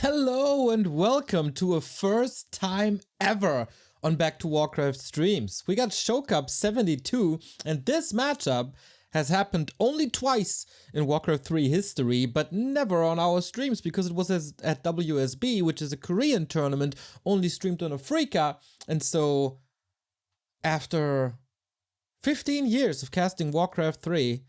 Hello and welcome to a first time ever on Back to Warcraft streams. We got Show Cup 72 and this matchup has happened only twice in Warcraft 3 history, but never on our streams because it was at WSB, which is a Korean tournament only streamed on Africa. And so after 15 years of casting Warcraft 3,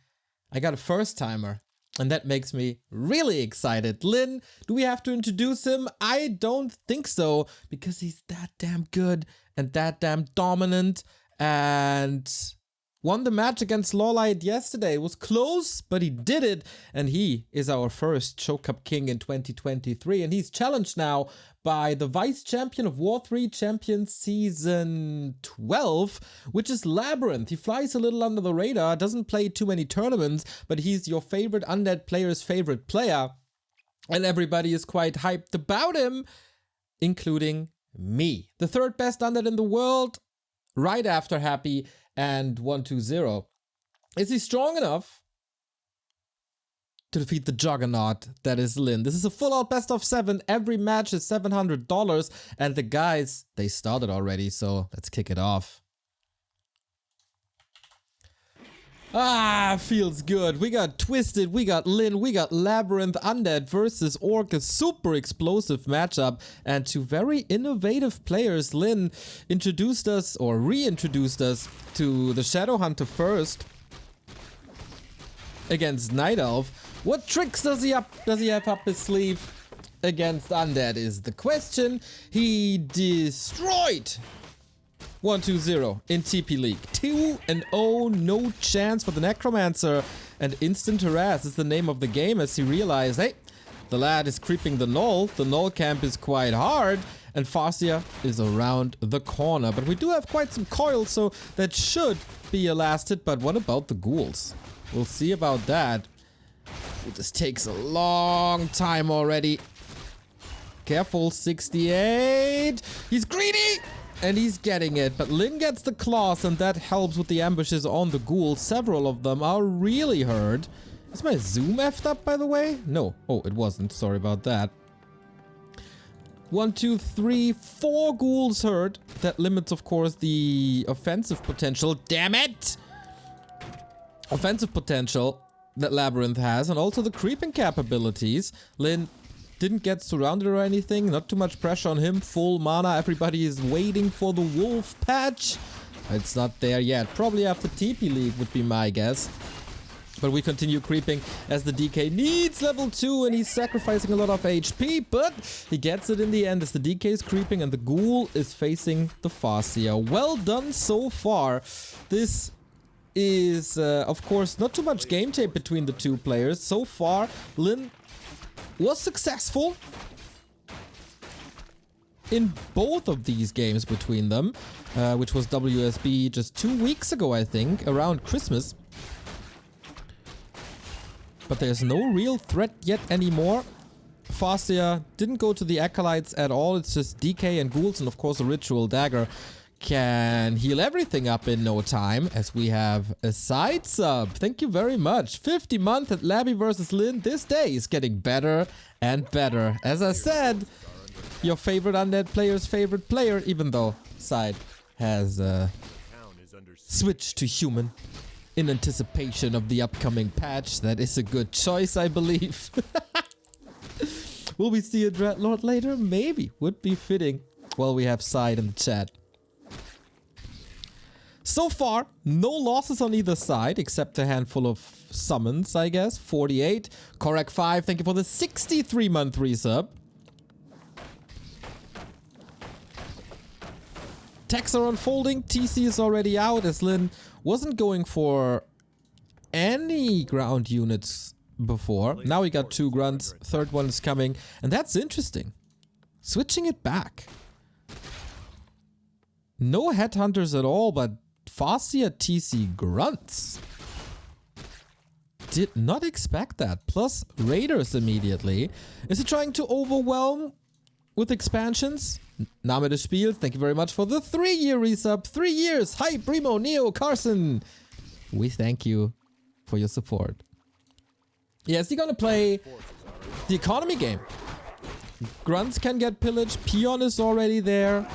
I got a first timer. And that makes me really excited. Lynn, do we have to introduce him? I don't think so, because he's that damn good and that damn dominant and won the match against Lawlight yesterday. It was close, but he did it. And he is our first Show Cup King in 2023. And he's challenged now by the vice champion of War 3 Champion Season 12, which is LabyRinth. He flies a little under the radar, doesn't play too many tournaments, but he's your favorite undead player's favorite player. And everybody is quite hyped about him, including me. The third best undead in the world, right after Happy and 120. Is he strong enough to defeat the juggernaut that is Lynn? This is a full-out best of 7. Every match is $700, and the guys, they started already, so let's kick it off. Feels good. We got Twisted, we got Lynn, we got LabyRinth. Undead versus Orc, a super explosive matchup, and two very innovative players. Lynn introduced us, or reintroduced us, to the Shadowhunter first against Night Elf. What tricks does he have up his sleeve against Undead is the question. He destroyed 120 in TP League. 2-0, no chance for the Necromancer, and instant harass is the name of the game as he realized, hey, the lad is creeping the Null. The Null camp is quite hard, and Farseer is around the corner. But we do have quite some coil, so that should be a last hit. But what about the ghouls? We'll see about that. Ooh, this takes a long time already. Careful, 68. He's greedy! And he's getting it. But Lynn gets the claws, and that helps with the ambushes on the ghouls. Several of them are really hurt. Is my zoom effed up, by the way? No. Oh, it wasn't. Sorry about that. 1, 2, 3, 4 ghouls hurt. That limits, of course, the offensive potential. Damn it! Offensive potential that LabyRinth has, and also the creeping capabilities. Lynn didn't get surrounded or anything, not too much pressure on him, full mana. Everybody is waiting for the wolf patch. It's not there yet. Probably after TP League would be my guess. But we continue creeping as the DK needs level 2 and he's sacrificing a lot of HP, but he gets it in the end as the DK is creeping and the ghoul is facing the Farseer. Well done so far. This is, of course, not too much game tape between the two players. So far, Lynn was successful in both of these games between them, which was WSB just 2 weeks ago, I think, around Christmas. But there's no real threat yet anymore. Farseer didn't go to the Acolytes at all. It's just DK and ghouls, and of course a Ritual Dagger can heal everything up in no time, as we have a side sub. Thank you very much. 50 month at Labby versus Lynn. This day is getting better and better. As I said, your favorite undead player's favorite player, even though side has switched to human in anticipation of the upcoming patch. That is a good choice, I believe. Will we see a Dreadlord later? Maybe. Would be fitting. Well, we have side in the chat. So far, no losses on either side, except a handful of summons, I guess. 48. Korak 5, thank you for the 63-month resub. Techs are unfolding. TC is already out, as Lynn wasn't going for any ground units before. Now we got 2 grunts. Third one is coming. And that's interesting. Switching it back. No headhunters at all, but Farseer TC grunts. Did not expect that. Plus raiders immediately. Is he trying to overwhelm with expansions? Name des Spiels, thank you very much for the 3-year resub. 3 years. Hi, Primo, Neo, Carson. We thank you for your support. Yeah, is he gonna play the economy game? Grunts can get pillaged. Peon is already there.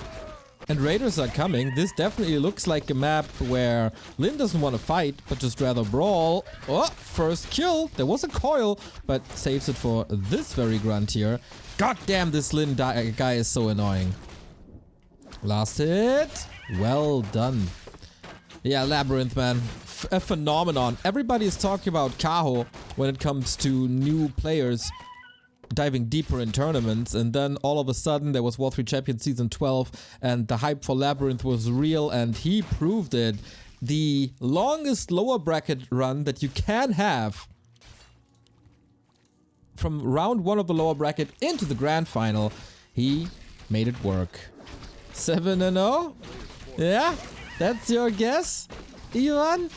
And raiders are coming. This definitely looks like a map where Lyn doesn't want to fight, but just rather brawl. Oh, first kill. There was a coil, but saves it for this very grunt here. God damn, this Lyn guy is so annoying. Last hit. Well done. Yeah, LabyRinth, man. A phenomenon. Everybody is talking about Kaho when it comes to new players diving deeper in tournaments, and then all of a sudden there was War3 Champion Season 12 and the hype for LabyRinth was real, and he proved it. The longest lower bracket run that you can have from round 1 of the lower bracket into the grand final, he made it work. 7-0? Yeah? That's your guess, Ivan?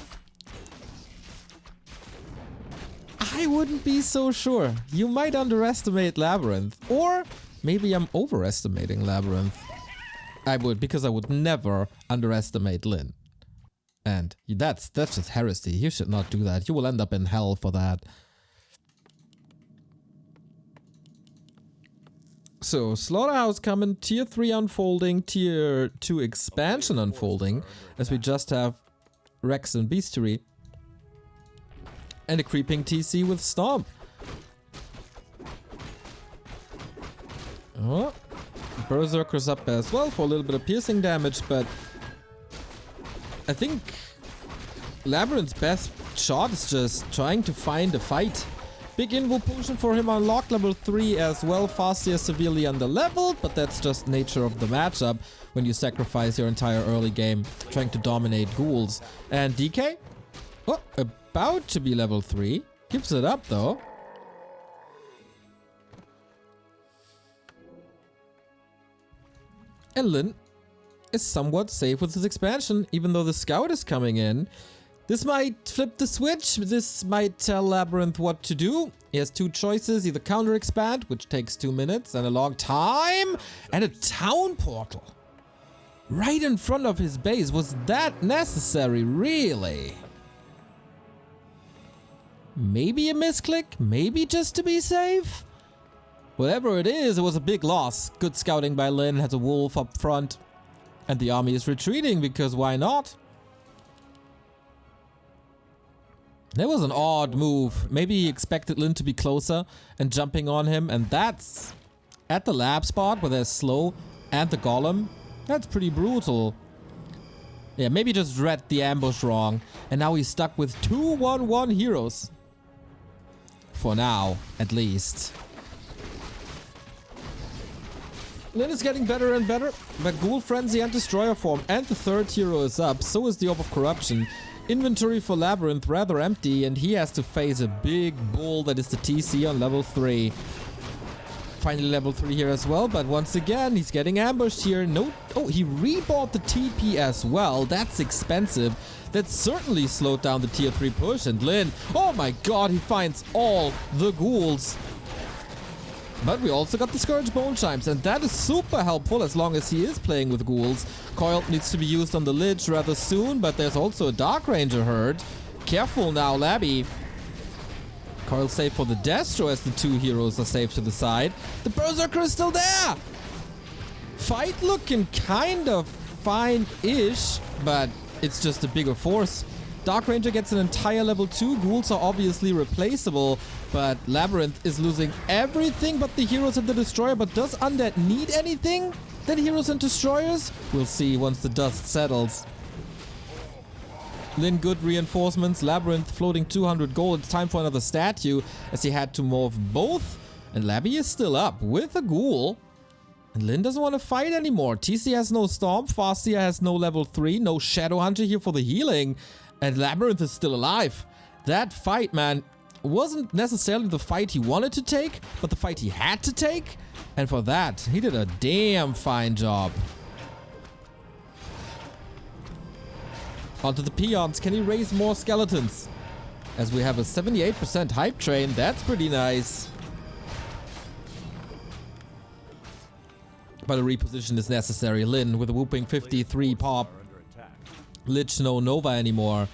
I wouldn't be so sure. You might underestimate LabyRinth. Or maybe I'm overestimating LabyRinth. I would, because I would never underestimate Lyn. And that's just heresy. You should not do that. You will end up in hell for that. So, Slaughterhouse coming, Tier 3 unfolding, Tier 2 expansion unfolding, as we just have Rex and Bestiary. And a creeping TC with Stomp. Oh, Berserker's up as well for a little bit of piercing damage, but I think LabyRinth's best shot is just trying to find a fight. Big Invo potion for him unlocked, level 3 as well. Farseer severely underleveled, but that's just nature of the matchup when you sacrifice your entire early game trying to dominate ghouls. And DK? Oh, about to be level 3. Gives it up though. And Lyn is somewhat safe with his expansion, even though the scout is coming in. This might flip the switch. This might tell LabyRinth what to do. He has 2 choices, either counter expand, which takes 2 minutes and a long time, and a town portal right in front of his base. Was that necessary, really? Maybe a misclick, maybe just to be safe? Whatever it is, it was a big loss. Good scouting by Lyn, has a wolf up front, and the army is retreating because why not? That was an odd move. Maybe he expected Lyn to be closer and jumping on him, and that's at the lab spot where there's slow and the golem. That's pretty brutal. Yeah, maybe just read the ambush wrong, and now he's stuck with 2-1-1 heroes. For now, at least. Lyn is getting better and better, but Ghoul Frenzy and Destroyer form and the 3rd hero is up, so is the Orb of Corruption. Inventory for LabyRinth rather empty, and he has to face a big bull that is the TC on level 3. Finally level 3 here as well, but once again he's getting ambushed here. No, oh, he rebought the TP as well. That's expensive. That certainly slowed down the tier 3 push, and Lyn, oh my god, he finds all the ghouls. But we also got the Scourge Bone Chimes, and that is super helpful as long as he is playing with ghouls. Coil needs to be used on the Lich rather soon, but there's also a Dark Ranger herd. Careful now, Labby. Coil safe for the Destro as the 2 heroes are safe to the side. The Berserker is still there! Fight looking kind of fine-ish, but it's just a bigger force. Dark Ranger gets an entire level 2. Ghouls are obviously replaceable, but LabyRinth is losing everything but the heroes and the Destroyer. But does Undead need anything than heroes and Destroyers? We'll see once the dust settles. Lyn good reinforcements. LabyRinth floating 200 gold. It's time for another statue as he had to morph both. And Labby is still up with a ghoul. And Lyn doesn't want to fight anymore. TC has no Stomp. Farseer has no level 3. No Shadow Hunter here for the healing. And LabyRinth is still alive. That fight, man, wasn't necessarily the fight he wanted to take, but the fight he had to take. And for that, he did a damn fine job. Onto the peons. Can he raise more skeletons? As we have a 78% hype train. That's pretty nice. But a reposition is necessary. Lyn with a whooping 53 pop. Lich no Nova anymore.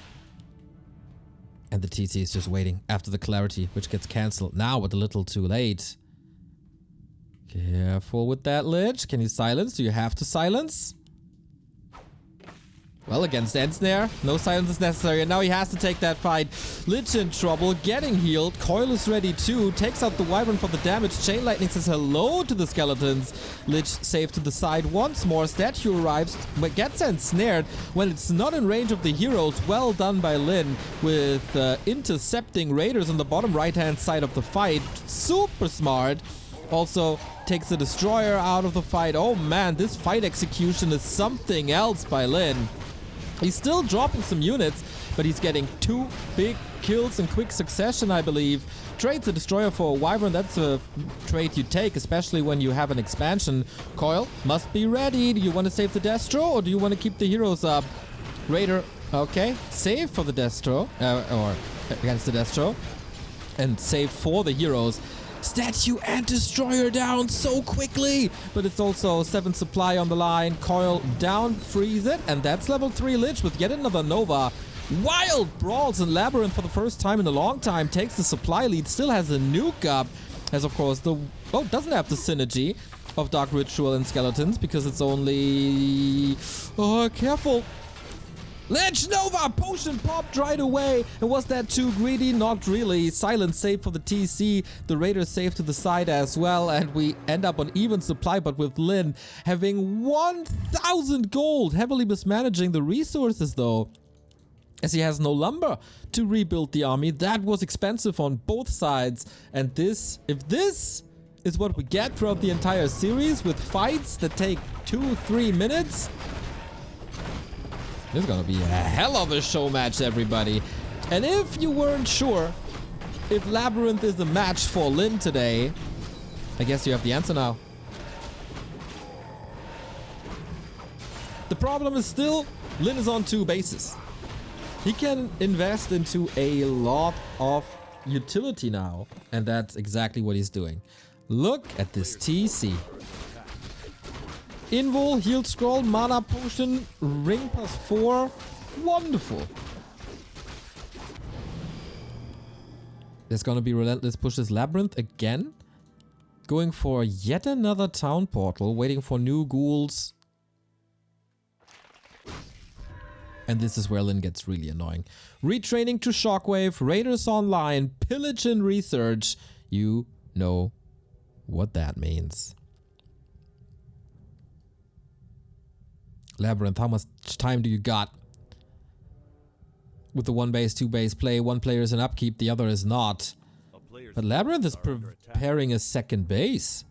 And the TC is just waiting after the clarity, which gets cancelled now, but a little too late. Careful with that, Lich. Can you silence? Do you have to silence? Well, against Ensnare, no silence is necessary, and now he has to take that fight. Lich in trouble, getting healed. Coil is ready too, takes out the Wyvern for the damage. Chain Lightning says hello to the skeletons. Lich safe to the side once more. Statue arrives, but gets ensnared when it's not in range of the heroes. Well done by Lyn with intercepting Raiders on the bottom right-hand side of the fight. Super smart. Also takes the Destroyer out of the fight. Oh man, this fight execution is something else by Lyn. He's still dropping some units, but he's getting 2 big kills in quick succession, I believe. Trades the Destroyer for a Wyvern. That's a trade you take, especially when you have an expansion. Coil must be ready. Do you want to save the Destro, or do you want to keep the heroes up? Raider, okay. Save for the Destro, or against the Destro. And save for the heroes. Statue and Destroyer down so quickly, but it's also 7 supply on the line. Coil down, freeze it, and that's level 3 Lich with yet another Nova. Wild brawls in LabyRinth for the first time in a long time. Takes the supply lead, still has a nuke up. Has of course the, oh, doesn't have the synergy of Dark Ritual and Skeletons because it's only, oh, careful. Lich Nova! Potion popped right away. And was that too greedy? Not really. Silence save for the TC. The Raiders save to the side as well. And we end up on even supply, but with Lyn having 1,000 gold. Heavily mismanaging the resources though, as he has no lumber to rebuild the army. That was expensive on both sides. And this, if this is what we get throughout the entire series with fights that take 2-3 minutes, this is gonna be a hell of a show match, everybody. And if you weren't sure if LabyRinth is the match for Lyn today, I guess you have the answer now. The problem is still, Lyn is on 2 bases. He can invest into a lot of utility now, and that's exactly what he's doing. Look at this TC. Invul, heal scroll, mana potion, ring +4. Wonderful. There's gonna be relentless pushes. LabyRinth again. Going for yet another town portal, waiting for new ghouls. And this is where Lyn gets really annoying. Retraining to Shockwave, Raiders online, pillage and research. You know what that means. LabyRinth, how much time do you got? With the 1 base, 2 base play, 1 player is in upkeep, the other is not. But LabyRinth is preparing a 2nd base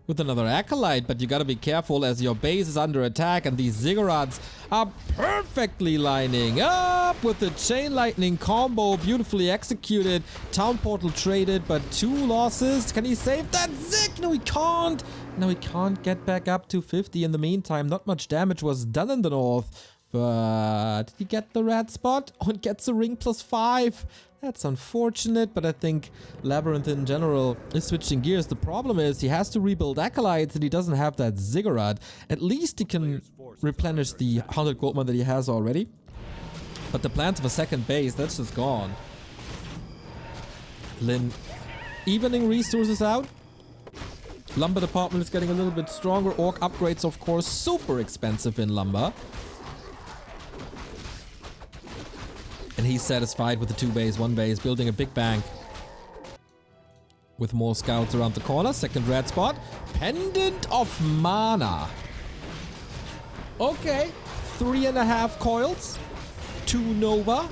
with another Acolyte, but you gotta be careful as your base is under attack and these Ziggurats are perfectly lining up with the Chain Lightning combo, beautifully executed. Town Portal traded, but 2 losses. Can he save that Zig? No, he can't. No, he can't get back up to 50 in the meantime. Not much damage was done in the north. But did he get the red spot? Oh, it gets a ring +5. That's unfortunate, but I think LabyRinth in general is switching gears. The problem is he has to rebuild Acolytes and he doesn't have that Ziggurat. At least he can replenish the 100 gold that he has already. But the plans of a 2nd base, that's just gone. Lyn evening resources out. Lumber department is getting a little bit stronger. Orc upgrades, of course, super expensive in lumber. And he's satisfied with the 2 base, 1 base, building a big bank. With more scouts around the corner. 2nd red spot. Pendant of Mana. Okay. 3.5 coils. 2 Nova.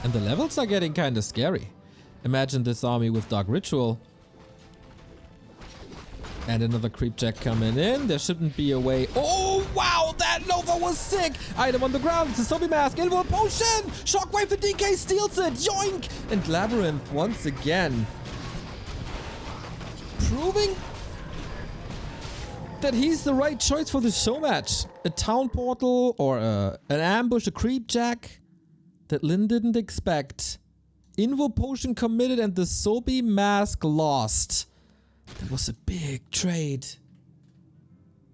And the levels are getting kind of scary. Imagine this army with Dark Ritual. And another creep jack coming in. There shouldn't be a way. Oh, wow, that Nova was sick. Item on the ground. It's a zombie mask. Invul potion. Shockwave the DK steals it. Yoink. And LabyRinth once again. Proving that he's the right choice for this show match. A town portal or an ambush, a creep jack that Lyn didn't expect. Invul potion committed and the Sobi mask lost. That was a big trade.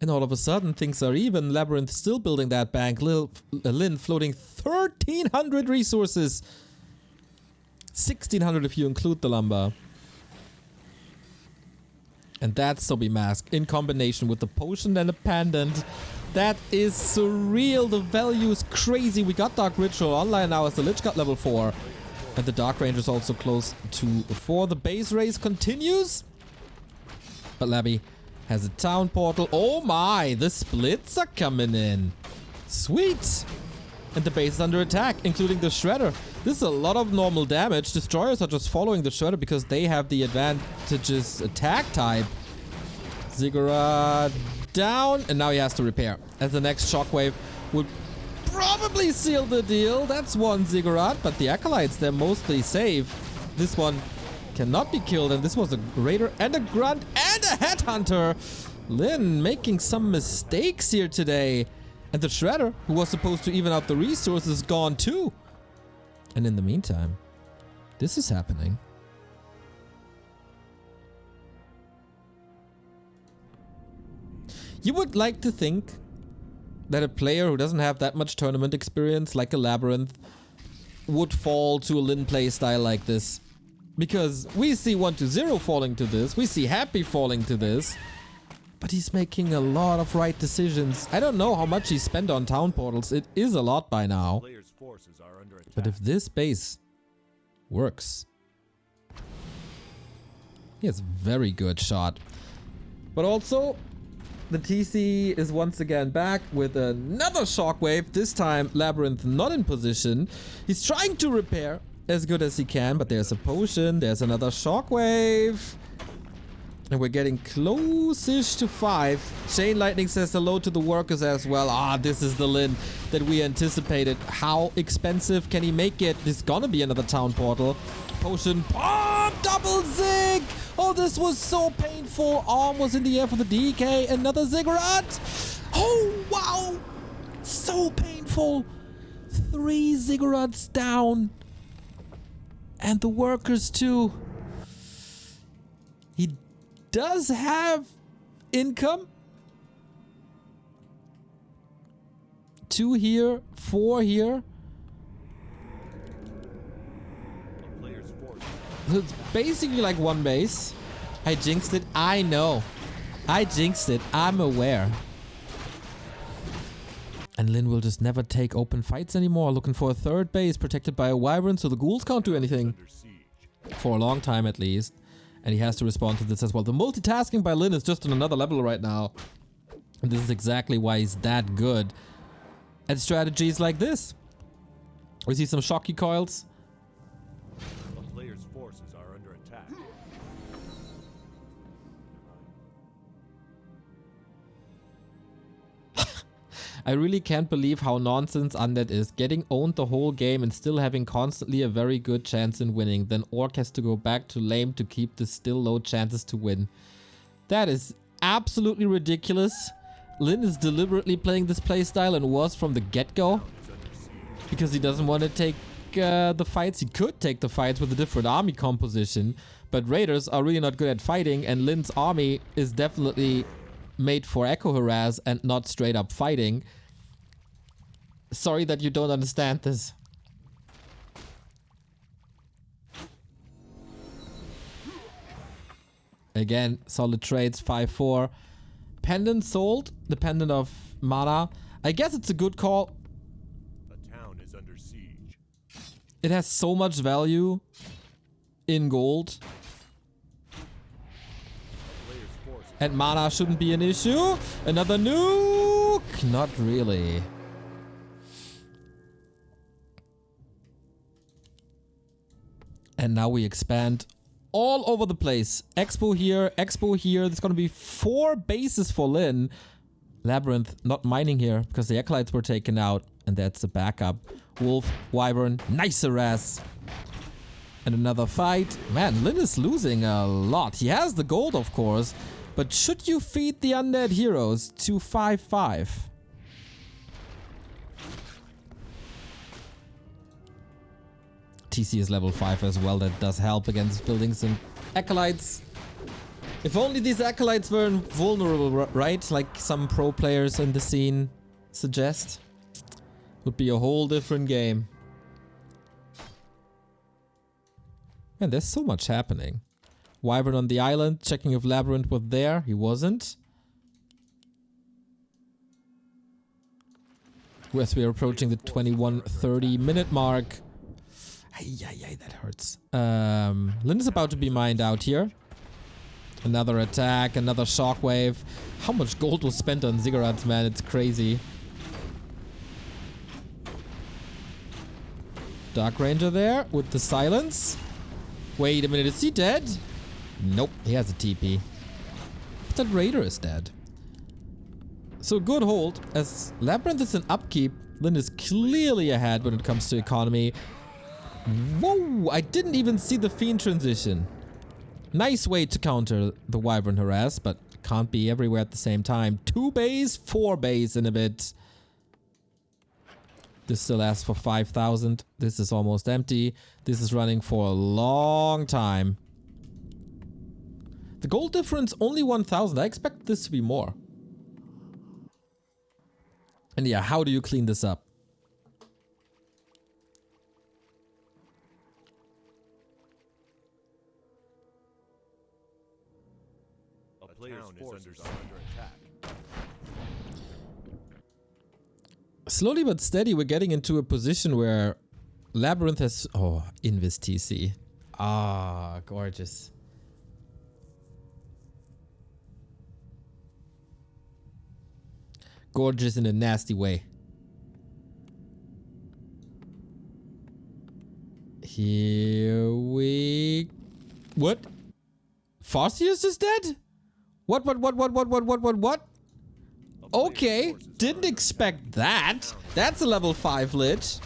And all of a sudden, things are even. LabyRinth still building that bank. Lin floating 1,300 resources. 1,600 if you include the lumber. And that's Sobi Mask in combination with the potion and the pendant. That is surreal. The value is crazy. We got Dark Ritual online now as the Lich got level 4. And the Dark Ranger is also close to 4. The base race continues. But Labby has a town portal. Oh my, the splits are coming in. Sweet. And the base is under attack, including the Shredder. This is a lot of normal damage. Destroyers are just following the Shredder because they have the advantageous attack type. Ziggurat down, and now he has to repair. As the next Shockwave would probably seal the deal. That's one Ziggurat, but the Acolytes, they're mostly safe. This one cannot be killed, and this was a Raider and a Grunt and a Headhunter. Lin making some mistakes here today. And the Shredder, who was supposed to even out the resources, is gone too. And in the meantime, this is happening. You would like to think that a player who doesn't have that much tournament experience, like a LabyRinth, would fall to a Lin playstyle like this. Because we see 1-0 falling to this, we see Happy falling to this. But he's making a lot of right decisions. I don't know how much he spent on town portals. It is a lot by now. But if this base works, he has a very good shot. But also, the TC is once again back with another Shockwave. This time, LabyRinth not in position. He's trying to repair as good as he can, but there's a potion. There's another Shockwave. And we're getting close-ish to 5. Chain Lightning says hello to the workers as well. Ah, this is the Lin that we anticipated. How expensive can he make it? There's gonna be another town portal. Potion pop! Double Zig! Oh, this was so painful. Arm was in the air for the DK. Another Ziggurat! Oh, wow! So painful. 3 Ziggurats down. And the workers too. He does have income. 2 here, 4 here. It's basically like one base. I jinxed it. I know. I jinxed it. I'm aware. And Lin will just never take open fights anymore. Looking for a third base protected by a wyvern so the ghouls can't do anything. For a long time at least. And he has to respond to this as well. The multitasking by Lin is just on another level right now. And this is exactly why he's that good at strategies like this. We see some shocky coils. The player's forces are under attack. I really can't believe how nonsense Undead is. Getting owned the whole game and still having constantly a very good chance in winning. Then Orc has to go back to lame to keep the still low chances to win. That is absolutely ridiculous. Lin is deliberately playing this playstyle and was from the get-go. Because he doesn't want to take the fights. He could take the fights with a different army composition. But Raiders are really not good at fighting. And Lin's army is definitely made for echo harass and not straight up fighting. Sorry that you don't understand this. Again, solid trades, 5-4. Pendant sold, the pendant of mana. I guess it's a good call. The town is under siege. It has so much value in gold. And mana shouldn't be an issue. Another nuke. Not really. And now we expand all over the place. Expo here, Expo here. There's going to be 4 bases for Lin. LabyRinth not mining here because the Acolytes were taken out. And that's the backup. Wolf, Wyvern, nice harass. And another fight. Man, Lin is losing a lot. He has the gold, of course. But should you feed the undead heroes to 5-5? TC is level 5 as well. That does help against buildings and acolytes. If only these acolytes weren't vulnerable, right? Like some pro players in the scene suggest. Would be a whole different game. Man, there's so much happening. Wyvern on the island, checking if LabyRinth was there. He wasn't. As we are approaching the 21:30 minute mark. Ay, that hurts. Lynn is about to be mined out here. Another attack, another shockwave. How much gold was spent on ziggurats, man? It's crazy. Dark Ranger there with the silence. Wait a minute, is he dead? Nope, he has a TP. But that Raider is dead. So good hold. As LabyRinth is in upkeep, Lynn is clearly ahead when it comes to economy. Whoa, I didn't even see the Fiend transition. Nice way to counter the Wyvern harass, but can't be everywhere at the same time. 2 base, 4 base in a bit. This still asks for 5,000. This is almost empty. This is running for a long time. The gold difference only 1,000. I expect this to be more. And yeah, how do you clean this up? A player's force is under attack. Slowly but steady, we're getting into a position where LabyRinth has... Oh, Invis TC. Ah, gorgeous. Gorgeous in a nasty way. Here we... What? Farseus is dead? What? Okay, didn't expect that. That's a level 5 lich.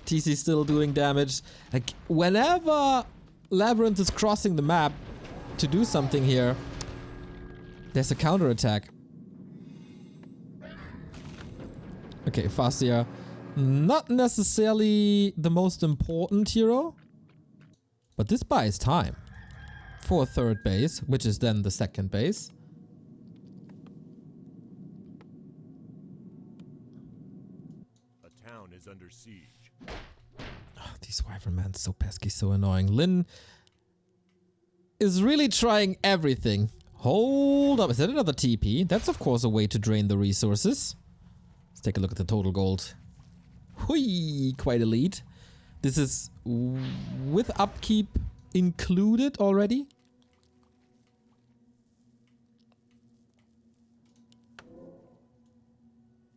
TC still doing damage. Like, whenever LabyRinth is crossing the map to do something here, there's a counterattack. Okay, Farseer, not necessarily the most important hero, but this buys time for a 3rd base, which is then the 2nd base. A town is under siege. Oh, these Wyvern men, so pesky, so annoying. Lynn is really trying everything. Hold up, is that another TP? That's of course a way to drain the resources. Let's take a look at the total gold. Hui, quite elite. This is with upkeep included already.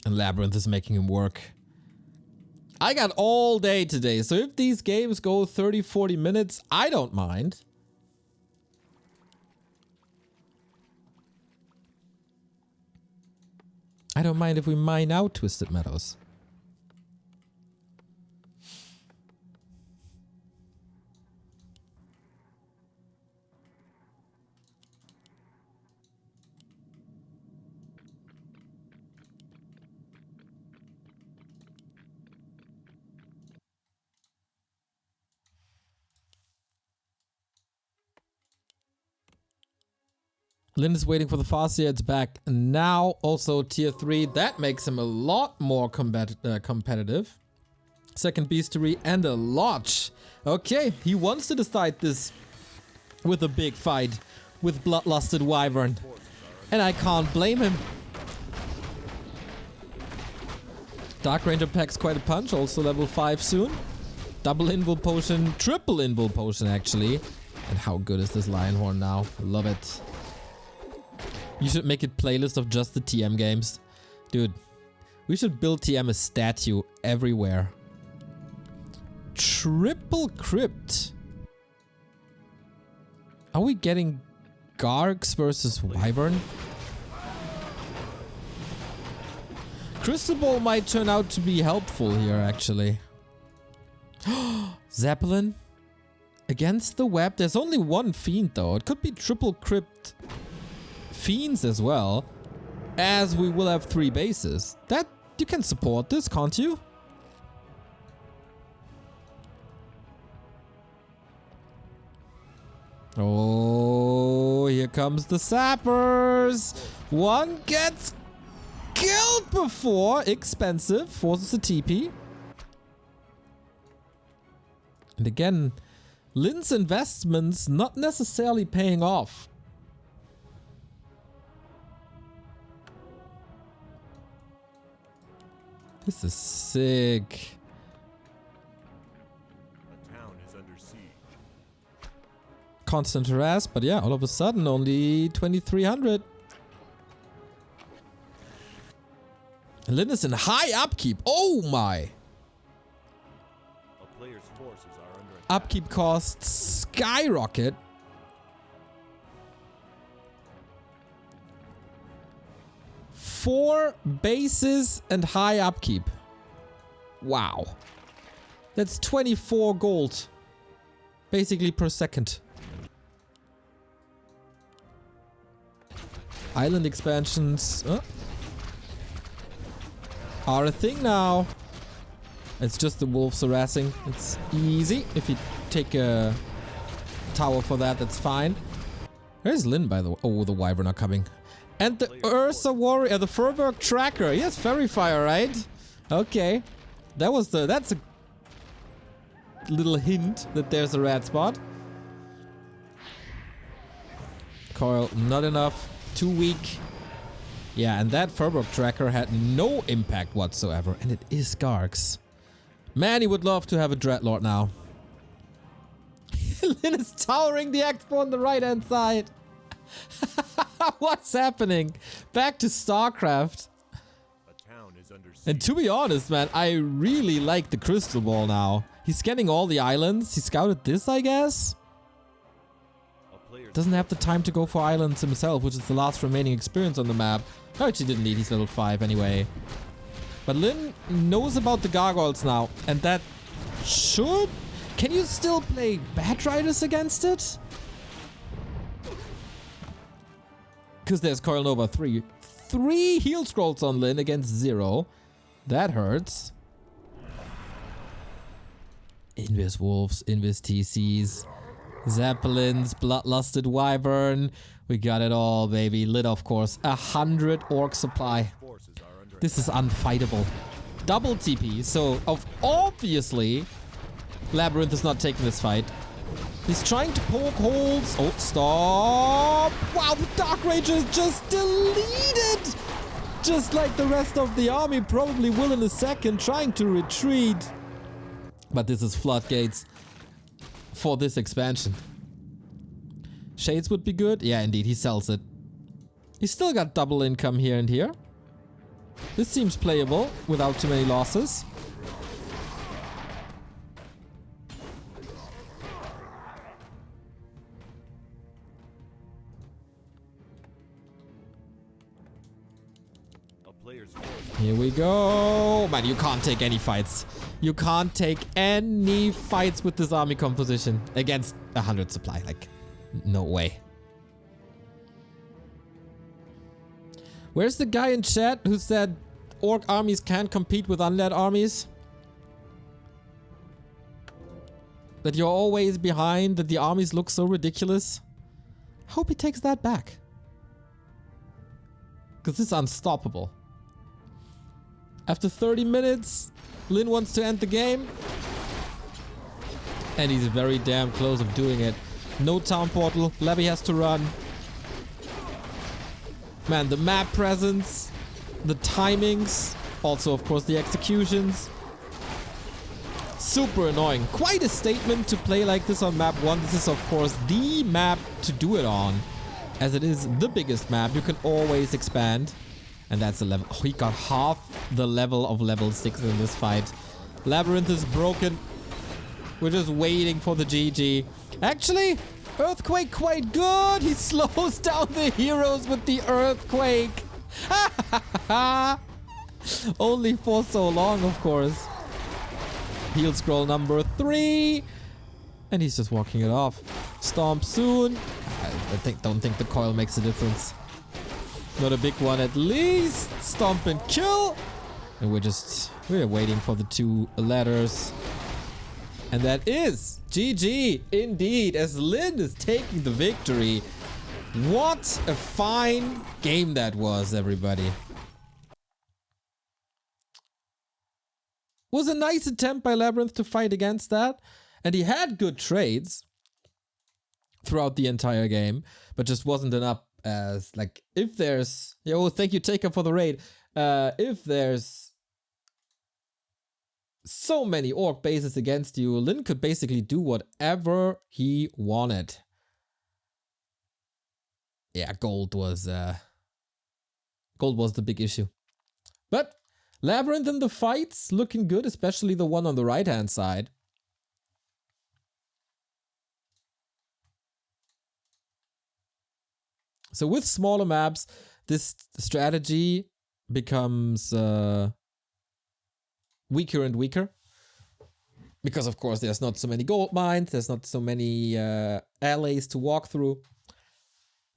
And LabyRinth is making him work. I got all day today, so if these games go 30-40 minutes, I don't mind. I don't mind if we mine out Twisted Meadows. Lynn is waiting for the Farseer. It's back now. Also tier 3. That makes him a lot more competitive. 2nd Beastery and a Lodge. Okay, he wants to decide this with a big fight with Bloodlusted Wyvern. And I can't blame him. Dark Ranger packs quite a punch. Also level 5 soon. Double Invul Potion. Triple Invul Potion actually. And how good is this Lionhorn now? Love it. You should make a playlist of just the TM games. Dude, we should build TM a statue everywhere. Triple Crypt. Are we getting Gargs versus Wyvern? Crystal Ball might turn out to be helpful here, actually. Zeppelin? Against the web? There's only one Fiend, though. It could be Triple Crypt Fiends as well, as we will have 3 bases. That you can support this, can't you? Oh, here comes the sappers. One gets killed before. Expensive. Forces a TP. And again, Lin's investments not necessarily paying off. This is sick. The town is under siege. Constant harass, but yeah, all of a sudden only 2,300. Lin is in high upkeep. Oh my! A player's forces are under attack. Upkeep costs skyrocket. Four bases and high upkeep. Wow. That's 24 gold. Basically per second. Island expansions are a thing now. It's just the wolves harassing. It's easy. If you take a tower for that, that's fine. Where's Lin, by the way? Oh, the wyvern are coming. And the Ursa warrior, the Furberg tracker. Yes, Fairy Fire, right? Okay. That's a little hint that there's a red spot. Coil, not enough. Too weak. Yeah, and that Furberg tracker had no impact whatsoever. And it is Gargs. Man, he would love to have a Dreadlord now. Lin is towering the Expo on the right-hand side. What's happening? Back to StarCraft. A town is under siege. And to be honest, man, I really like the crystal ball now. He's scanning all the islands. He scouted this, I guess. Doesn't have the time to go for islands himself, which is the last remaining experience on the map. No, actually didn't need. He's level 5 anyway. But Lin knows about the gargoyles now. And that should... Can you still play Bat Riders against it? Because there's Coil Nova 3. 3 heal scrolls on Lin against 0. That hurts. Invis Wolves, Invis TCs, Zeppelins, Bloodlusted Wyvern. We got it all, baby. Lit, of course. 100 orc supply. Forces are under This is unfightable. Double TP, so obviously LabyRinth is not taking this fight. He's trying to poke holes. Oh, stop! Wow, the Dark Ranger is just deleted! Just like the rest of the army probably will in a second, trying to retreat. But this is floodgates for this expansion. Shades would be good. Yeah, indeed, he sells it. He's still got double income here and here. This seems playable without too many losses. a player's forces. Here we go. Man, you can't take any fights. You can't take any fights with this army composition against 100 supply. Like, no way. Where's the guy in chat who said orc armies can't compete with undead armies? That you're always behind, that the armies look so ridiculous? I hope he takes that back. Because this is unstoppable. After 30 minutes, Lin wants to end the game. And he's very damn close of doing it. No town portal. Labby has to run. Man, the map presence, the timings, also of course the executions. Super annoying. Quite a statement to play like this on map 1. This is of course the map to do it on, as it is the biggest map. You can always expand. And that's the level. Oh, he got half the level of level 6 in this fight. LabyRinth is broken. We're just waiting for the GG. Actually, Earthquake quite good. He slows down the heroes with the Earthquake. Only for so long, of course. Heal scroll number 3. And he's just walking it off. Stomp soon. I don't think the coil makes a difference. Not a big one at least. Stomp and kill. And we're waiting for the 2 ladders. And that is GG indeed, as Lynn is taking the victory. What a fine game that was, everybody. Was a nice attempt by LabyRinth to fight against that. And he had good trades throughout the entire game, but just wasn't enough as, like, if there's... Yo, thank you, Taker, for the raid. If there's so many orc bases against you, Lynn could basically do whatever he wanted. Yeah, gold was the big issue. But LabyRinth in the fights looking good, especially the one on the right-hand side. So with smaller maps, this strategy becomes weaker and weaker. Because of course there's not so many gold mines, there's not so many alleys to walk through.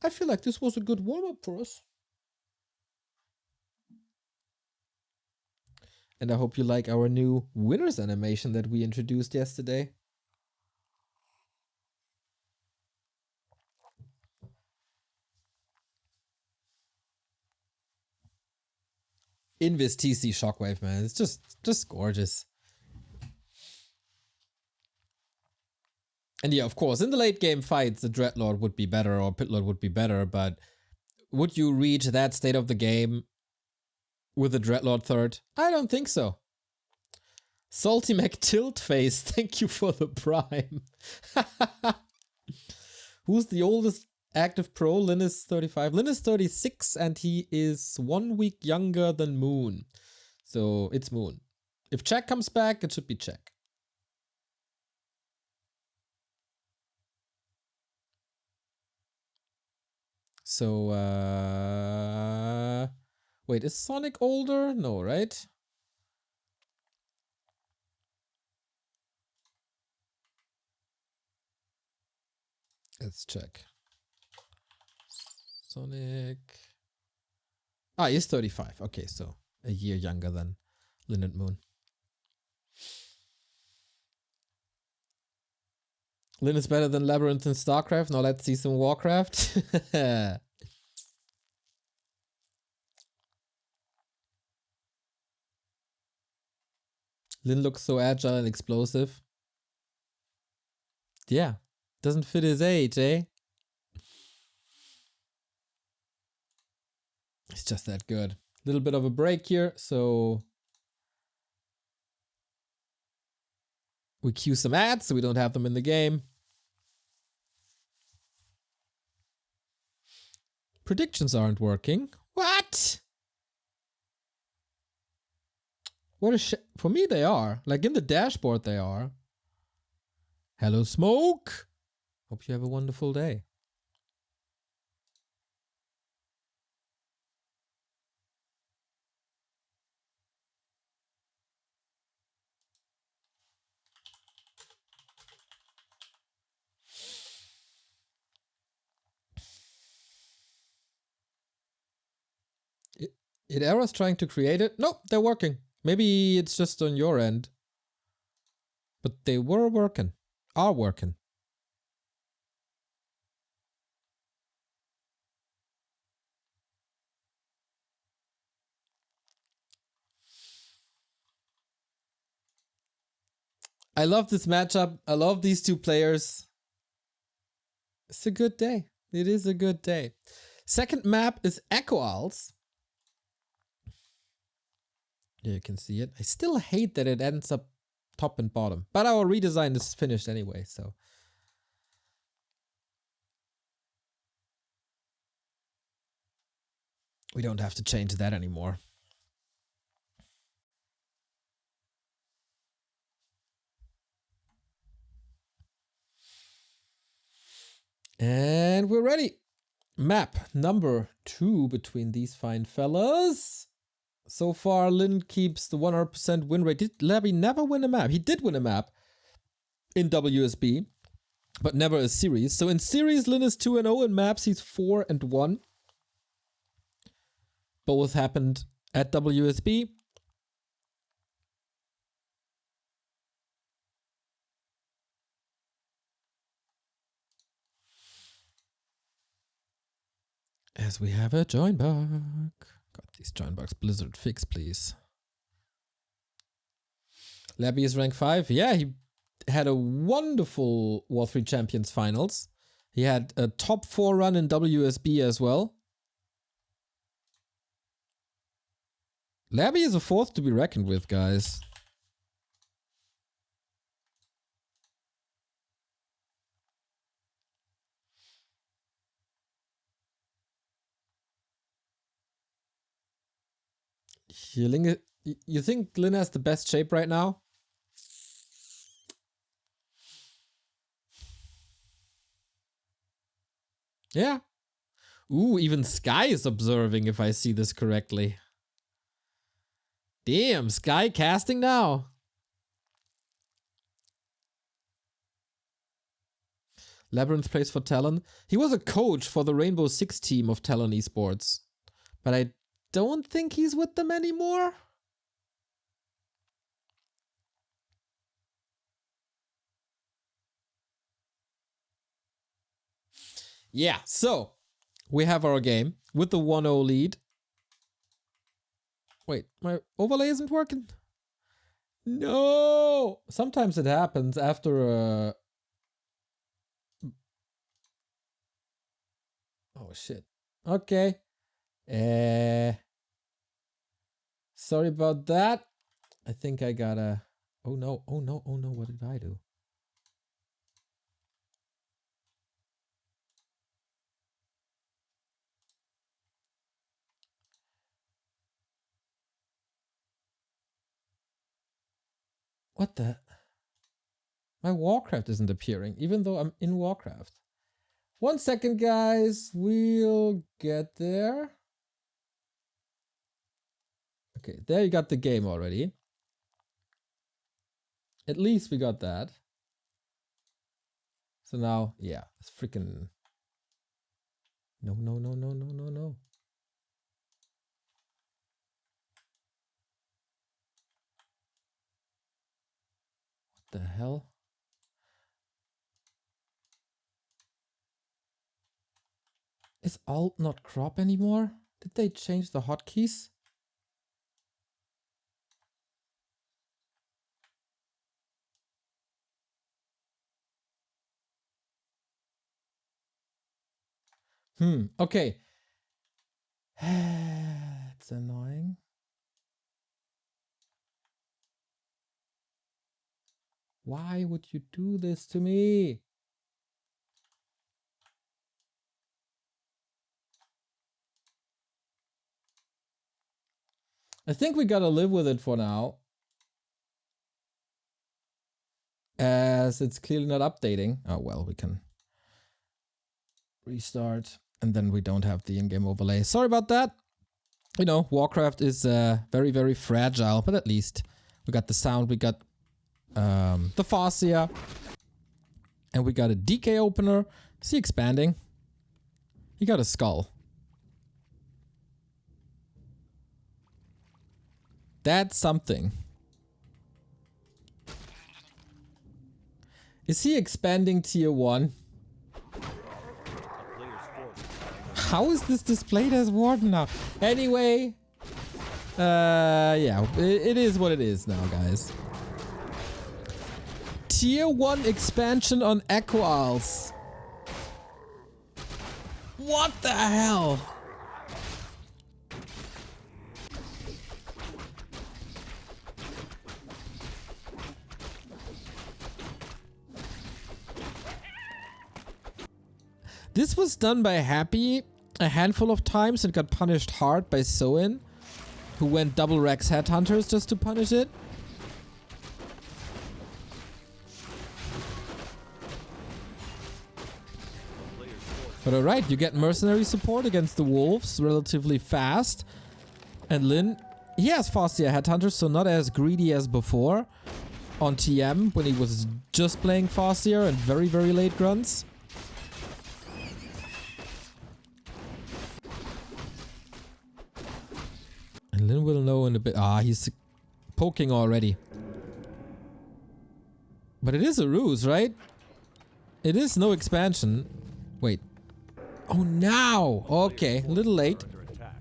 I feel like this was a good warm-up for us. And I hope you like our new winners animation that we introduced yesterday. Invis TC Shockwave, man. It's just gorgeous. And yeah, of course, in the late game fights, the Dreadlord would be better or Pitlord would be better, but would you reach that state of the game with the Dreadlord third? I don't think so. Salty McTiltface, thank you for the prime. Who's the oldest active pro? Lynn is 35. Lynn is 36 and he is 1 week younger than Moon. So it's Moon. If Check comes back, it should be Check. So, wait, is Sonic older? No, right? Let's check. Sonic. Ah, he's 35. Okay, so a year younger than Lynn and Moon. Lynn is better than LabyRinth in StarCraft. Now let's see some Warcraft. Lynn looks so agile and explosive. Yeah, doesn't fit his age, eh? It's just that good. Little bit of a break here, so we cue some ads so we don't have them in the game. Predictions aren't working. What? What a for me they are. Like in the dashboard they are. Hello, Smoke. Hope you have a wonderful day. It errors trying to create it? Nope, they're working. Maybe it's just on your end. But they were working. Are working. I love this matchup. I love these two players. It's a good day. It is a good day. Second map is Echo Owls. Yeah, you can see it. I still hate that it ends up top and bottom. But our redesign is finished anyway, so. We don't have to change that anymore. And we're ready. Map number 2 between these fine fellas. So far, Lynn keeps the 100% win rate. Did Labby never win a map? He did win a map in WSB, but never a series. So in series, Lynn is 2-0. In maps, he's 4-1. Both happened at WSB. As we have a join bug. Got these join bugs. Blizzard fix, please. Labby is rank 5. Yeah, he had a wonderful War 3 Champions finals. He had a top 4 run in WSB as well. Labby is a force to be reckoned with, guys. You think Lin has the best shape right now? Yeah. Ooh, even Sky is observing if I see this correctly. Damn, Sky casting now. LabyRinth plays for Talon. He was a coach for the Rainbow Six team of Talon Esports. But I don't think he's with them anymore. Yeah, so we have our game with the 1-0 lead. Wait, my overlay isn't working? No! Sometimes it happens after a... Oh, shit. Okay. Sorry about that. I think I gotta... Oh no, oh no, oh no, what did I do? What the? My Warcraft isn't appearing, even though I'm in Warcraft. 1 second, guys. We'll get there. Okay, there you got the game already. At least we got that. So now, yeah, it's freaking... No, no, no, no, no, no, no. What the hell? Is alt not crop anymore? Did they change the hotkeys? Okay. It's annoying. Why would you do this to me? I think we gotta live with it for now, as it's clearly not updating. Oh well, we can restart, and then we don't have the in-game overlay. Sorry about that. You know, Warcraft is very, very fragile, but at least we got the sound, we got the Farseer, and we got a DK opener. Is he expanding? He got a skull. That's something. Is he expanding tier 1? How is this displayed as Warden now? Anyway, yeah, it is what it is now, guys. Tier 1 expansion on Echo Isles. What the hell? This was done by Happy a handful of times and got punished hard by Soin, who went double Rex Headhunters just to punish it. But alright, you get mercenary support against the wolves relatively fast. And Lin, he has Farseer Headhunters, so not as greedy as before on TM when he was just playing Farseer and very, very late grunts. And Lin will know in a bit. Ah, he's poking already. But it is a ruse, right? It is no expansion. Wait. Oh, now! Okay, a little late. Under attack.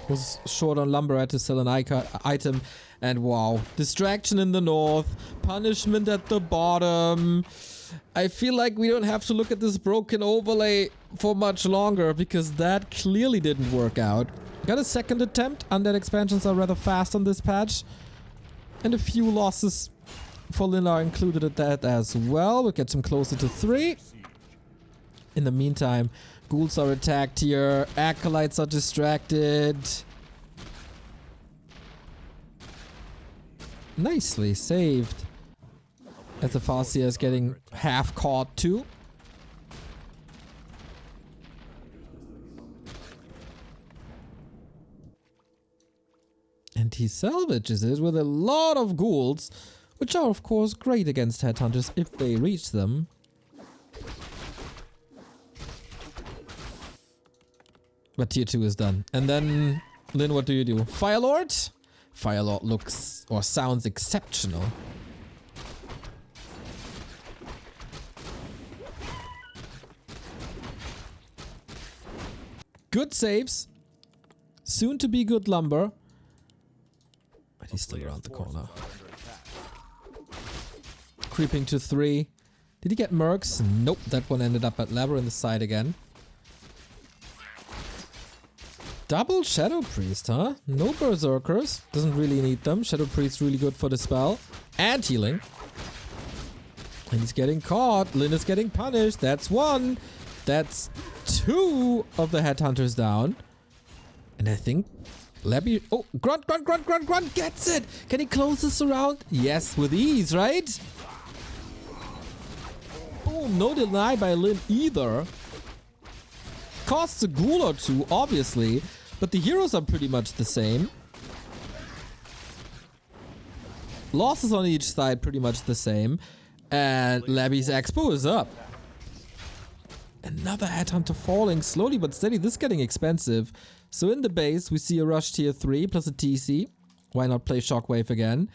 Was short on lumber, had to sell an item. And wow, distraction in the north, punishment at the bottom. I feel like we don't have to look at this broken overlay for much longer because that clearly didn't work out. Got a second attempt. Undead expansions are rather fast on this patch. And a few losses for Lin are included at that as well. We'll get some closer to 3. In the meantime, ghouls are attacked here. Acolytes are distracted. Nicely saved. As the Farseer is getting half caught too. And he salvages it with a lot of ghouls, which are of course great against headhunters if they reach them. But tier 2 is done. And then, Lin, what do you do? Firelord? Firelord looks or sounds exceptional. Good saves. Soon to be good lumber. But he's still around the corner. Creeping to 3. Did he get mercs? Nope, that one ended up at LabyRinth side again. Double Shadow Priest, huh? No Berserkers. Doesn't really need them. Shadow Priest really good for the spell. And healing. And he's getting caught. Lin is getting punished. That's 1. That's 2 of the headhunters down. And I think Labby... Oh, Grunt gets it! Can he close this around? Yes, with ease, right? Boom, no deny by Lin either. Costs a ghoul or 2, obviously, but the heroes are pretty much the same. Losses on each side pretty much the same. And Labby's expo is up. Another headhunter falling slowly but steady. This is getting expensive. So in the base, we see a rush tier 3 plus a TC. Why not play Shockwave again?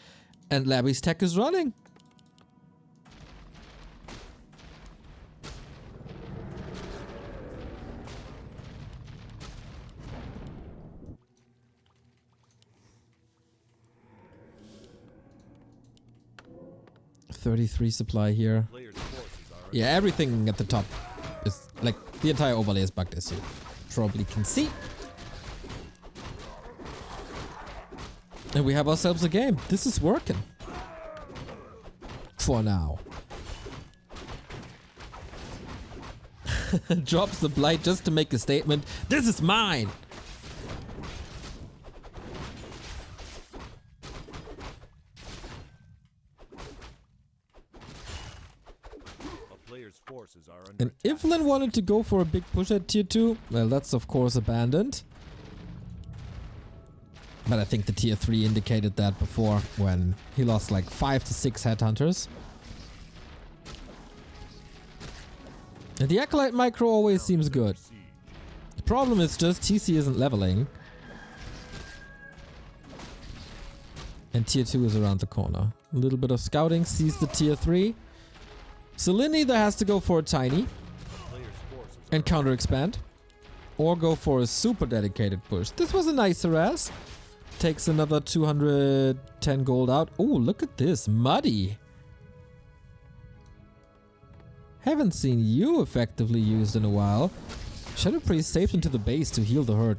And Labby's tech is running. .33 supply here. Yeah, everything at the top is like the entire overlay is bugged, as you probably can see. And we have ourselves a game. This is working. For now. Drops the blight just to make a statement. This is mine! And if Lin wanted to go for a big push at tier 2, well, that's of course abandoned. But I think the tier 3 indicated that before when he lost like 5 to 6 headhunters. And the Acolyte micro always seems good. The problem is just TC isn't leveling. And tier 2 is around the corner. A little bit of scouting sees the tier 3. So Lin either has to go for a tiny and counter expand, or go for a super dedicated push. This was a nice harass. Takes another 210 gold out. Oh, look at this. Muddy. Haven't seen you effectively used in a while. Shadow Priest saved into the base to heal the hurt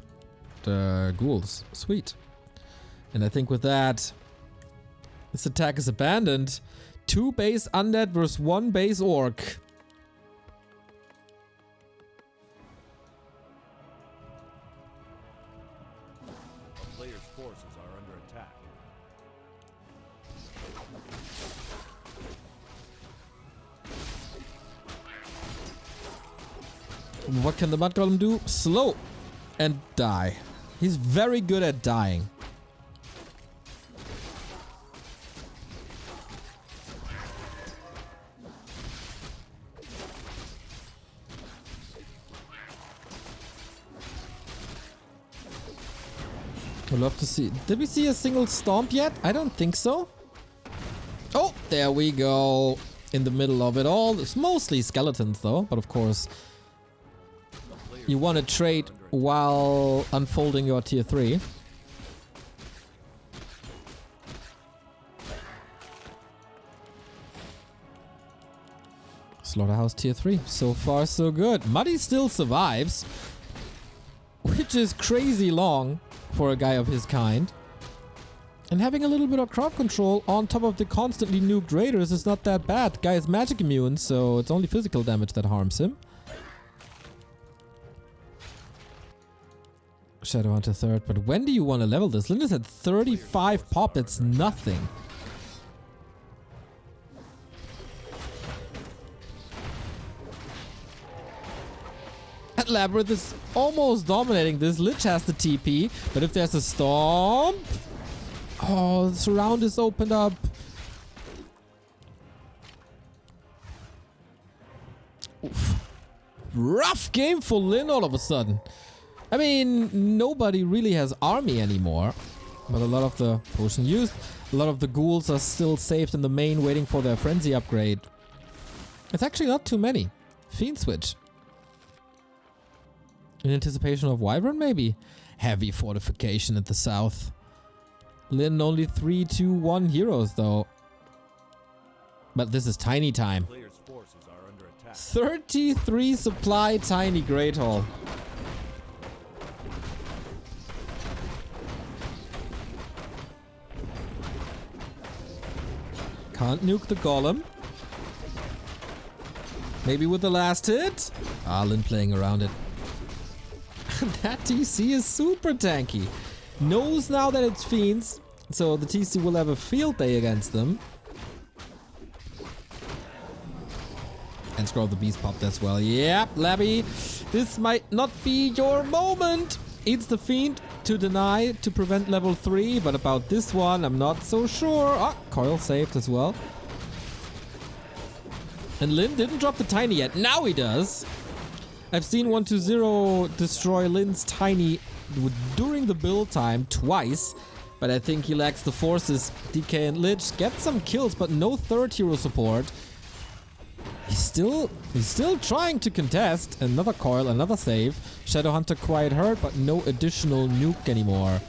ghouls. Sweet. And I think with that, this attack is abandoned. 2 base undead versus 1 base orc. A player's forces are under attack. What can the Mud Golem do? Slow and die. He's very good at dying. I'd love to see. Did we see a single stomp yet? I don't think so. Oh, there we go. In the middle of it all. It's mostly skeletons though, but of course you want to trade while unfolding your tier 3. Slaughterhouse tier 3. So far, so good. Muddy still survives, which is crazy long for a guy of his kind. And having a little bit of crowd control on top of the constantly nuked raiders is not that bad. The guy is magic immune, so it's only physical damage that harms him. Shadowhunter third, but when do you want to level this? Linda's at 35 pop, it's nothing. That Labyrinth is almost dominating this. Lich has the TP, but if there's a stomp... Oh, the surround is opened up. Oof. Rough game for Lin all of a sudden. I mean, nobody really has army anymore. But a lot of the potion used, a lot of the ghouls are still saved in the main waiting for their frenzy upgrade. It's actually not too many. Fiend switch. In anticipation of Wyvern maybe? Heavy fortification at the south. Lin only 3, 2, 1 heroes though. But this is tiny time. 33 supply tiny Great Hall. Can't nuke the golem. Maybe with the last hit? Lin playing around it. That TC is super tanky. Knows now that it's fiends, so the TC will have a field day against them. And scroll the beast popped as well. Yep, Labby, this might not be your moment. Eats the fiend to deny to prevent level 3, but about this one I'm not so sure. Ah, coil saved as well. And Lin didn't drop the tiny yet. Now he does. I've seen 120 destroy Lin's tiny during the build time twice, but I think he lacks the forces. DK and Lich get some kills, but no third hero support. He's still trying to contest. Another coil, another save. Shadowhunter quite hurt, but no additional nuke anymore.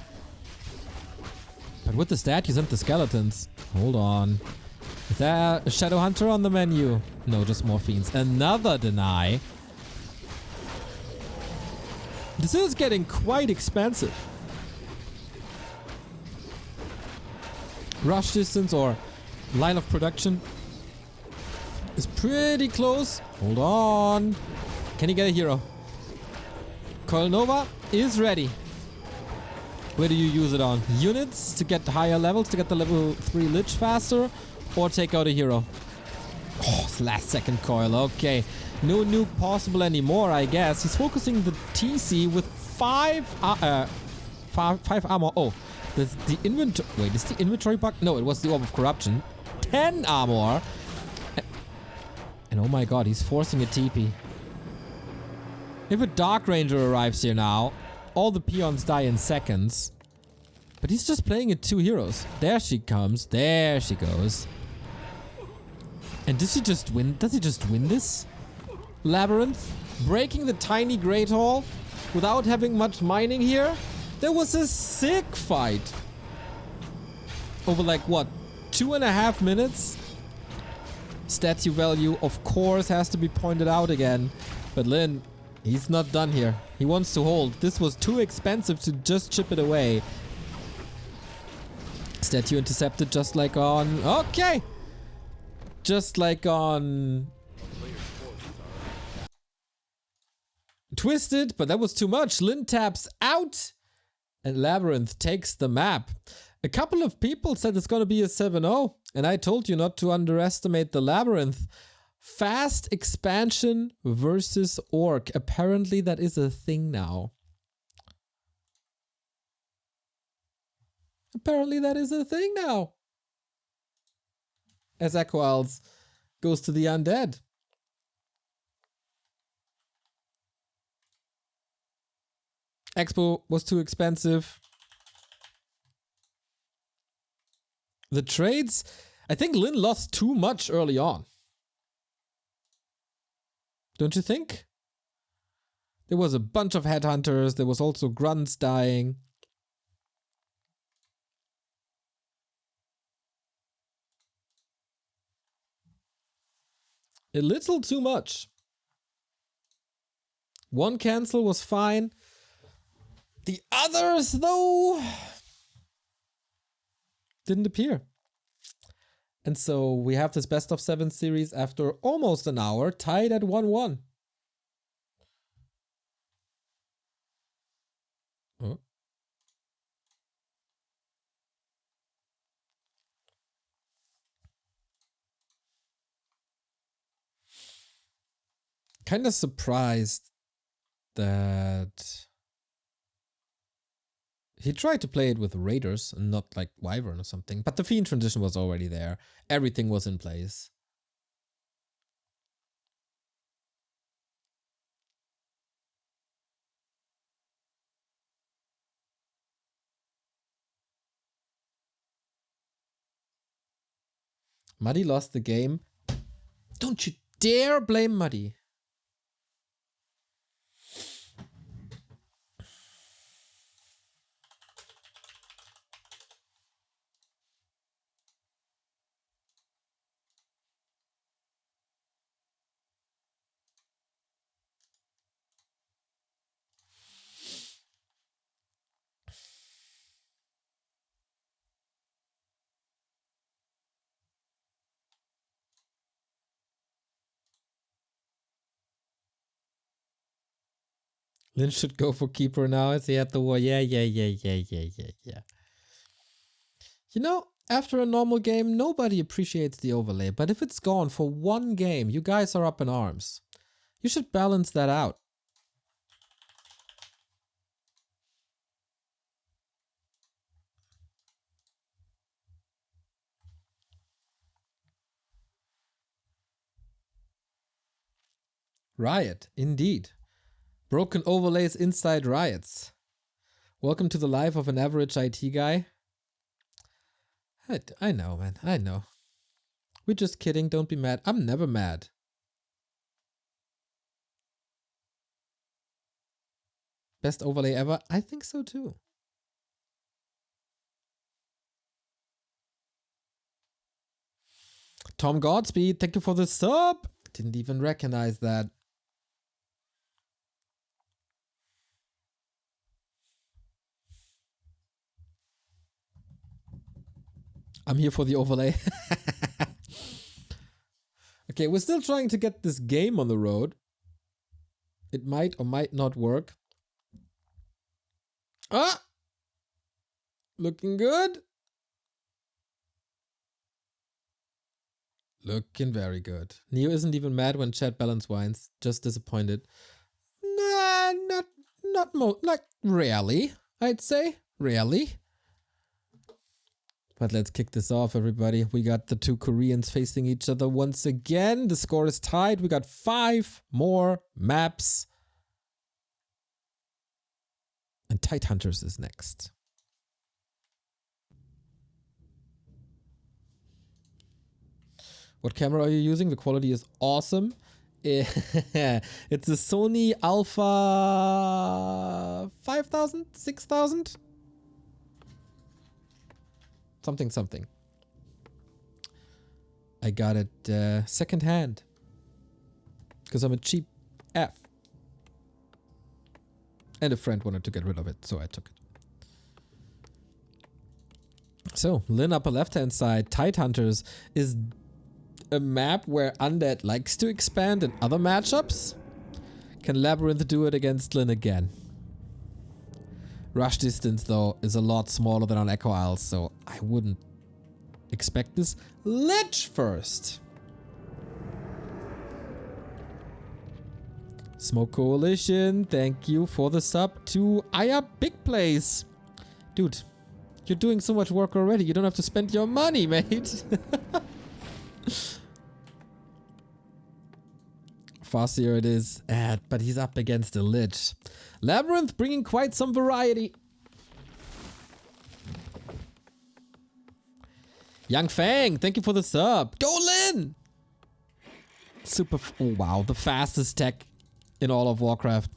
But with the statues and the skeletons, hold on. Is there a Shadowhunter on the menu? No, just more fiends. Another deny. This is getting quite expensive. Rush distance or line of production is pretty close. Hold on. Can he get a hero? Coil Nova is ready. Where do you use it on? Units to get higher levels, to get the level 3 Lich faster, or take out a hero? Oh, it's last second coil. Okay. No nuke possible anymore, I guess. He's focusing the TC with 5 armor. Oh, the inventory. Wait, is the inventory bug? No, it was the Orb of Corruption. 10 armor. And oh my god, he's forcing a TP. If a Dark Ranger arrives here now, all the peons die in seconds. But he's just playing it 2 heroes. There she comes. There she goes. And does he just win? Does he just win this? LabyRinth breaking the tiny Great Hall without having much mining here. There was a sick fight over like what, 2.5 minutes. Statue value of course has to be pointed out again, but Lin, he's not done here. He wants to hold. This was too expensive to just chip it away. Statue intercepted just like on, okay, just like on Twisted, but that was too much. Lin taps out and LabyRinth takes the map. A couple of people said it's gonna be a 7-0, and I told you not to underestimate the LabyRinth. Fast expansion versus Orc. Apparently that is a thing now. Apparently that is a thing now. As Echo Owls goes to the undead. Expo was too expensive. The trades, I think Lin lost too much early on. Don't you think? There was a bunch of headhunters. There was also grunts dying. A little too much. One cancel was fine. The others, though, didn't appear. And so we have this best of 7 series after almost an hour, tied at 1-1. Oh. Kind of surprised that he tried to play it with Raiders and not like Wyvern or something, but the Fiend transition was already there. Everything was in place. Muddy lost the game. Don't you dare blame Muddy. Lynch should go for keeper now as he had the war. Yeah. You know, after a normal game, nobody appreciates the overlay. But if it's gone for one game, you guys are up in arms. You should balance that out. Riot, indeed. Broken overlays inside riots. Welcome to the life of an average IT guy. I know, man. I know. We're just kidding. Don't be mad. I'm never mad. Best overlay ever? I think so too. Tom Godspeed, thank you for the sub. Didn't even recognize that. I'm here for the overlay. Okay, we're still trying to get this game on the road. It might or might not work. Ah! Looking good. Looking very good. Neo isn't even mad when chat balance whines. Just disappointed. Nah, like rarely, I'd say. Rarely. But let's kick this off, everybody. We got the two Koreans facing each other once again. The score is tied. We got 5 more maps. And Tidehunters is next. What camera are you using? The quality is awesome. It's a Sony Alpha 5000? 6000? Something. I got it second hand. Because I'm a cheap F. And a friend wanted to get rid of it, so I took it. So, Lynn upper left hand side, Tidehunters is a map where Undead likes to expand in other matchups. Can LabyRinth do it against Lynn again? Rush distance, though, is a lot smaller than on Echo Isles, so I wouldn't expect this. Lich first! Smoke Coalition, thank you for the sub to Aya Big Place. Dude, you're doing so much work already, you don't have to spend your money, mate. Farseer it is, but he's up against a Lich. LabyRinth bringing quite some variety. Young Fang, thank you for the sub. Go Lin! Super, oh wow, the fastest tech in all of Warcraft.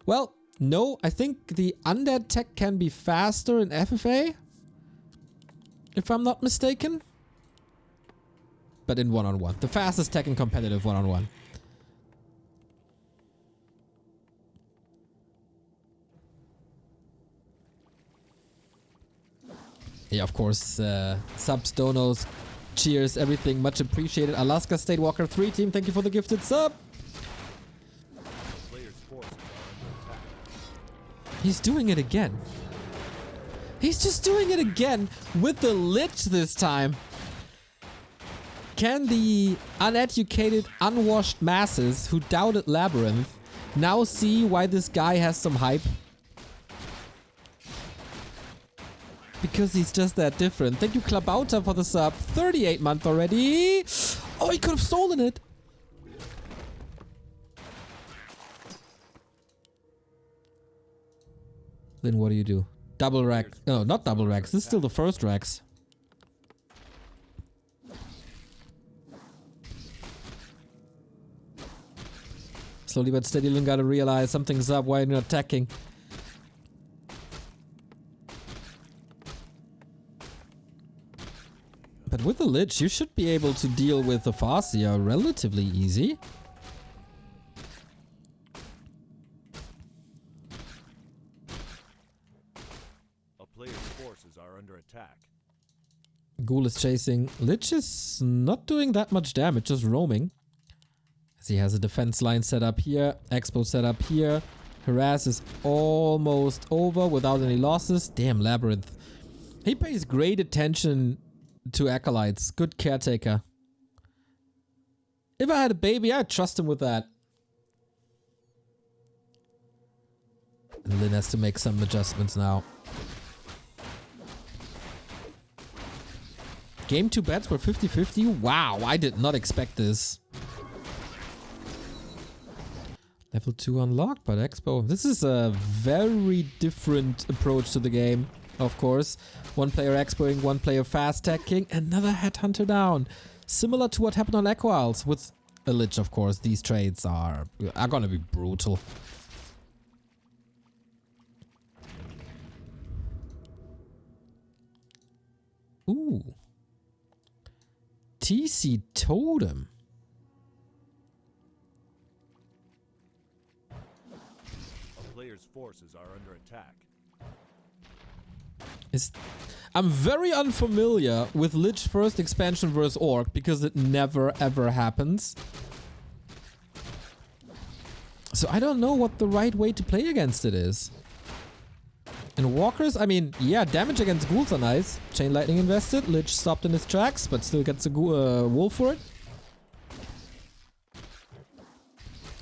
Well, no, I think the undead tech can be faster in FFA, if I'm not mistaken. But in one-on-one. The fastest tech in competitive one-on-one. Yeah, of course, subs, donos, cheers, everything, much appreciated. Alaska State Walker 3 team, thank you for the gifted sub. He's doing it again. He's just doing it again with the Lich this time. Can the uneducated, unwashed masses who doubted LabyRinth now see why this guy has some hype? Because he's just that different. Thank you, Klabauta, for the sub. 38 month already. Oh, he could have stolen it. Then what do? Double rack. No, not double racks. This is still the first racks. Slowly but steadily, you gotta realize something's up. Why are you not attacking? But with the Lich, you should be able to deal with the Farseer relatively easy. A player's forces are under attack. Ghoul is chasing. Lich is not doing that much damage, just roaming. As he has a defense line set up here, expo set up here. Harass is almost over without any losses. Damn, LabyRinth. He pays great attention to acolytes. Good caretaker. If I had a baby, I'd trust him with that. And Lynn has to make some adjustments now. Game 2 bets were 50-50. Wow, I did not expect this. Level 2 unlocked, but Expo. This is a very different approach to the game, of course. One player expoing, one player fast teching, another headhunter down. Similar to what happened on Echo Isles with a Lich, of course. These trades are gonna be brutal. Ooh. TC Totem. A player's forces are under attack. I'm very unfamiliar with Lich first expansion versus Orc because it never ever happens. So I don't know what the right way to play against it is. And Walkers, I mean, yeah, damage against ghouls are nice. Chain Lightning invested, Lich stopped in his tracks, but still gets a wolf for it.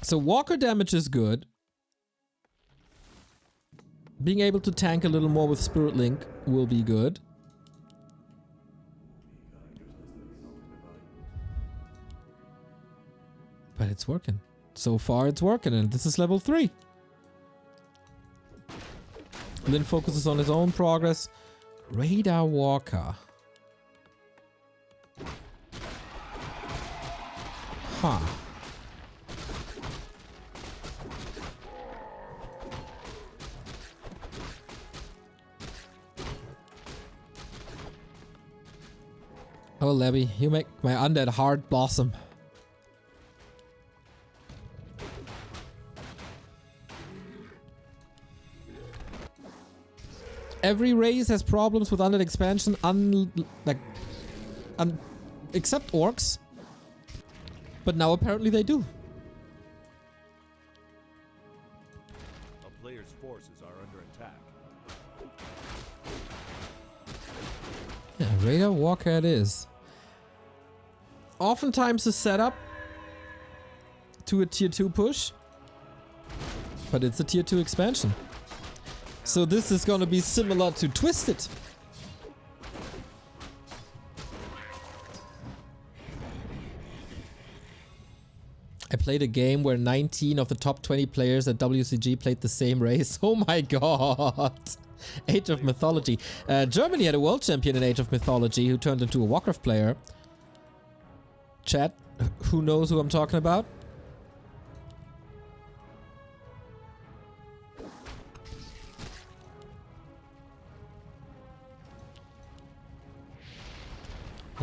So Walker damage is good. Being able to tank a little more with Spirit Link will be good. But it's working. So far it's working, and this is level 3. Lynn focuses on his own progress. Radar Walker. Huh. Oh, Labby, you make my undead heart blossom. Every race has problems with undead expansion, except orcs. But now apparently they do. A player's forces are under attack. Yeah, Radar Walker it is. Oftentimes a setup to a tier 2 push, but it's a tier 2 expansion. So this is gonna be similar to Twisted. I played a game where 19 of the top 20 players at WCG played the same race. Oh my god. Age of Mythology. Germany had a world champion in Age of Mythology who turned into a Warcraft player. Chat, who knows who I'm talking about?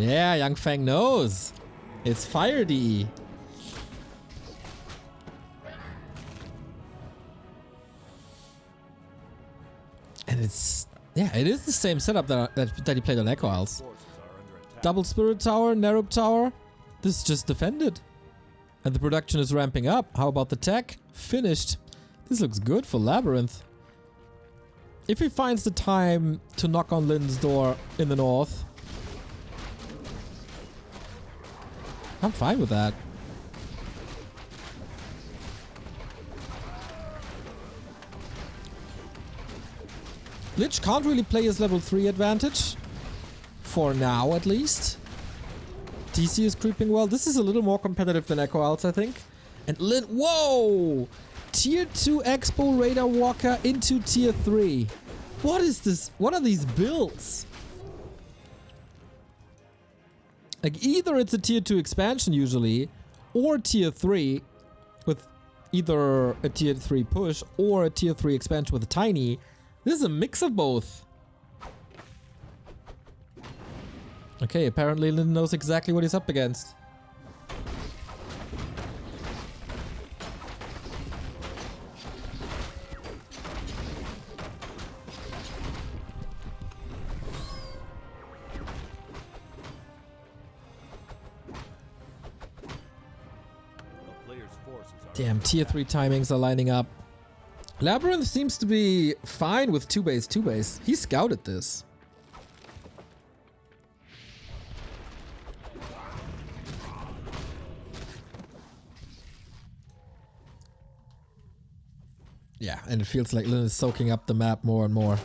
Yeah, Young Fang knows. It's Fire DE. And it's... Yeah, it is the same setup that he played on Echo Isles. Forces are under attack. Double Spirit Tower, Nerub Tower. This is just defended. And the production is ramping up. How about the tech? Finished. This looks good for LabyRinth. If he finds the time to knock on Lynn's door in the north, I'm fine with that. Lich can't really play his level 3 advantage. For now, at least. DC is creeping well. This is a little more competitive than Echo Isles, I think. And Lyn... Whoa! Tier 2 Expo Raider Walker into Tier 3. What is this? What are these builds? Like, either it's a Tier 2 expansion usually, or Tier 3 with either a Tier 3 push or a Tier 3 expansion with a tiny. This is a mix of both. Okay, apparently Lyn knows exactly what he's up against. A player's forces are Damn, Tier 3 timings are lining up. LabyRinth seems to be fine with 2-base. He scouted this. Yeah, and it feels like Lyn is soaking up the map more and more.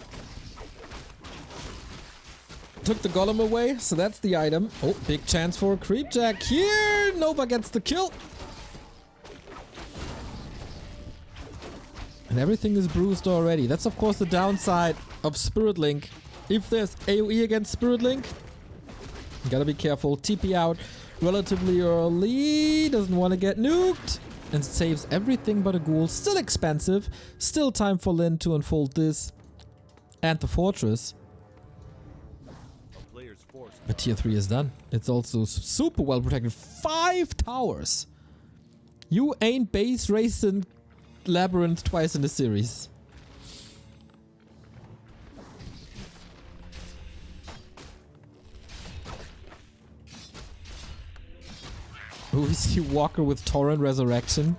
Took the golem away, so that's the item. Oh, big chance for a creep jack here. Nova gets the kill. And everything is bruised already. That's of course the downside of Spirit Link. If there's AoE against Spirit Link, you gotta be careful. TP out relatively early. Doesn't want to get nuked. And saves everything but a ghoul. Still expensive. Still time for Lyn to unfold this. And the fortress. a player's forces. But Tier 3 is done. It's also super well protected. 5 towers. You ain't base racing LabyRinth twice in the series. Who is he? Walker with Torrent Resurrection?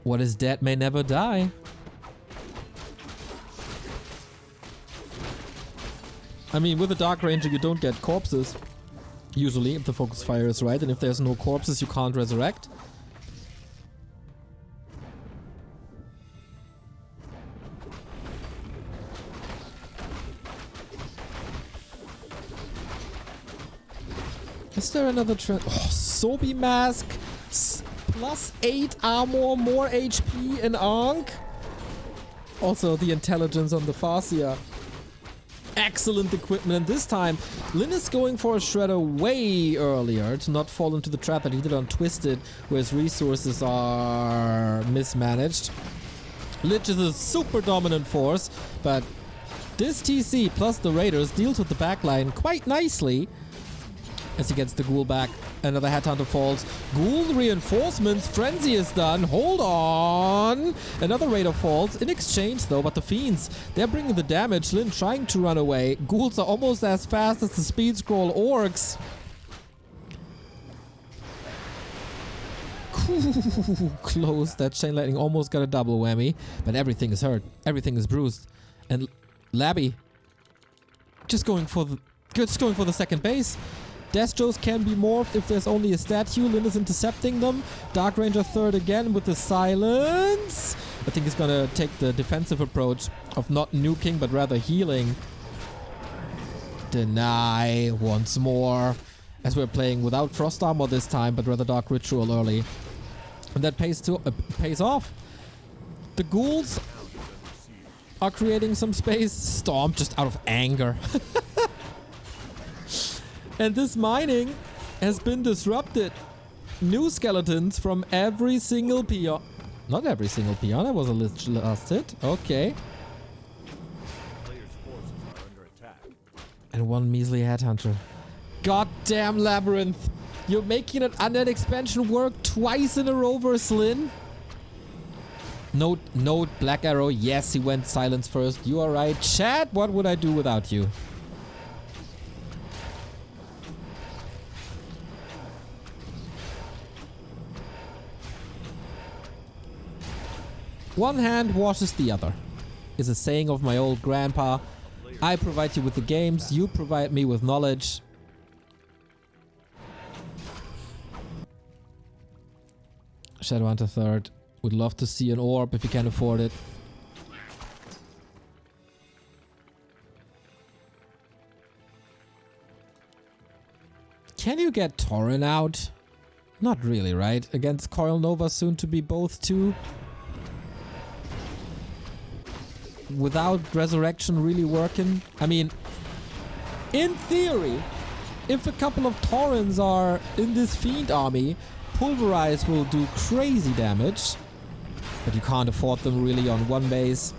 What is dead may never die. I mean, with a Dark Ranger you don't get corpses. Usually, if the focus fire is right, and if there's no corpses you can't resurrect. Is there another trend? Oh, Sobi Mask. Plus 8 armor, more HP in Ankh. Also the intelligence on the Farseer. Excellent equipment. And this time, Lyn is going for a Shredder way earlier to not fall into the trap that he did on Twisted, where his resources are mismanaged. Lich is a super dominant force, but this TC plus the Raiders deals with the backline quite nicely. As he gets the ghoul back. Another headhunter falls. Ghoul reinforcements. Frenzy is done. Hold on. Another raider falls. In exchange though, but the fiends, they're bringing the damage. Lyn trying to run away. Ghouls are almost as fast as the speed scroll orcs. Close. That chain lightning almost got a double whammy. But everything is hurt. Everything is bruised. And Labby just going for the second base. Destros can be morphed if there's only a statue. Lyn is intercepting them. Dark Ranger third again with the silence. I think he's gonna take the defensive approach of not nuking but rather healing. Deny once more. As we're playing without Frost Armor this time, but rather Dark Ritual early. And that pays off. The ghouls are creating some space. Storm just out of anger. And this mining has been disrupted. New skeletons from every single peon. Not every single peon, that was a last hit. Okay. Player's forces are under attack. And one measly headhunter. Goddamn Labyrinth! You're making an undead expansion work twice in a row versus Lyn? Note, Black Arrow. Yes, he went silence first. You are right. Chat, what would I do without you? One hand washes the other, is a saying of my old grandpa. I provide you with the games, you provide me with knowledge. Shadowhunter third. Would love to see an orb if you can afford it. Can you get Tauren out? Not really, right? Against Coil Nova soon to be both 2. Without Resurrection really working. I mean, in theory, if a couple of Taurens are in this Fiend army, Pulverize will do crazy damage. But you can't afford them really on one base.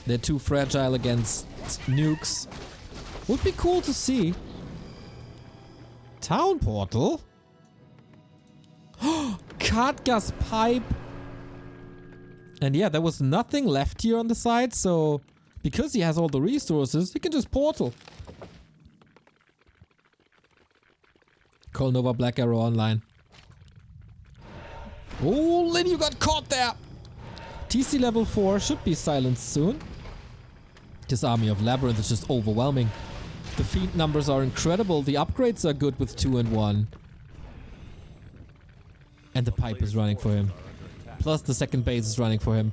They're too fragile against nukes. Would be cool to see. Town portal? Khadga's pipe. And yeah, there was nothing left here on the side, so because he has all the resources, he can just portal. Call Nova Black Arrow online. Oh, Lyn, you got caught there! TC level 4 should be silenced soon. This army of Labyrinth is just overwhelming. The Fiend numbers are incredible, the upgrades are good with 2 and 1. And the pipe is running for him. Plus the second base is running for him.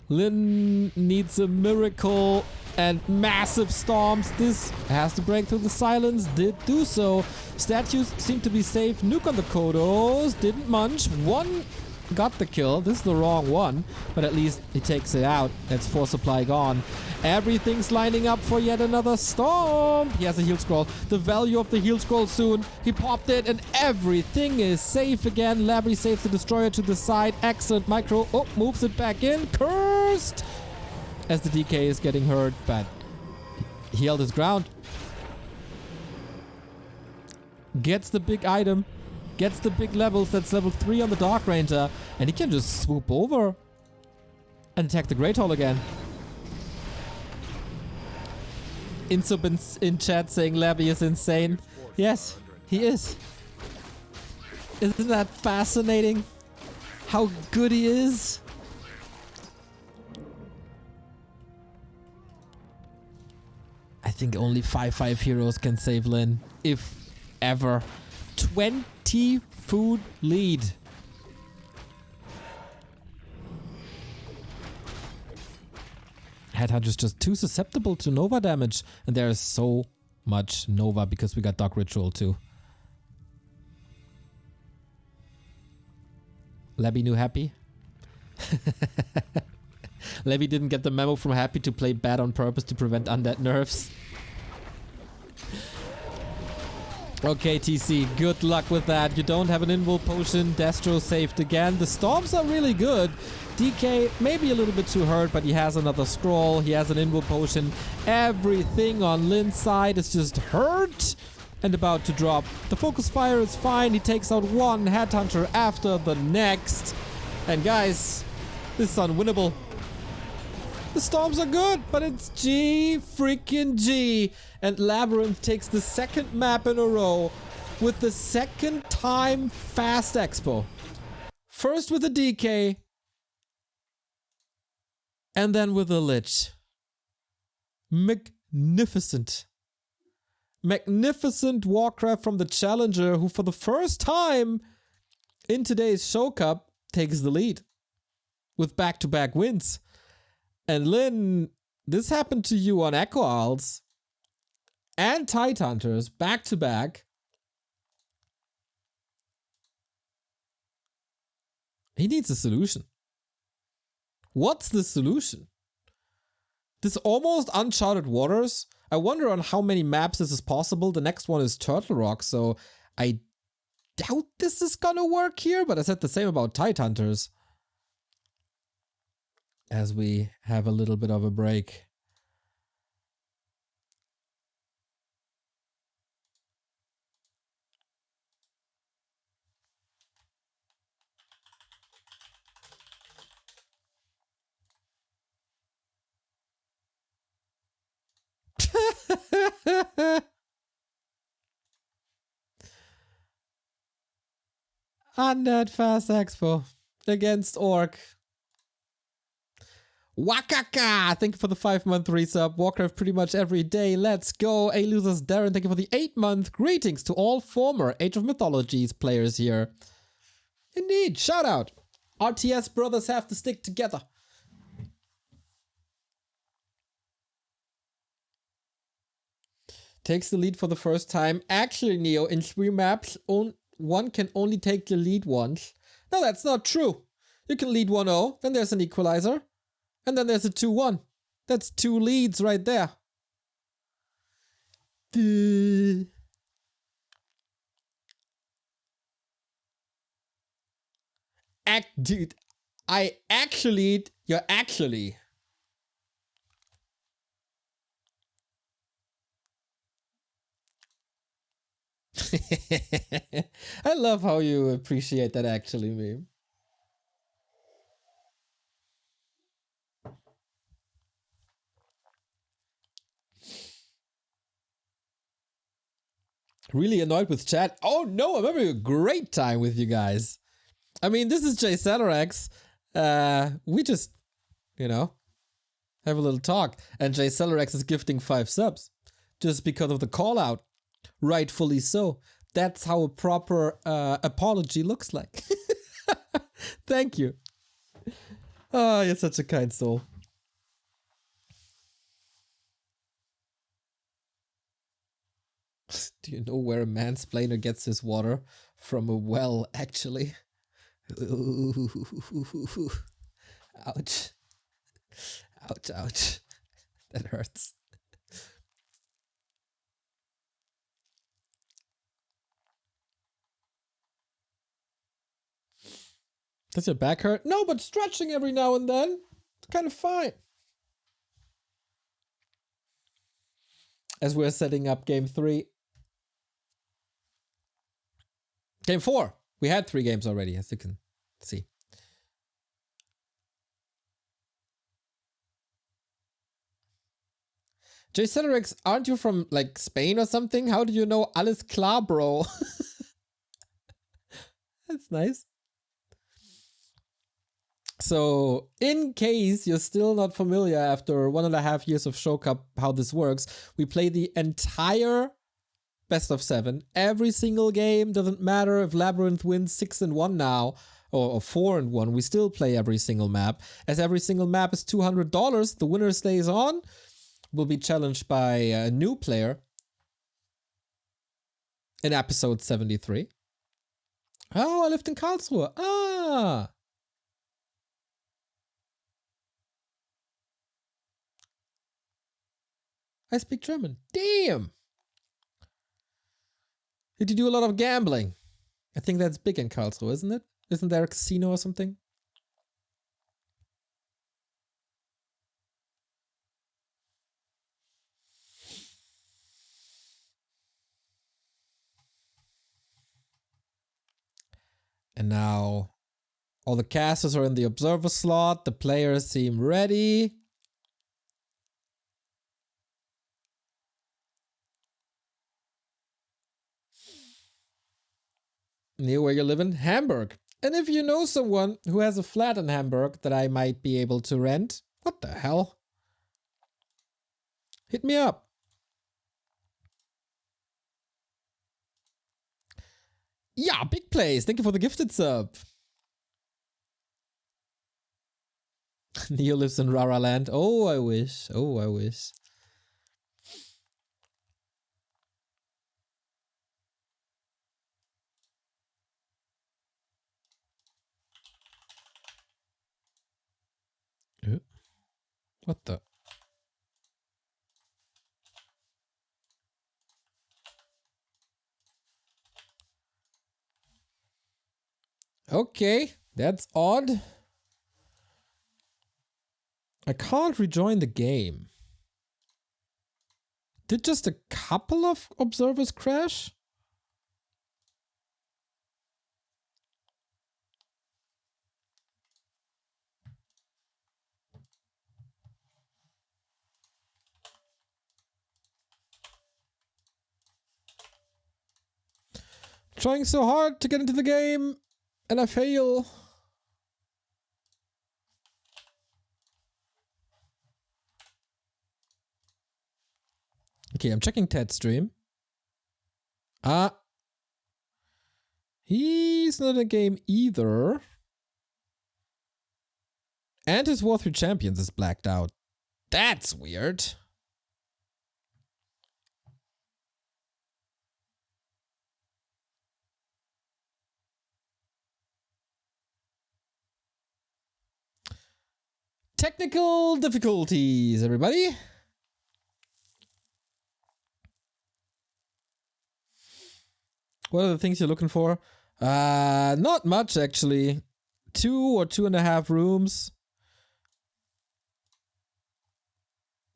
Lyn needs a miracle and massive storms. This has to break through the silence. Did do so. Statues seem to be safe. Nuke on the Kodos. Didn't munch. One got the kill. This is the wrong one. But at least he takes it out. That's 4 supply gone. Everything's lining up for yet another storm. He has a heal scroll. The value of the heal scroll soon. He popped it and everything is safe again. Labry saves the destroyer to the side. Excellent micro. Oh, moves it back in. Cursed! As the DK is getting hurt, but he held his ground. Gets the big item. Gets the big levels. That's level 3 on the Dark Ranger. And he can just swoop over and attack the Great Hall again. Insubins in chat saying Labby is insane. Yes, he is. Isn't that fascinating? How good he is? I think only 5/5 heroes can save Lyn, if ever. 20 food lead. Headhunter's just too susceptible to Nova damage. And there is so much Nova because we got Dark Ritual too. Labby knew Happy. Labby didn't get the memo from Happy to play bad on purpose to prevent undead nerfs. Okay, TC, good luck with that. You don't have an invul potion. Destro saved again. The storms are really good. DK maybe a little bit too hurt, but he has another scroll. He has an invul potion. Everything on Lyn's side is just hurt and about to drop. The focus fire is fine. He takes out one headhunter after the next. And guys, this is unwinnable. The storms are good, but it's G freaking G. And Labyrinth takes the second map in a row with the second time fast expo. First with a DK. And then with a Lich. Magnificent. Magnificent Warcraft from the Challenger, who for the first time in today's Show Cup takes the lead. With back-to-back wins. And Lyn, this happened to you on Echo Owls and Tidehunters back to back. He needs a solution. What's the solution? This almost uncharted waters. I wonder on how many maps this is possible. The next one is Turtle Rock, so I doubt this is gonna work here, but I said the same about Tidehunters. As we have a little bit of a break. Undead Fast Expo against Orc. Wakaka! Thank you for the 5-month resub. Warcraft pretty much every day. Let's go. A Losers Darren, thank you for the 8-month. Greetings to all former Age of Mythologies players here. Indeed, shout out. RTS brothers have to stick together. Takes the lead for the first time. Actually, Neo, in 3 maps, one can only take the lead once. No, that's not true. You can lead 1-0, then there's an equalizer. And then there's a 2-1. That's 2 leads right there. Dude, you're actually. I love how you appreciate that actually meme. Really annoyed with chat. Oh no, I'm having a great time with you guys. I mean, this is Jay Celerex. We just, you know, have a little talk. And Jay Celerex is gifting 5 subs. Just because of the call out. Rightfully so. That's how a proper apology looks like. Thank you. Oh, you're such a kind soul. Do you know where a mansplainer gets his water? From a well, actually. Ooh. Ouch. Ouch, ouch. That hurts. Does your back hurt? No, but stretching every now and then. It's kind of fine. As we're setting up game 3. Game 4. We had 3 games already, as you can see. Jay Celerex, aren't you from, like, Spain or something? How do you know alles klar, bro? That's nice. So, in case you're still not familiar after 1.5 years of Show Cup how this works, we play the entire best of 7. Every single game, doesn't matter if LabyRinth wins 6-1 now, or 4-1, we still play every single map. As every single map is $200, the winner stays on, will be challenged by a new player in episode 73. Oh, I lived in Karlsruhe. Ah! I speak German. Damn! Did you do a lot of gambling? I think that's big in Karlsruhe, isn't it? Isn't there a casino or something? And now all the casters are in the observer slot. The players seem ready. Near where you live in? Hamburg. And if you know someone who has a flat in Hamburg that I might be able to rent, what the hell? Hit me up. Yeah, big place. Thank you for the gifted sub. Neo lives in Rara Land. Oh, I wish. Oh, I wish. What the? Okay, that's odd. I can't rejoin the game. Did just a couple of observers crash? Trying so hard to get into the game, and I fail. Okay, I'm checking Ted's stream. He's not in a game either. And his War 3 Champions is blacked out. That's weird. Technical difficulties, everybody. What are the things you're looking for? Not much actually. 2 or 2.5 rooms.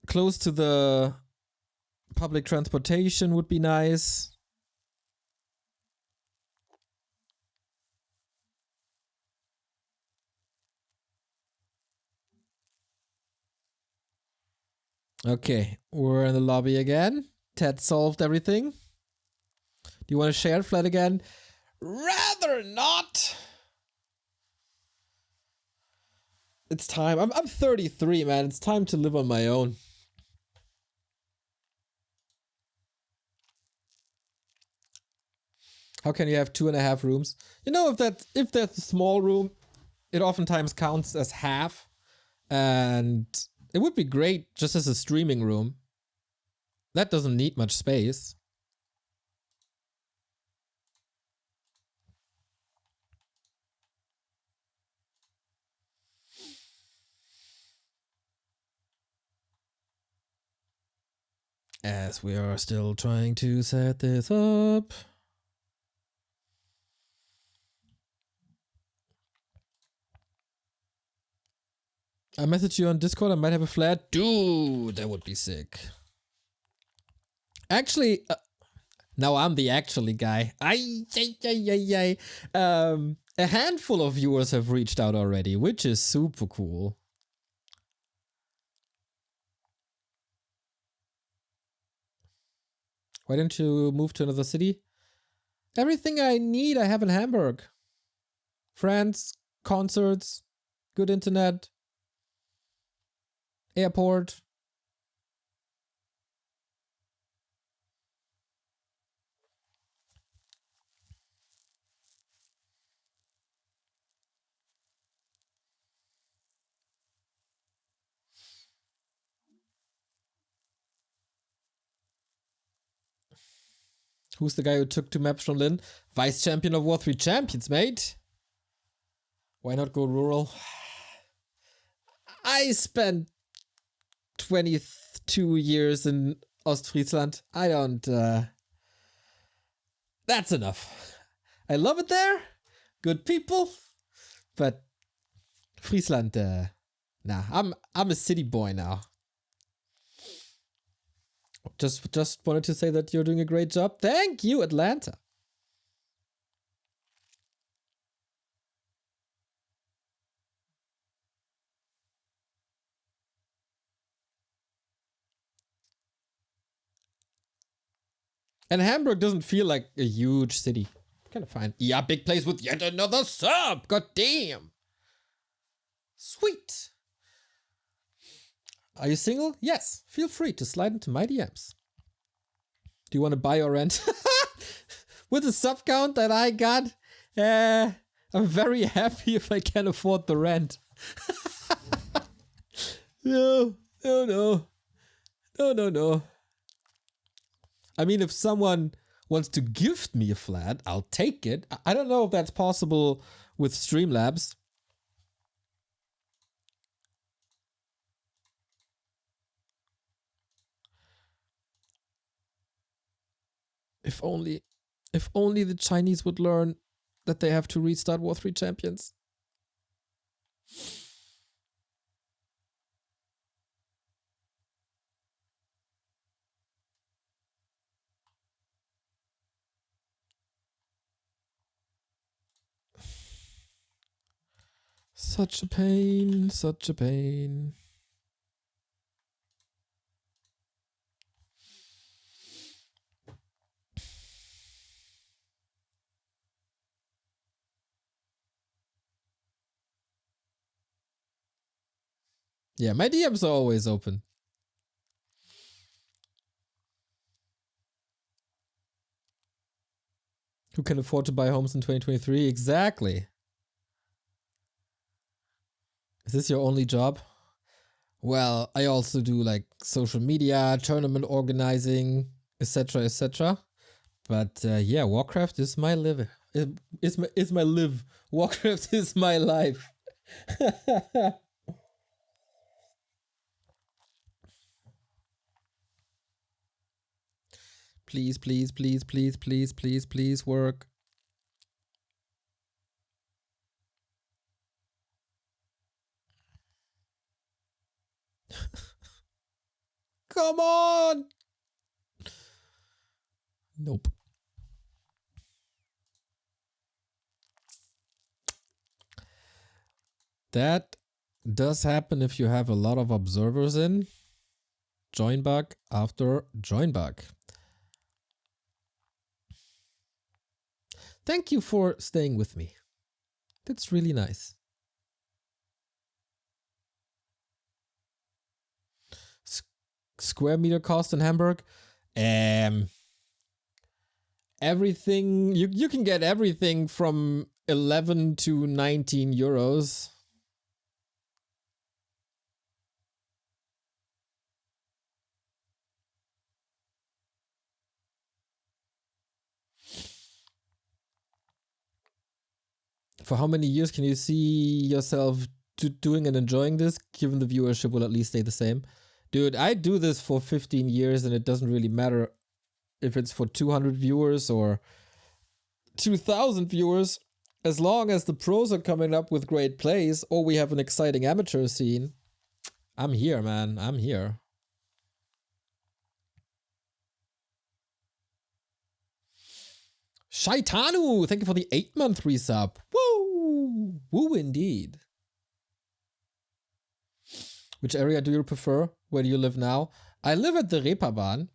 Close to the public transportation would be nice. Okay, we're in the lobby again. Ted solved everything. Do you want to share flat again? Rather not. It's time. I'm 33, man. It's time to live on my own. How can you have 2.5 rooms? You know, if that's a small room, it oftentimes counts as half, and it would be great just as a streaming room. That doesn't need much space. As we are still trying to set this up. I messaged you on Discord, I might have a flat. Dude, that would be sick. Actually, now I'm the actually guy. A handful of viewers have reached out already, which is super cool. Why didn't you move to another city? Everything I need I have in Hamburg. Friends, concerts, good internet. Airport. Who's the guy who took 2 maps from Lynn? Vice champion of War 3 Champions, mate. Why not go rural? I spent 22 years in Ostfriesland. I don't, that's enough. I love it there. Good people. But Friesland, nah, I'm a city boy now. Just wanted to say that you're doing a great job. Thank you, Atlanta. And Hamburg doesn't feel like a huge city. Kind of fine. Yeah, big place with yet another sub. God damn. Sweet. Are you single? Yes. Feel free to slide into my DMs. Do you want to buy or rent? With the sub count that I got, I'm very happy if I can afford the rent. No. I mean, if someone wants to gift me a flat, I'll take it. I don't know if that's possible with Streamlabs. If only the Chinese would learn that they have to restart War 3 Champions. Such a pain, such a pain. Yeah, my DMs are always open. Who can afford to buy homes in 2023? Exactly. Is this your only job? Well, I also do like social media, tournament organizing, etc., etc. But yeah, Warcraft is my live. Is my live. Warcraft is my life. Please, please, please, please, please, please, please work. Come on! Nope. That does happen if you have a lot of observers in. Join bug after join bug. Thank you for staying with me. That's really nice. Square meter cost in Hamburg? Everything, you can get everything from 11 to 19 euros. For how many years can you see yourself doing and enjoying this, given the viewership will at least stay the same? Dude, I do this for 15 years and it doesn't really matter if it's for 200 viewers or 2,000 viewers. As long as the pros are coming up with great plays or we have an exciting amateur scene, I'm here, man. I'm here. Shaitanu, thank you for the 8-month resub. Woo! Woo indeed. Which area do you prefer? Where do you live now? I live at the Reeperbahn.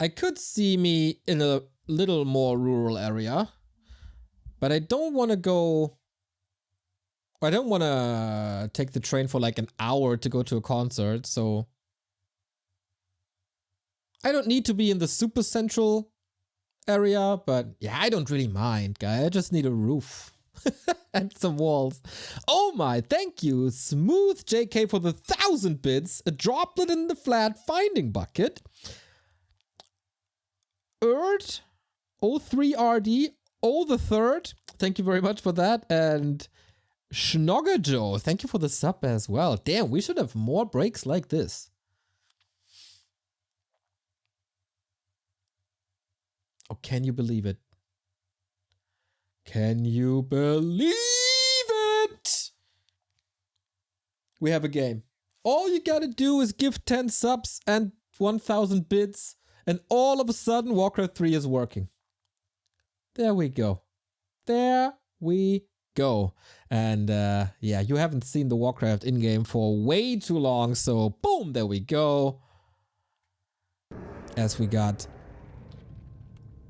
I could see me in a little more rural area, but I don't want to go. I don't want to take the train for like an hour to go to a concert, so I don't need to be in the super central area, but yeah, I don't really mind, guy. I just need a roof and some walls. Oh my, thank you, Smooth JK, for the 1,000 bits, a droplet in the flat finding bucket. Erd, 03RD, the third, thank you very much for that, and Schnoggerjoe, thank you for the sub as well. Damn, we should have more breaks like this. Oh, can you believe it? Can you believe it? We have a game. All you gotta do is give 10 subs and 1,000 bits, and all of a sudden Warcraft 3 is working. There we go. There we go. And yeah, you haven't seen the Warcraft in-game for way too long, so boom, there we go. As we got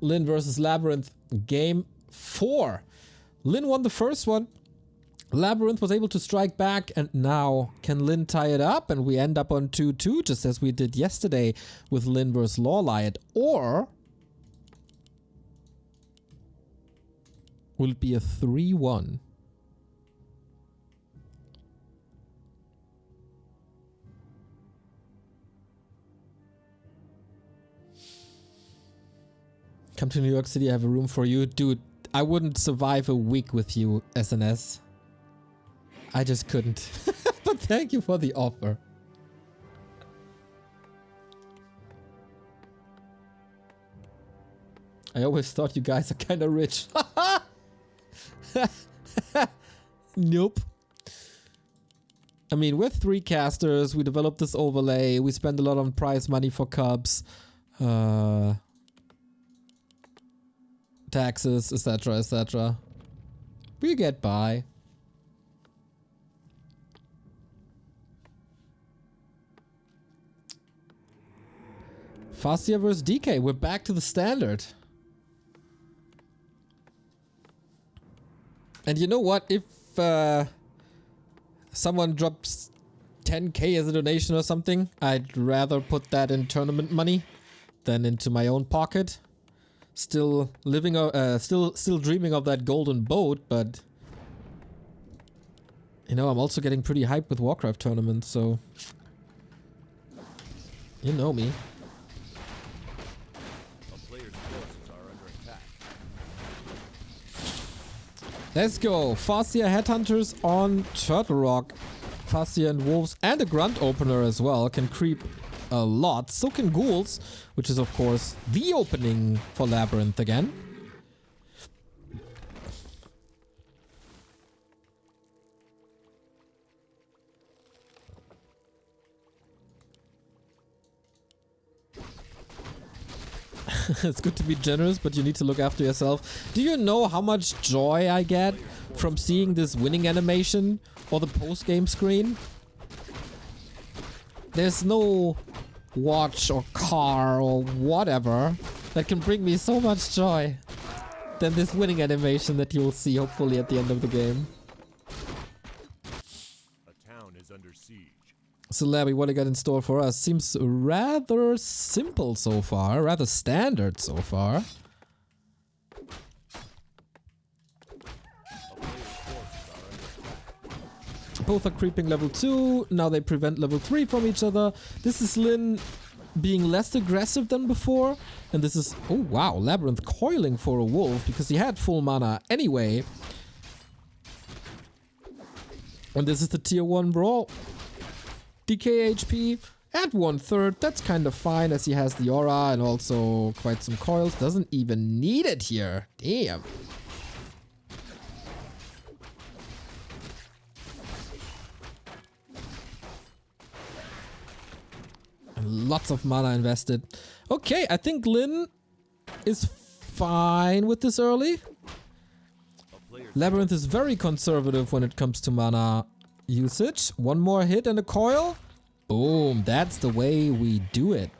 Lyn versus LabyRinth game 4. Lyn won the first one. LabyRinth was able to strike back, and now can Lyn tie it up? And we end up on 2-2, just as we did yesterday with Lyn versus Lawlight. Or will it be a 3-1? Come to New York City, I have a room for you. Dude, I wouldn't survive a week with you, SNS. I just couldn't. But thank you for the offer. I always thought you guys are kind of rich. Nope. I mean, we're 3 casters. We developed this overlay. We spend a lot on prize money for Cubs. Taxes, etc., etc. We get by. Fastia vs DK. We're back to the standard. And you know what? If someone drops 10k as a donation or something, I'd rather put that in tournament money than into my own pocket. Still living, still dreaming of that golden boat, but you know, I'm also getting pretty hyped with Warcraft tournaments, so you know me. A player's forces are under attack. Let's go. Farseer Headhunters on Turtle Rock. Farseer and Wolves and a Grunt Opener as well can creep a lot. So can Ghouls, which is of course the opening for Labyrinth again. It's good to be generous, but you need to look after yourself. Do you know how much joy I get from seeing this winning animation or the post-game screen? There's no watch or car or whatever that can bring me so much joy than this winning animation that you'll see hopefully at the end of the game. A town is under siege. So Labby, what do you got in store for us? Seems rather simple so far, rather standard so far. A player's forces are under attack. Both are creeping level 2, now they prevent level 3 from each other. This is Lyn being less aggressive than before. And this is, oh wow, Labyrinth coiling for a wolf because he had full mana anyway. And this is the tier 1 brawl. DK HP at 1/3, that's kind of fine as he has the aura and also quite some coils. Doesn't even need it here. Damn. And lots of mana invested. Okay, I think Lyn is fine with this early. Labyrinth is very conservative when it comes to mana usage. One more hit and a coil. Boom, that's the way we do it.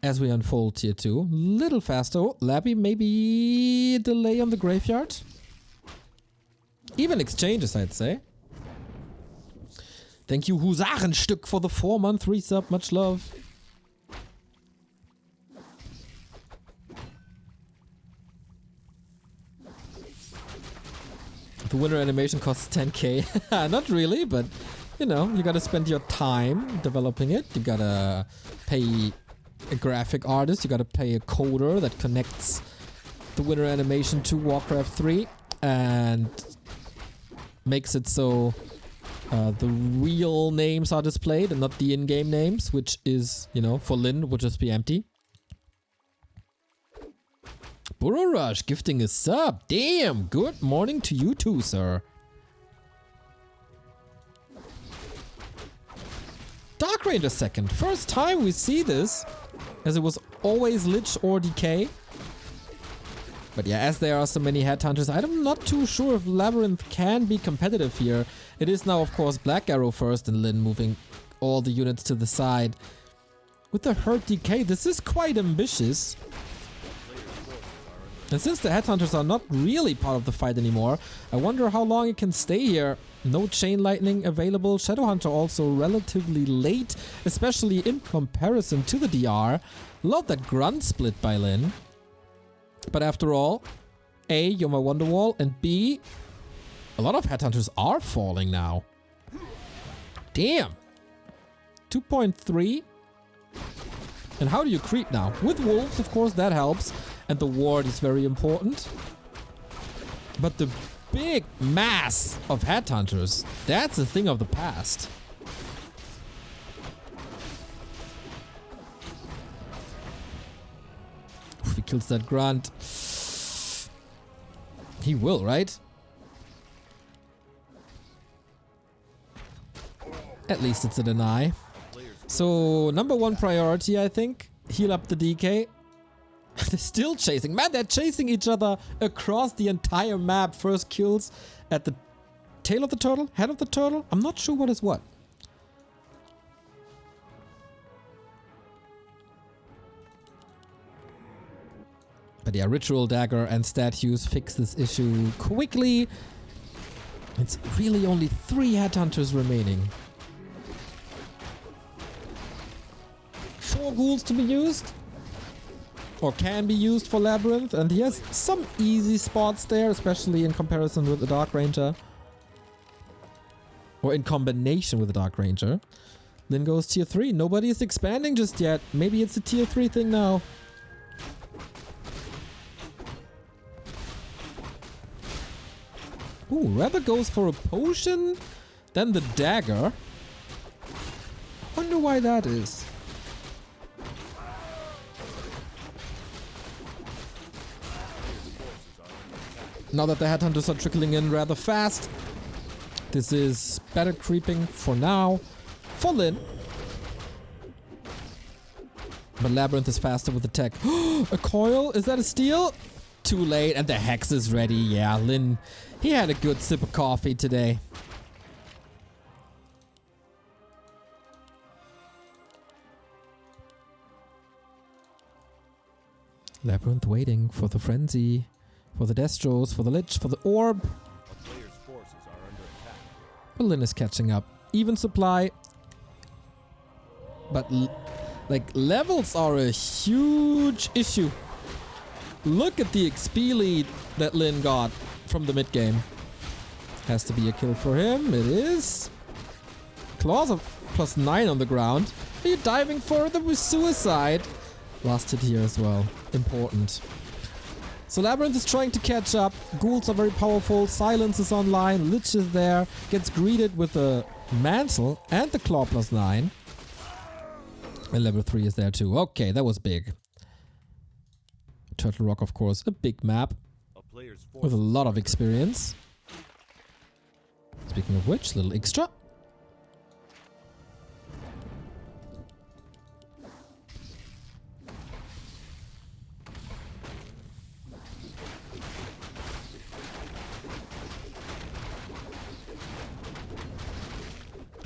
As we unfold tier 2. Little faster. Oh, Labby, maybe a delay on the graveyard. Even exchanges, I'd say. Thank you, Husarenstück, for the 4-month resub. Much love. The winner animation costs 10k. Not really, but you know, you gotta spend your time developing it. You gotta pay a graphic artist. You gotta pay a coder that connects the winner animation to Warcraft 3 and makes it so the real names are displayed and not the in-game names, which is, you know, for Lyn would just be empty. Burrow Rush gifting a sub. Damn, good morning to you too, sir. Dark Ranger second. First time we see this, as it was always Lich or DK. But yeah, as there are so many headhunters, I'm not too sure if Labyrinth can be competitive here. It is now, of course, Black Arrow first and Lyn moving all the units to the side. With the hurt DK, this is quite ambitious. And since the headhunters are not really part of the fight anymore, I wonder how long it can stay here. No chain lightning available. Shadowhunter also relatively late, especially in comparison to the DR. Love that grunt split by Lyn. But after all, A, you're my Wonderwall, and B, a lot of headhunters are falling now. Damn. 2.3. And how do you creep now? With wolves, of course, that helps. And the ward is very important. But the big mass of headhunters, that's a thing of the past. If he kills that grunt. He will, right? At least it's a deny. So, number 1 priority, I think. Heal up the DK. They're still chasing. Man, they're chasing each other across the entire map. First kills at the tail of the turtle, head of the turtle. I'm not sure what is what. But yeah, Ritual Dagger and statues fix this issue quickly. It's really only 3 headhunters remaining. 4 ghouls to be used. Or can be used for Labyrinth. And he has some easy spots there, especially in comparison with the Dark Ranger. Or in combination with the Dark Ranger. Then goes tier 3. Nobody is expanding just yet. Maybe it's a tier 3 thing now. Ooh, rather goes for a potion than the dagger. I wonder why that is. Now that the headhunters are trickling in rather fast, this is better creeping for now. For Lyn. But Labyrinth is faster with the tech. A coil? Is that a steal? Too late, and the hex is ready. Yeah, Lyn, he had a good sip of coffee today. Labyrinth waiting for the frenzy, for the Destros, for the Lich, for the orb. A player's forces are under attack. But Lyn is catching up. Even supply. But like levels are a huge issue. Look at the XP lead that Lyn got from the mid game. Has to be a kill for him. It is. Claws of +9 on the ground. Are you diving further with suicide? Last hit here as well. Important. So Labyrinth is trying to catch up. Ghouls are very powerful. Silence is online. Lich is there. Gets greeted with a mantle and the claw +9. And level 3 is there too. Okay, that was big. Turtle Rock, of course, a big map with a lot of experience. Speaking of which, little extra.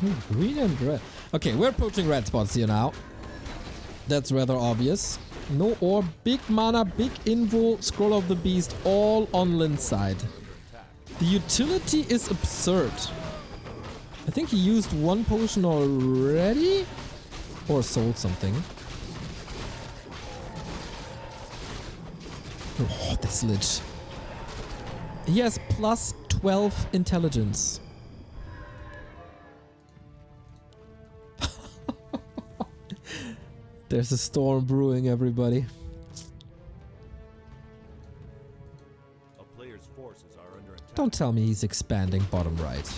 Ooh, green and red. Okay, we're approaching red spots here now. That's rather obvious. No orb, big mana, big invo, scroll of the beast, all on Lyn's side. The utility is absurd. I think he used 1 potion already? Or sold something. Oh, this Lich. He has +12 intelligence. There's a storm brewing, everybody. A player's forces are under attack. Don't tell me he's expanding bottom right.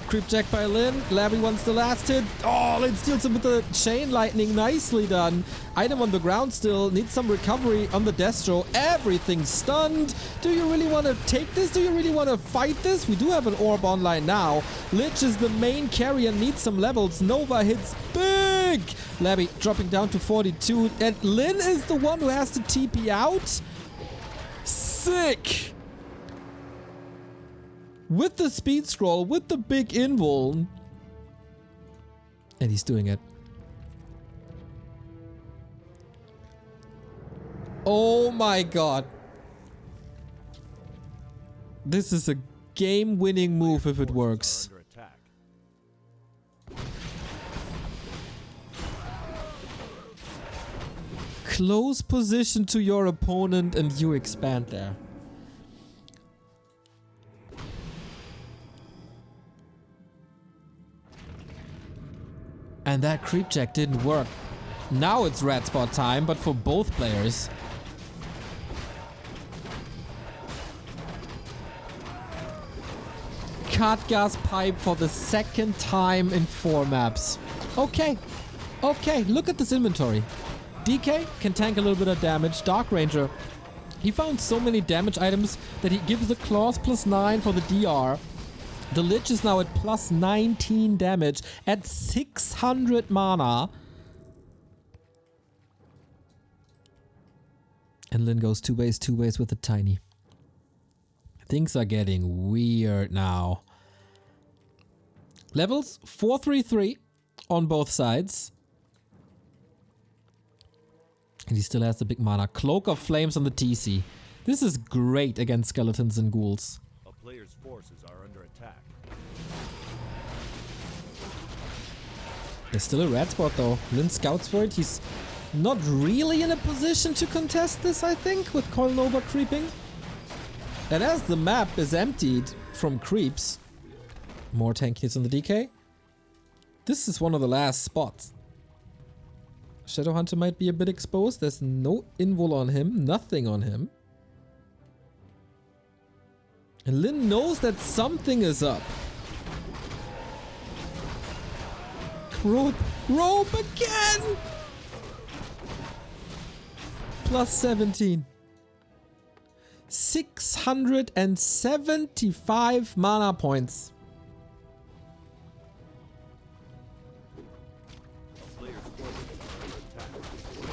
Creep check by Lyn. Labby wants the last hit. Oh, Lyn steals him with the chain lightning. Nicely done. Item on the ground still. Needs some recovery on the Destro. Everything's stunned. Do you really want to take this? Do you really want to fight this? We do have an orb online now. Lich is the main carrier. Needs some levels. Nova hits big. Labby dropping down to 42. And Lyn is the one who has to TP out. Sick. With the speed scroll, with the big invul. And he's doing it. Oh my god. This is a game-winning move if it works. Close position to your opponent and you expand there. And that creep check didn't work. Now it's red spot time, but for both players. Cut gas pipe for the 2nd time in 4 maps. Okay. Okay, look at this inventory. DK can tank a little bit of damage. Dark Ranger, he found so many damage items that he gives the claws +9 for the DR. The Lich is now at +19 damage at 600 mana. And Lyn goes 2 ways with the tiny. Things are getting weird now. Levels 433 on both sides. And he still has the big mana. Cloak of Flames on the TC. This is great against skeletons and ghouls. A player's forces are under attack. There's still a red spot though. Lin scouts for it. He's not really in a position to contest this, I think, with Coil Nova creeping. And as the map is emptied from creeps, more tankiness on the DK. This is one of the last spots. Shadowhunter might be a bit exposed. There's no invul on him, nothing on him. And Lin knows that something is up. Rope again! Plus 17. 675 mana points.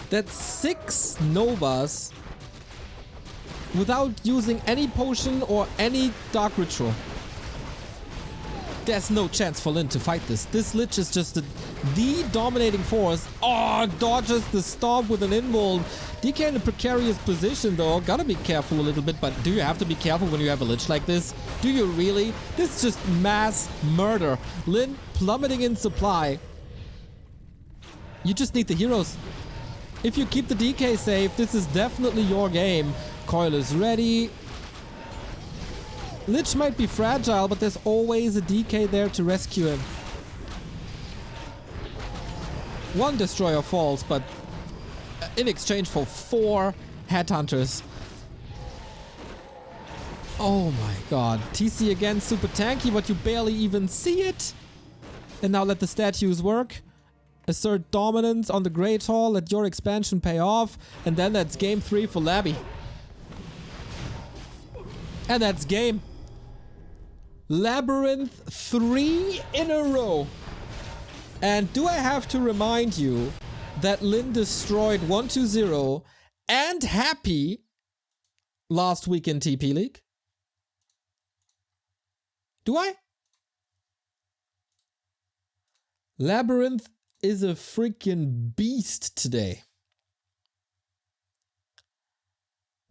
That's 6 Novas without using any potion or any Dark Ritual. There's no chance for Lin to fight this. This Lich is just the dominating force. Oh, dodges the Storm with an invul. DK in a precarious position though. Gotta be careful a little bit, but do you have to be careful when you have a Lich like this? Do you really? This is just mass murder. Lin plummeting in supply. You just need the heroes. If you keep the DK safe, this is definitely your game. Coil is ready. Lich might be fragile, but there's always a DK there to rescue him. One destroyer falls, but in exchange for 4 headhunters. Oh my god. TC again, super tanky, but you barely even see it. And now let the statues work. Assert dominance on the Great Hall, let your expansion pay off, and then that's game 3 for Labby. And that's game. LabyRinth 3 in a row. And do I have to remind you that Lin destroyed 120 and Happy last week in TP League? Do I? LabyRinth is a freaking beast today.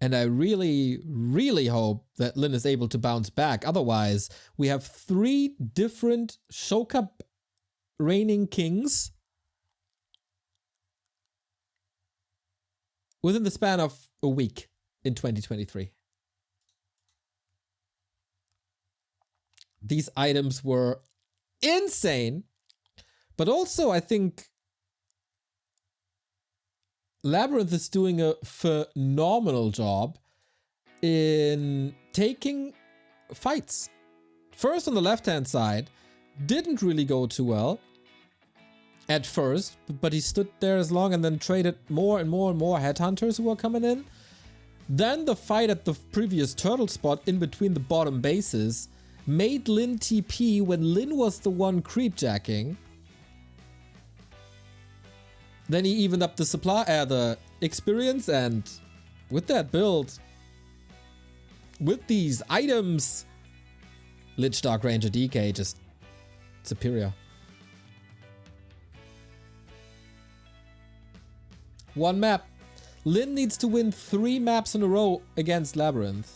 And I really, really hope that Lin is able to bounce back. Otherwise, we have 3 different Show Cup reigning kings within the span of a week in 2023. These items were insane, but also I think LabyRinth is doing a phenomenal job in taking fights. First on the left-hand side, didn't really go too well at first, but he stood there as long and then traded more and more and more headhunters who were coming in. Then the fight at the previous turtle spot in between the bottom bases made Lin TP when Lin was the one creepjacking. Then he evened up the supply, the experience, and with that build, with these items, Lich Dark Ranger DK just superior. One map. Lin needs to win 3 maps in a row against LabyRinth.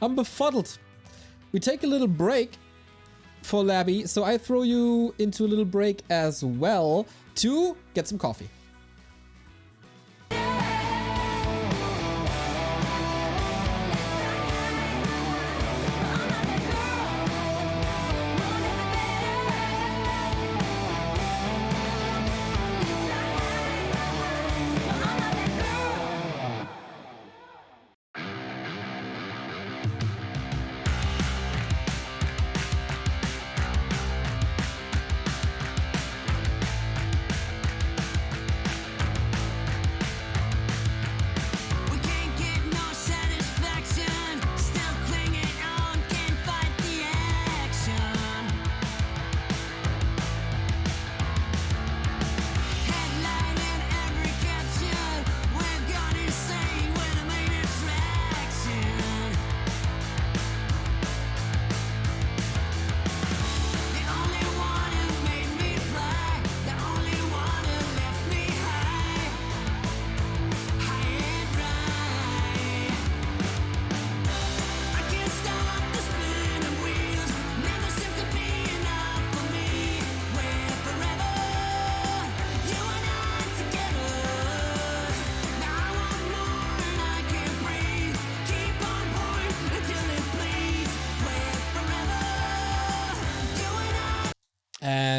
I'm befuddled. We take a little break for Labby, so I throw you into a little break as well to get some coffee.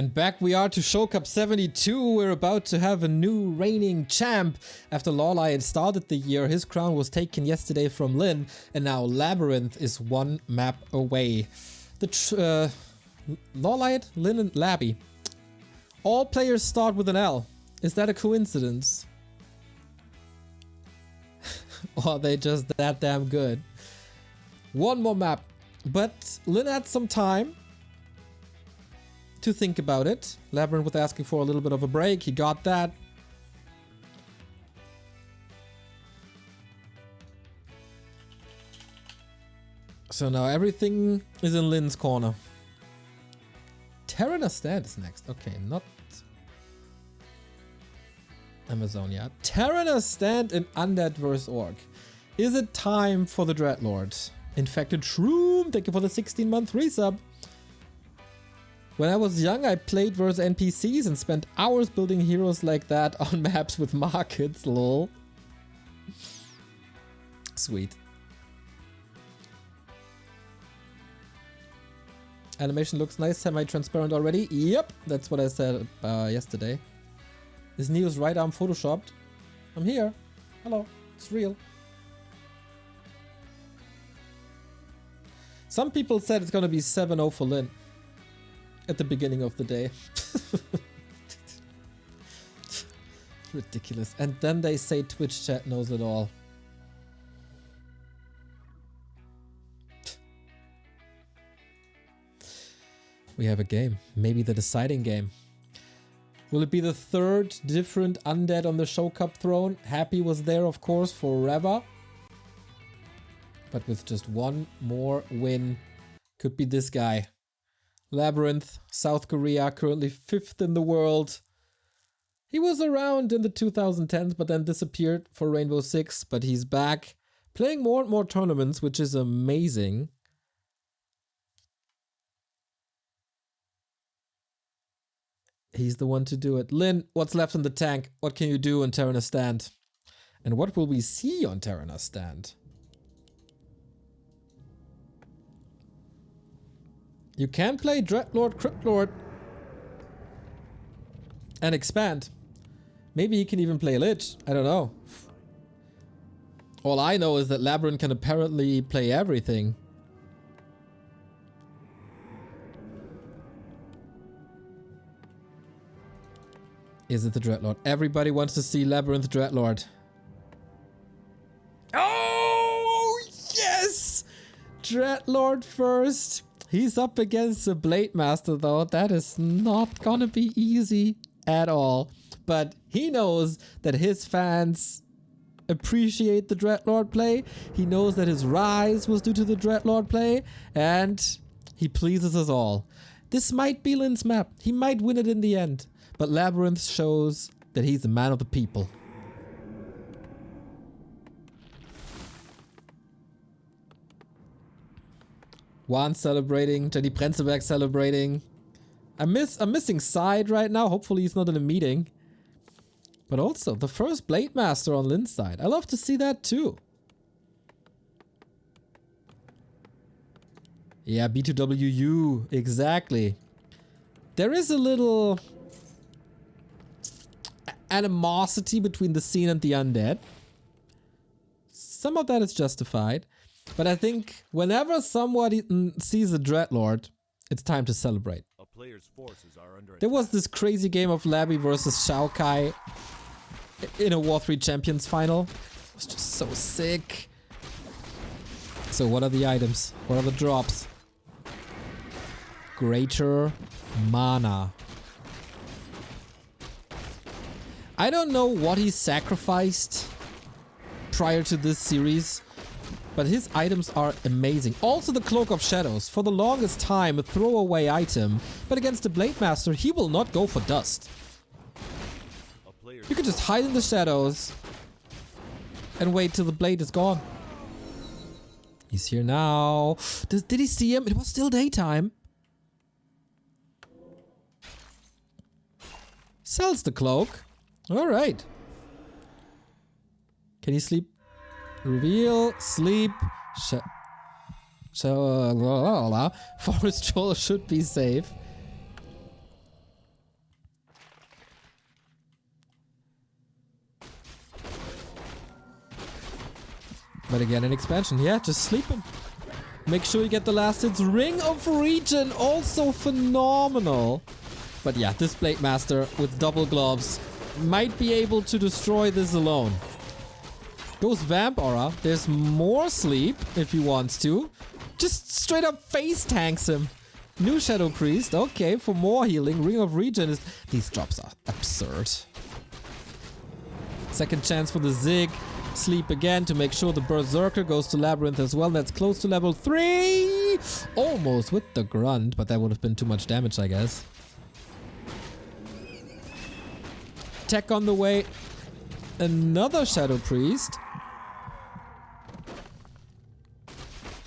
And back we are to Show Cup 72. We're about to have a new reigning champ. After Lawlight had started the year, his crown was taken yesterday from Lin, and now LabyRinth is one map away. The Lawlight, Lin, and Labby. All players start with an L. Is that a coincidence? Or are they just that damn good? One more map. But Lin had some time to think about it. LabyRinth was asking for a little bit of a break. He got that. So now everything is in Lin's corner. Terenas stand is next. Okay, not Amazonia. Terenas stand in Undead vs Orc. Is it time for the Dreadlord? Infected Shroom, thank you for the 16-month resub. When I was young, I played versus NPCs and spent hours building heroes like that on maps with markets, lol. Sweet. Animation looks nice, semi-transparent already. Yep, that's what I said yesterday. Is Neo's right arm photoshopped? I'm here. Hello, it's real. Some people said it's gonna be 7-0 for Lin at the beginning of the day. Ridiculous. And then they say Twitch chat knows it all. We have a game. Maybe the deciding game. Will it be the third different undead on the Show Cup throne? Happy was there, of course, forever. But with just one more win. Could be this guy. LabyRinth, South Korea, currently 5th in the world. He was around in the 2010s, but then disappeared for Rainbow Six. But he's back, playing more and more tournaments, which is amazing. He's the one to do it. Lin, what's left in the tank? What can you do on Terenas stand? And what will we see on Terenas stand? You can play Dreadlord, Cryptlord, and expand. Maybe he can even play Lich. I don't know. All I know is that LabyRinth can apparently play everything. Is it the Dreadlord? Everybody wants to see LabyRinth Dreadlord. Oh, yes! Dreadlord first. He's up against the Blade Master though. That is not gonna be easy at all. But he knows that his fans appreciate the Dreadlord play. He knows that his rise was due to the Dreadlord play. And he pleases us all. This might be Lin's map. He might win it in the end. But LabyRinth shows that he's a man of the people. Juan celebrating, Jenny Prenzelberg celebrating. I'm missing Side right now. Hopefully he's not in a meeting. But also the first Blade Master on Lin's side. I love to see that too. Yeah, B2WU, exactly. There is a little animosity between the scene and the undead. Some of that is justified. But I think whenever somebody sees a Dreadlord, it's time to celebrate. A player's forces are under There was this crazy game of Labby versus Shao Kai in a War 3 Champions final. It was just so sick. So what are the items? What are the drops? Greater mana. I don't know what he sacrificed prior to this series, but his items are amazing. Also the Cloak of Shadows, for the longest time a throwaway item, but against the Blade Master he will not go for dust. You can just hide in the shadows and wait till the blade is gone. He's here now. Did he see him? It was still daytime. Sells the cloak. Alright. Can he sleep? Reveal, sleep, Forest Troll should be safe. But again, an expansion. Yeah, just sleep him. Make sure you get the last hits. Ring of Regen, also phenomenal. But yeah, this Blade Master with double gloves might be able to destroy this alone. Goes Vamp Aura. There's more sleep if he wants to. Just straight up face tanks him. New Shadow Priest. Okay, for more healing. Ring of Regen is... These drops are absurd. Second chance for the Zig. Sleep again to make sure the Berserker goes to Labyrinth as well. That's close to level 3. Almost with the Grunt, but that would have been too much damage, I guess. Tech on the way. Another Shadow Priest.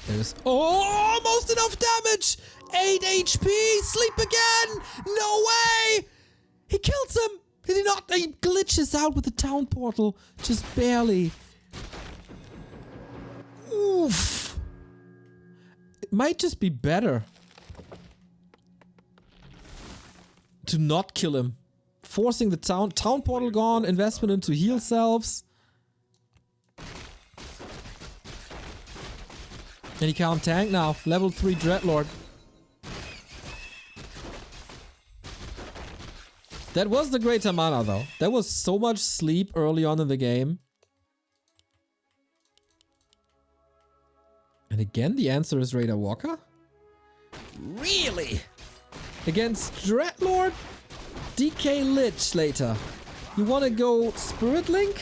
There's almost enough damage. 8 HP. Sleep again. No way. He kills him. Did he not? He glitches out with the town portal. Just barely. Oof. It might just be better to not kill him. Forcing the town portal gone. Investment into heal selves. And he can't tank now. Level 3 Dreadlord. That was the greater mana though. There was so much sleep early on in the game. And again, the answer is Raider Walker? Really? Against Dreadlord? DK Lich later. You wanna go Spirit Link?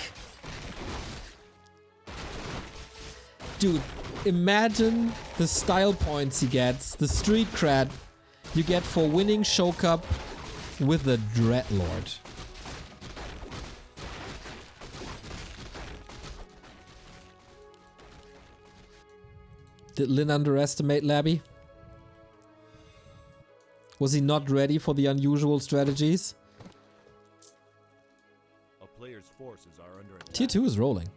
Dude, imagine the style points he gets, the street cred you get for winning Show Cup with the Dreadlord. Did Lin underestimate Labby? Was he not ready for the unusual strategies? A player's forces are under attack. Tier 2 is rolling.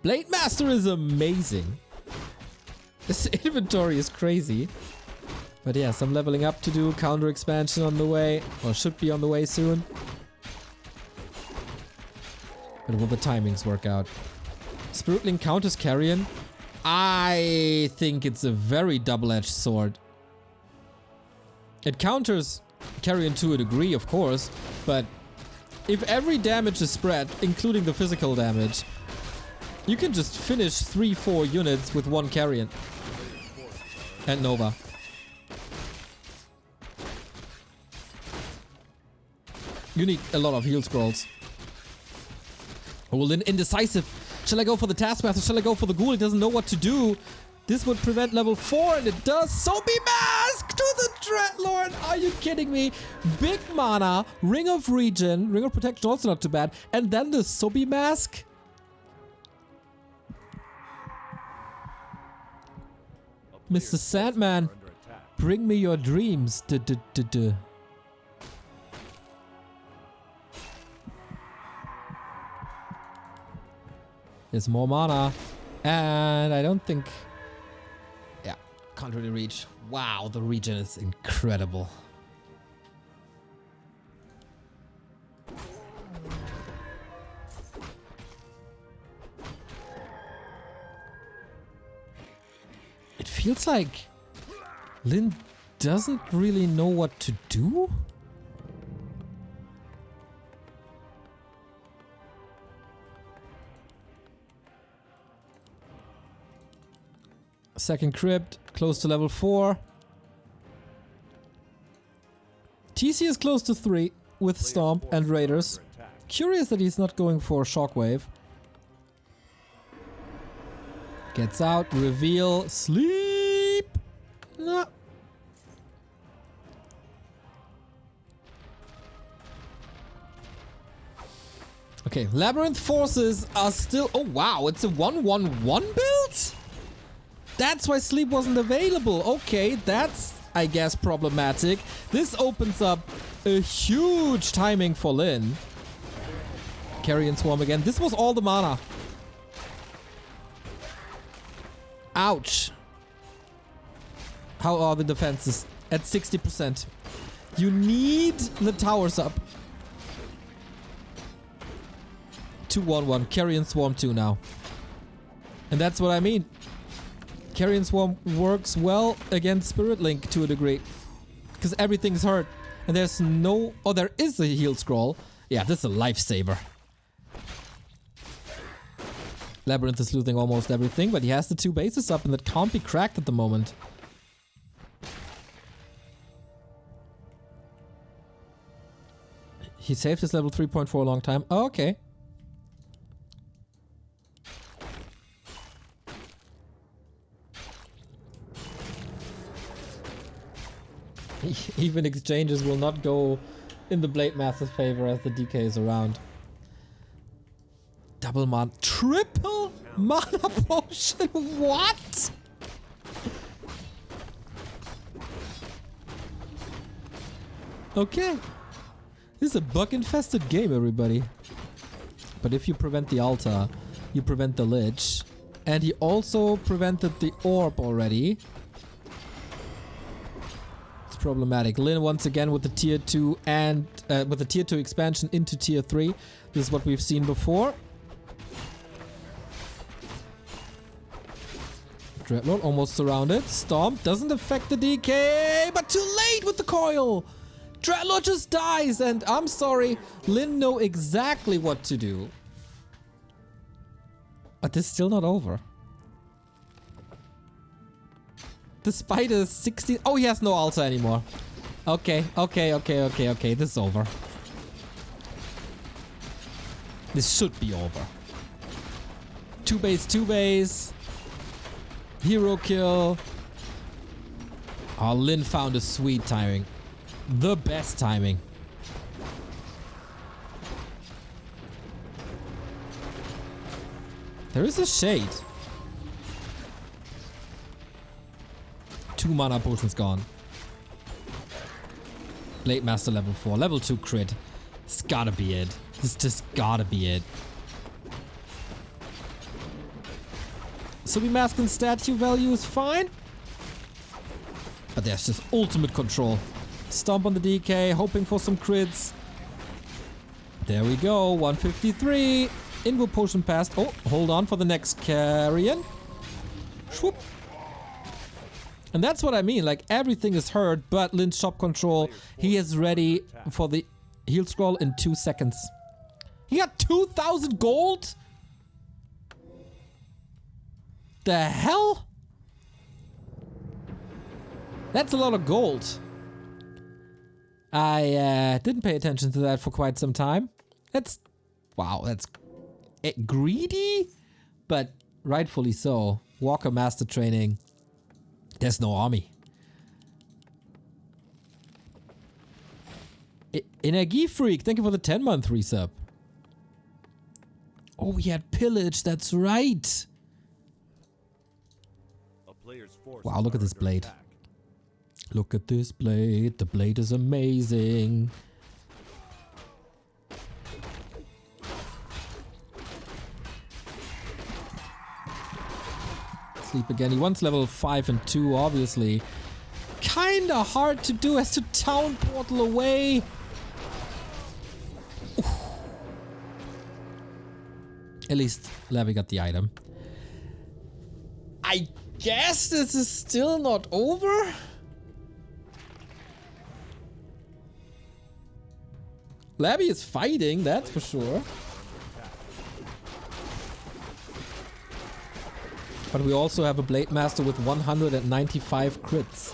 Blade Master is amazing. This inventory is crazy. But yeah, some leveling up to do. Counter expansion on the way. Or should be on the way soon. But will the timings work out? Spirit Link counters Carrion. I think it's a very double-edged sword. It counters Carrion to a degree, of course. But if every damage is spread, including the physical damage, you can just finish 3-4 units with one Carrion. And Nova. You need a lot of heal scrolls. Oh, well, indecisive. Shall I go for the Taskmaster? Shall I go for the Ghoul? He doesn't know what to do. This would prevent level 4, and it does. So be masked to the Dreadlord. Are you kidding me? Big mana, Ring of Regen, Ring of Protection also not too bad. And then the Sobi Mask. Mr. Sandman, bring me your dreams. There's more mana. And I don't think... Yeah, can't really reach. Wow, the regen is incredible. It feels like Lin doesn't really know what to do. Second crypt, close to level 4. TC is close to 3 with Stomp and Raiders. Curious that he's not going for Shockwave. Gets out, reveal, sleep. No. Okay, Labyrinth forces are still... Oh wow, it's a 1-1-1 build? That's why sleep wasn't available. Okay, that's, I guess, problematic. This opens up a huge timing for Lin. Carrion Swarm again. This was all the mana. Ouch. How are the defenses? At 60%. You need the towers up. 2-1-1. Carrion Swarm 2 now. And that's what I mean. Carrion Swarm works well against Spirit Link to a degree. Because everything's hurt. And there's no... Oh, there is a heal scroll. Yeah, this is a lifesaver. LabyRinth is losing almost everything, but he has the 2 bases up and that can't be cracked at the moment. He saved his level 3.4 a long time. Oh, okay. Even exchanges will not go in the Blade Master's favor as the DK is around. Double mana. Triple mana potion? What? Okay. This is a bug-infested game, everybody. But if you prevent the altar, you prevent the Lich. And he also prevented the orb already. It's problematic. Lin once again with the tier 2 and with the tier 2 expansion into tier 3. This is what we've seen before. Dreadlord almost surrounded. Stomp doesn't affect the DK, but too late with the coil. Dreadlord just dies, and I'm sorry, Lin know exactly what to do. But this is still not over. Despite a 60... Oh, he has no altar anymore. Okay. This is over. This should be over. 2 base. Hero kill. Oh, Lin found a sweet timing. The best timing. There is a shade. 2 mana potions gone. Blade Master level 4. Level 2 crit. It's gotta be it. This just gotta be it. Mask and statue value is fine. But there's just ultimate control. Stomp on the DK, hoping for some crits. There we go, 153. Invo potion passed. Oh, hold on for the next carrion. Swoop. And that's what I mean, like everything is hurt, but Lin's shop control, he is ready for the heal scroll in 2 seconds. He got 2,000 gold? The hell? That's a lot of gold. I didn't pay attention to that for quite some time. That's... Wow, that's... greedy? But rightfully so. Walker Master Training. There's no army. Energy Freak, thank you for the 10-month resub. Oh, we had Pillage, that's right. Wow, look at this blade. Look at this blade. The blade is amazing. Sleep again. He wants level 5 and 2, obviously. Kinda hard to do as to town portal away. Oof. At least Labby got the item. I guess this is still not over. Labby is fighting, that's for sure. But we also have a Blade Master with 195 crits.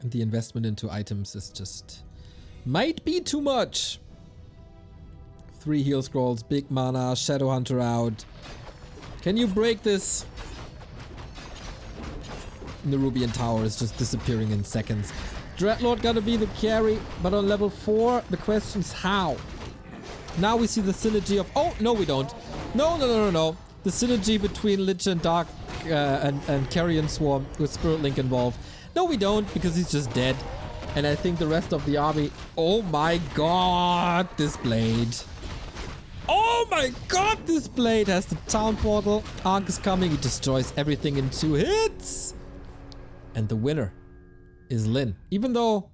And the investment into items is just... might be too much. 3 heal scrolls, big mana, Shadow Hunter out. Can you break this? Nerubian Tower is just disappearing in seconds. Dreadlord gotta be the carry, but on level 4, the question's how. Now we see the synergy of... Oh, no we don't. No. The synergy between Lich and Dark and Carrion Swarm with Spirit Link involved. No we don't, because he's just dead. And I think the rest of the army... Oh my god, this blade. Oh my god, this blade has the town portal. Arc is coming, he destroys everything in 2 hits. And the winner is Lin. Even though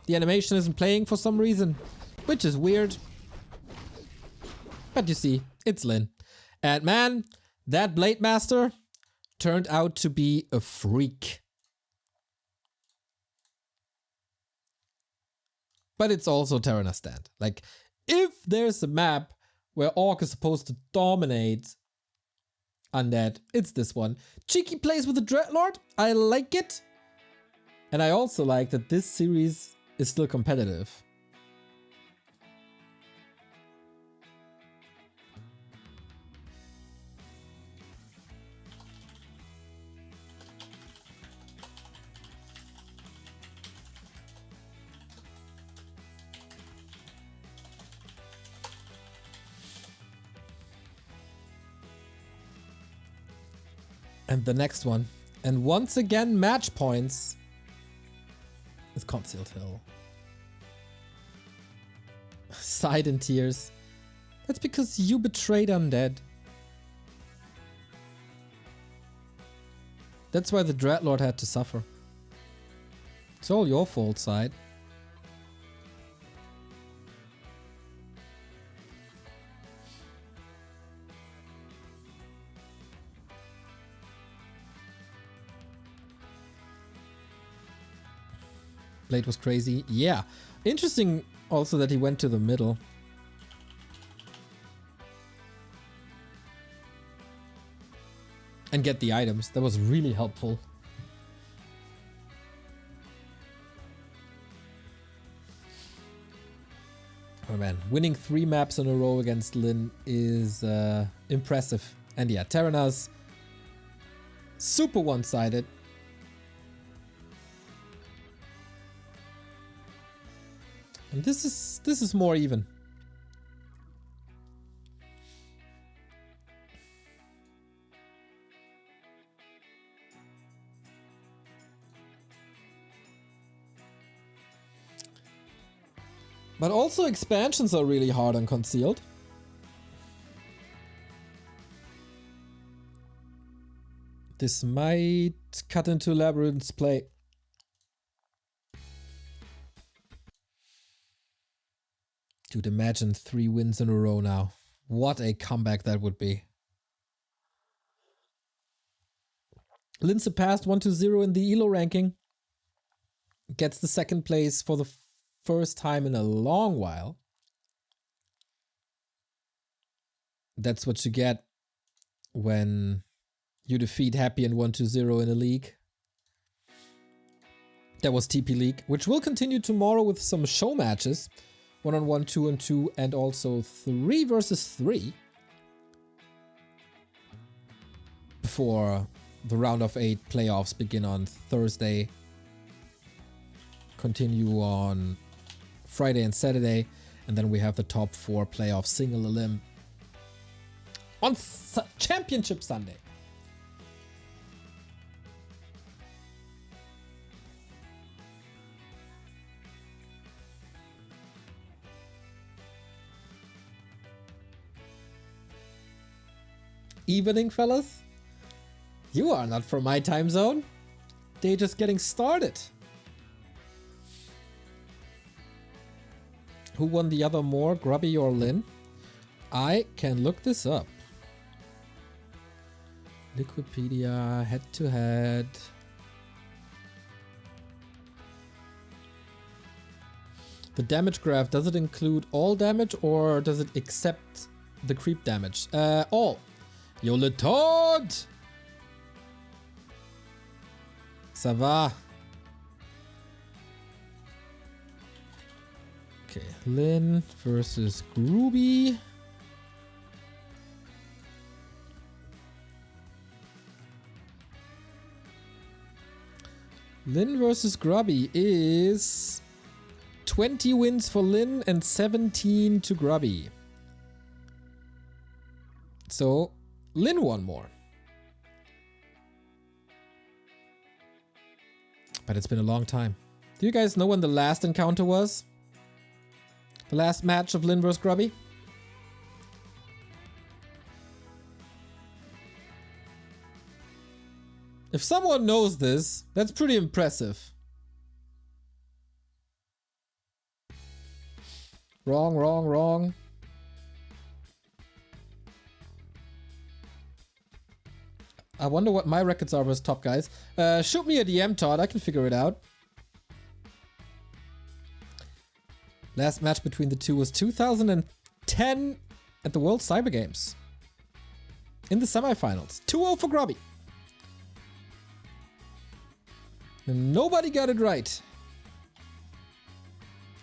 the animation isn't playing for some reason, which is weird. But you see, it's Lin. And man, that Blade Master turned out to be a freak. But it's also Terenas stand. Like, if there's a map where Orc is supposed to dominate Undead, it's this one. Cheeky plays with the Dreadlord. I like it. And I also like that this series is still competitive. And the next one. And once again, match points. It's Concealed Hill. Sighed in tears. That's because you betrayed Undead. That's why the Dreadlord had to suffer. It's all your fault, Side. Blade was crazy. Yeah. Interesting also that he went to the middle. And get the items. That was really helpful. Oh man, winning 3 maps in a row against Lin is impressive. And yeah, Terenas, super one-sided. And this is more even. But also expansions are really hard on Concealed. This might cut into LabyRinth's play. Dude, imagine 3 wins in a row now. What a comeback that would be. Lin surpassed 1-0 in the ELO ranking. Gets the 2nd place for the first time in a long while. That's what you get when you defeat Happy and 1-0 in a league. That was TP League, which will continue tomorrow with some show matches. 1-on-1, 2-on-2, and also 3 versus 3. Before the round of 8 playoffs begin on Thursday. Continue on Friday and Saturday. And then we have the top 4 playoff single elim on Championship Sunday. Evening, fellas? You are not from my time zone. They're just getting started. Who won the other more, Grubby or Lin? I can look this up. Liquipedia, head to head. The damage graph, does it include all damage or does it accept the creep damage? All. Yo le Toad! Ça va? Okay, Lin versus Groovy. Lin versus Grubby is 20 wins for Lin and 17 to Grubby. So Lin won more. But it's been a long time. Do you guys know when the last encounter was? The last match of Lin vs Grubby? If someone knows this, that's pretty impressive. Wrong, wrong, wrong. I wonder what my records are versus top guys. Shoot me a DM, Todd. I can figure it out. Last match between the two was 2010 at the World Cyber Games. In the semifinals. 2-0 for Grubby. And nobody got it right.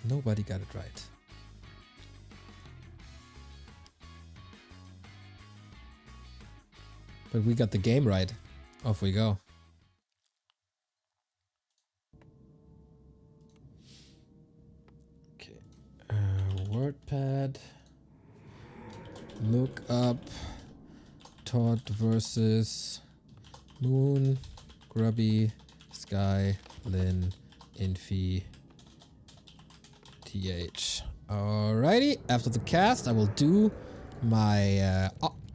Nobody got it right. But we got the game right. Off we go. Okay. WordPad. Look up. Todd versus Moon, Grubby, Sky, Lynn, Infi, TH. Alrighty. After the cast, I will do my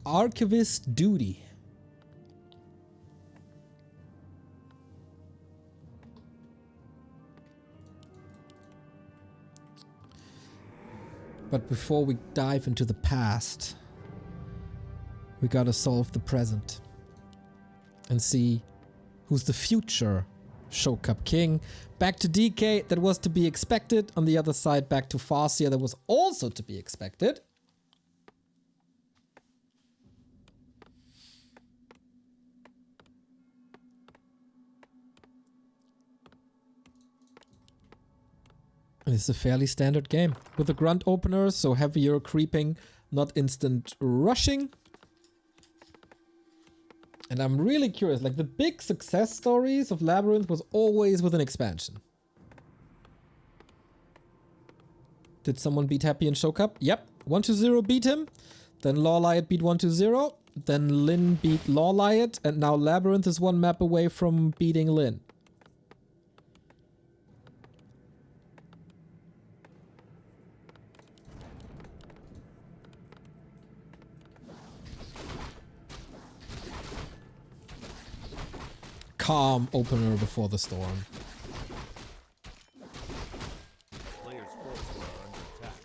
archivist duty. But before we dive into the past, we gotta solve the present and see who's the future Show Cup King. Back to DK, that was to be expected. On the other side, back to Farseer, that was also to be expected. It's a fairly standard game with a grunt opener, so heavier creeping, not instant rushing. And I'm really curious, like the big success stories of LabyRinth was always with an expansion. Did someone beat Happy in Show Cup? Yep, 1-0 beat him. Then Lawliot beat 1-0. Then Lynn beat Lawliot, and now LabyRinth is one map away from beating Lynn. Calm opener before the storm. Players' forces are under attack.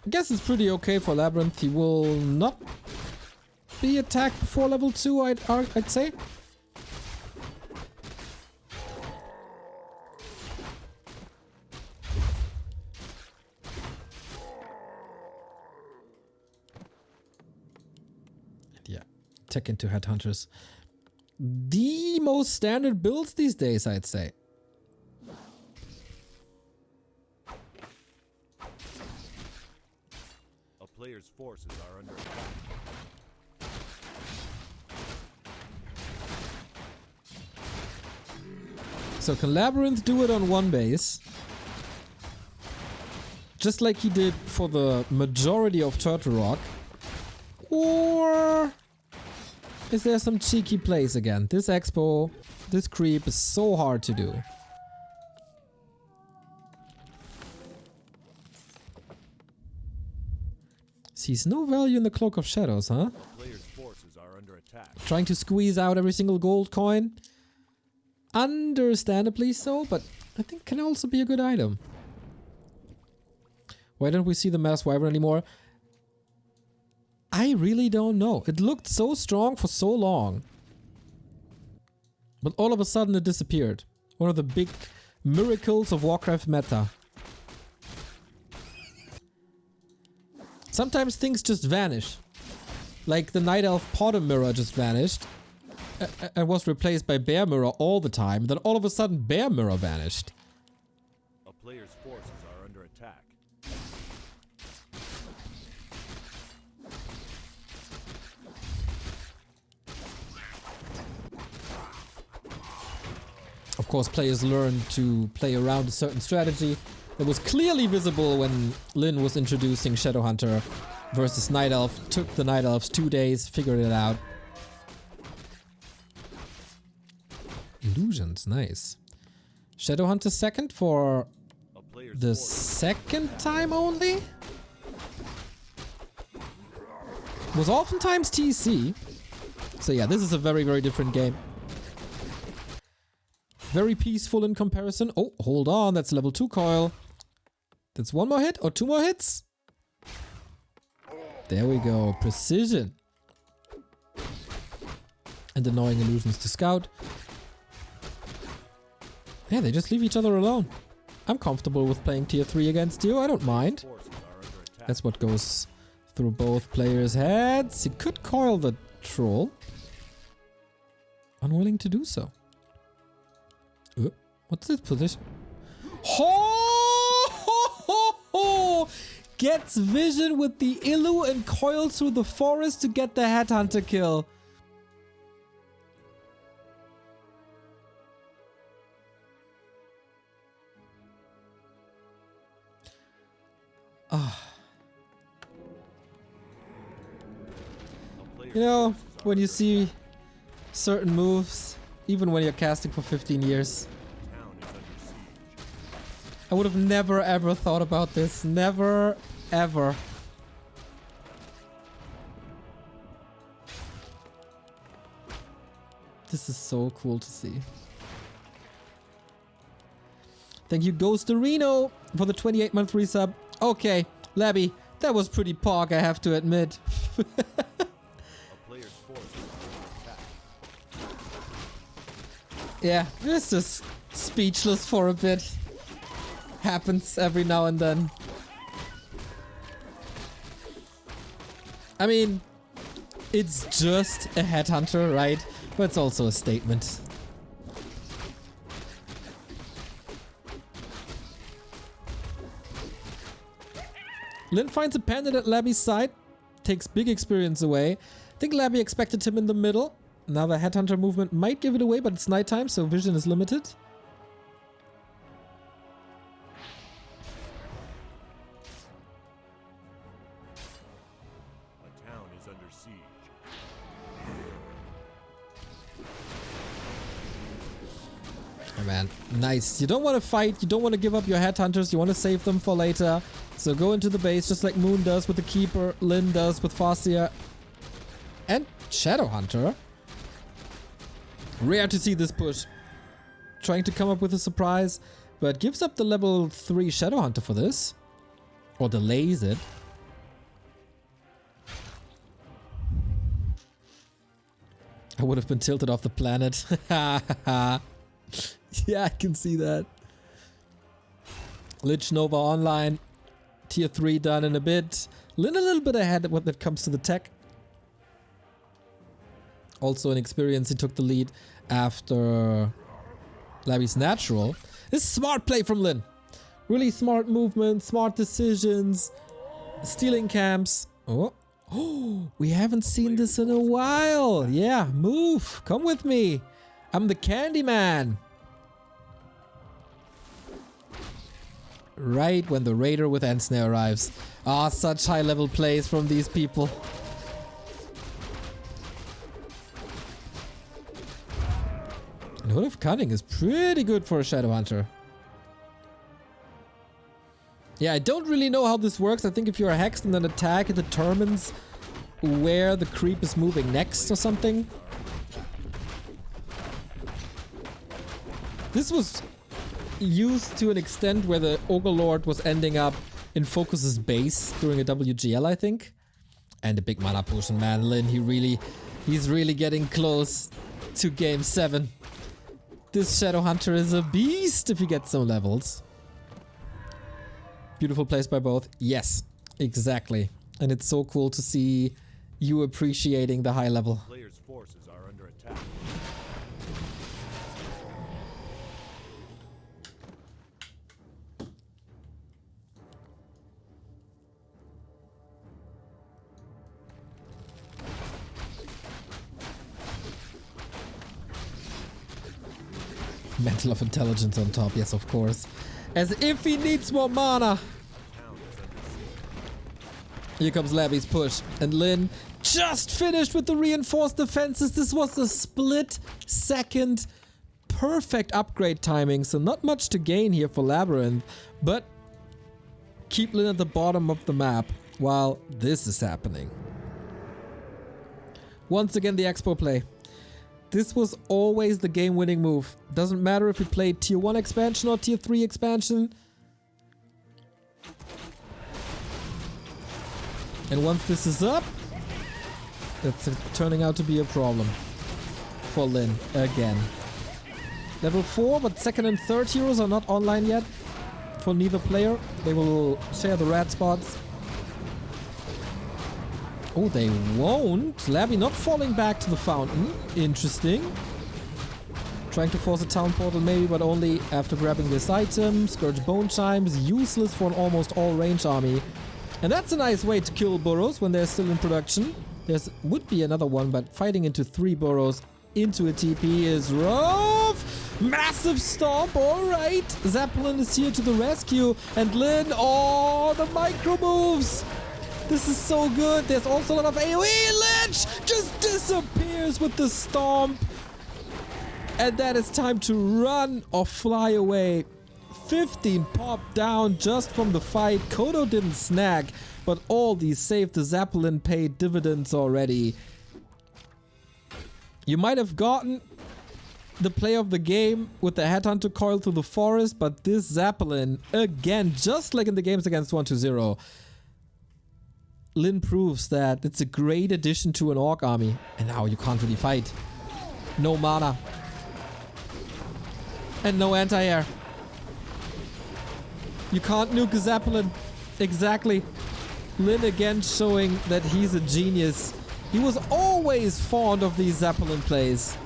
I guess it's pretty okay for LabyRinth. He will not be attacked before level 2, I'd say. Tech into Headhunters. The most standard builds these days, I'd say. A player's forces are under attack. So can LabyRinth do it on one base? Just like he did for the majority of Turtle Rock? Or is there some cheeky plays again? This expo, this creep is so hard to do. Sees no value in the Cloak of Shadows, huh? Players' forces are under attack. Trying to squeeze out every single gold coin. Understandably so, but I think can also be a good item. Why don't we see the Mass Wyvern anymore? I really don't know. It looked so strong for so long. But all of a sudden it disappeared. One of the big miracles of Warcraft meta. Sometimes things just vanish. Like the Night Elf Potter Mirror just vanished. And was replaced by Bear Mirror all the time. Then all of a sudden Bear Mirror vanished. A player's forces are under attack. Of course, players learn to play around a certain strategy that was clearly visible when Lynn was introducing Shadowhunter versus Night Elf. Took the Night Elves 2 days, figured it out. Illusions, nice. Shadowhunter second for the second time only? Was oftentimes TC. So yeah, this is a very, very different game. Very peaceful in comparison. Oh, hold on. That's level 2 coil. That's one more hit or 2 more hits. There we go. Precision. And annoying illusions to scout. Yeah, they just leave each other alone. I'm comfortable with playing tier 3 against you. I don't mind. That's what goes through both players' heads. He could coil the troll. Unwilling to do so. What's his position? Ho! Gets vision with the Illu and coils through the forest to get the headhunter kill. You know, when you see certain moves, even when you're casting for 15 years, I would have never ever thought about this. Never ever. This is so cool to see. Thank you, Ghostarino, for the 28-month resub. Okay, Labby, that was pretty pog, I have to admit. Yeah, this is speechless for a bit. Happens every now and then. I mean, it's just a headhunter, right? But it's also a statement. Lin finds a pendant at Labby's side. Takes big experience away. I think Labby expected him in the middle. Now the headhunter movement might give it away, but it's nighttime, so vision is limited. A town is under siege. Oh man, nice. You don't want to fight, you don't want to give up your headhunters, you want to save them for later. So go into the base just like Moon does with the Keeper, Lin does with Farseer, and Shadowhunter. Rare to see this push. Trying to come up with a surprise, but gives up the level 3 Shadowhunter for this. Or delays it. I would have been tilted off the planet. Yeah, I can see that. Lich Nova online. Tier 3 done in a bit. Lin a little bit ahead when it comes to the tech. Also in experience, he took the lead after Labby's natural. This is smart play from Lin. Really smart movement, smart decisions. Stealing camps. Oh, we haven't seen this in a while. Yeah, move. Come with me. I'm the Candyman. Right when the Raider with Ensnare arrives. Ah, such high level plays from these people. Hood of Cunning is pretty good for a Shadowhunter. Yeah, I don't really know how this works. I think if you're hexed and then attack, it determines where the creep is moving next or something. This was used to an extent where the Ogre Lord was ending up in Focus's base during a WGL, I think. And a big mana potion, man. Lin, he's really getting close to game 7. This Shadowhunter is a beast if you get some levels. Beautiful plays by both. Yes, exactly. And it's so cool to see you appreciating the high level. Players' forces are under attack. Mental of Intelligence on top, yes, of course. As if he needs more mana. Here comes Labby's push. And Lin just finished with the reinforced defenses. This was a split second. Perfect upgrade timing. So not much to gain here for LabyRinth. But keep Lin at the bottom of the map while this is happening. Once again, the expo play. This was always the game-winning move. Doesn't matter if you played tier 1 expansion or tier 3 expansion. And once this is up, it's turning out to be a problem for Lin again. Level 4, but second and third heroes are not online yet for neither player. They will share the red spots. Oh, they won't. Labby not falling back to the fountain. Interesting. Trying to force a town portal maybe, but only after grabbing this item. Scourge Bone Chimes, useless for an almost all-range army. And that's a nice way to kill burrows when they're still in production. Would be another one, but fighting into 3 burrows into a TP is rough. Massive stomp, alright. Zeppelin is here to the rescue. And Lin, oh, the micro moves. This is so good. There's also a lot of AoE. Lich just disappears with the stomp. And that is time to run or fly away. 15 popped down just from the fight. Kodo didn't snag, but all these saved the Zeppelin paid dividends already. You might have gotten the play of the game with the Headhunter coil through the forest, but this Zeppelin, again, just like in the games against 1-2-0, Lin proves that it's a great addition to an Orc army. And now you can't really fight. No mana. And no anti-air. You can't nuke a Zeppelin. Exactly. Lin again showing that he's a genius. He was always fond of these Zeppelin plays.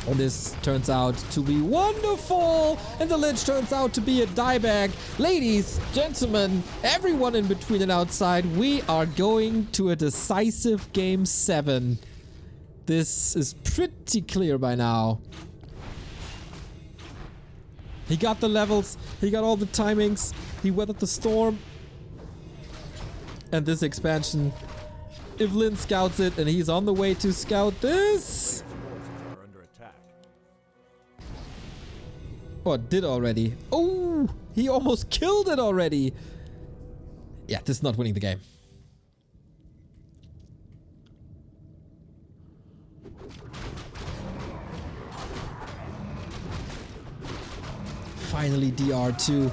And this turns out to be wonderful. And the Lich turns out to be a diebag. Ladies, gentlemen, everyone in between and outside, we are going to a decisive game 7. This is pretty clear by now. He got the levels. He got all the timings. He weathered the storm. And this expansion, if Lin scouts it and he's on the way to scout this, or did already. Oh, he almost killed it already. Yeah, this is not winning the game. Finally DR2.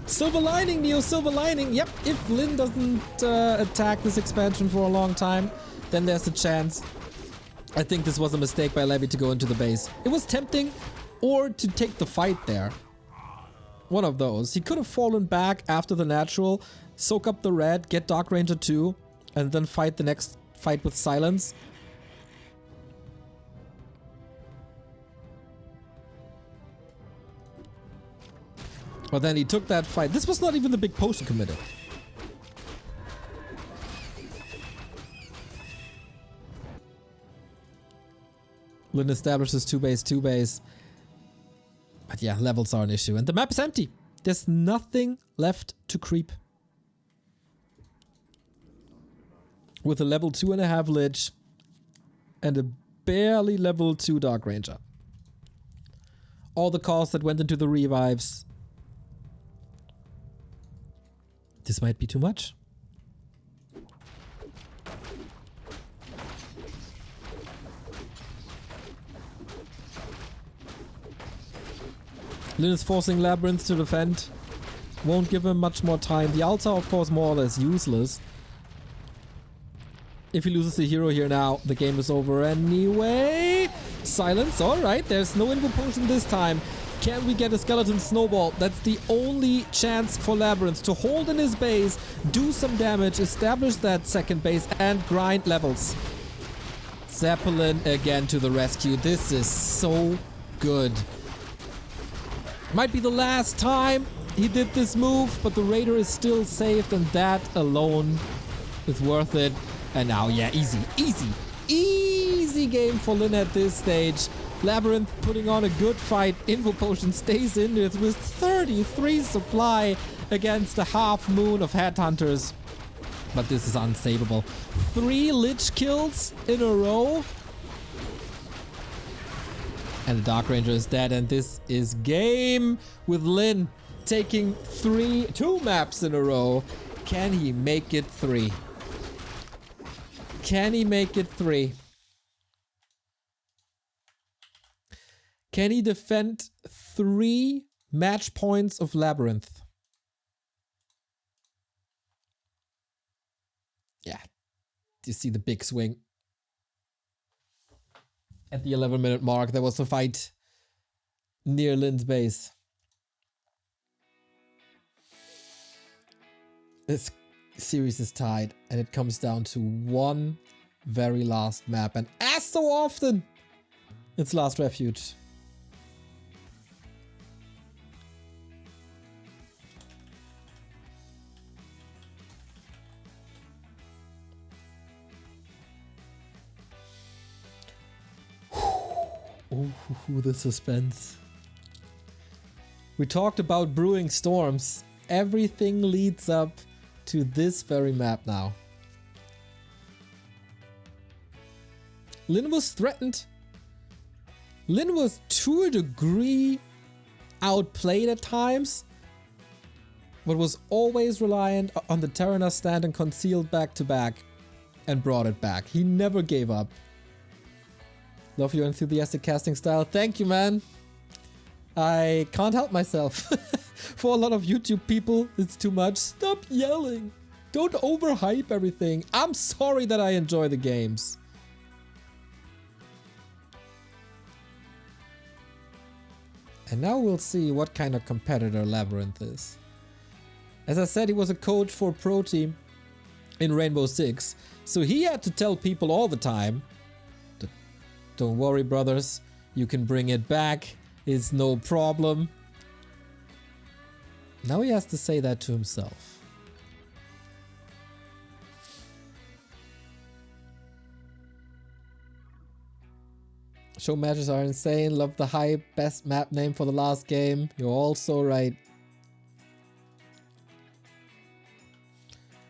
Silver lining, Neo, silver lining. Yep, if Lin doesn't attack this expansion for a long time, then there's a chance. I think this was a mistake by Labby to go into the base. It was tempting, or to take the fight there. One of those. He could have fallen back after the natural, soak up the red, get Dark Ranger 2, and then fight the next fight with silence. But then he took that fight. This was not even the big potion committed. Lin establishes 2 base. But yeah, levels are an issue. And the map is empty. There's nothing left to creep. With a level 2.5 Lich and a barely level 2 Dark Ranger. All the costs that went into the revives. This might be too much. Lin is forcing LabyRinth to defend. Won't give him much more time. The altar, of course, more or less useless. If he loses a hero here now, the game is over anyway. Silence, alright. There's no Invo Potion this time. Can we get a Skeleton Snowball? That's the only chance for LabyRinth to hold in his base, do some damage, establish that second base, and grind levels. Zeppelin again to the rescue. This is so good. Might be the last time he did this move, but the Raider is still saved, and that alone is worth it. And now, yeah, easy game for Lin at this stage. LabyRinth putting on a good fight. Invo Potion stays in it with 33 supply against a half moon of Headhunters. But this is unsavable. 3 Lich kills in a row. And the Dark Ranger is dead, and this is game with Lin taking 2 maps in a row. Can he make it 3? Can he make it 3? Can he defend 3 match points of Labyrinth? Yeah. Do you see the big swing? At the 11-minute mark, there was a fight near Lynn's base. This series is tied, and it comes down to one very last map. And as so often, it's Last Refuge. Ooh, the suspense. We talked about brewing storms. Everything leads up to this very map now. Lynn was threatened. Lynn was to a degree outplayed at times, but was always reliant on the Terenas stand and concealed back to back and brought it back. He never gave up. Love your enthusiastic casting style. Thank you, man. I can't help myself. For a lot of YouTube people, it's too much. Stop yelling. Don't overhype everything. I'm sorry that I enjoy the games. And now we'll see what kind of competitor LabyRinth is. As I said, he was a coach for a pro team in Rainbow Six, so he had to tell people all the time, don't worry, brothers, you can bring it back, it's no problem. Now he has to say that to himself. Show matches are insane, love the hype, best map name for the last game, you're all so right.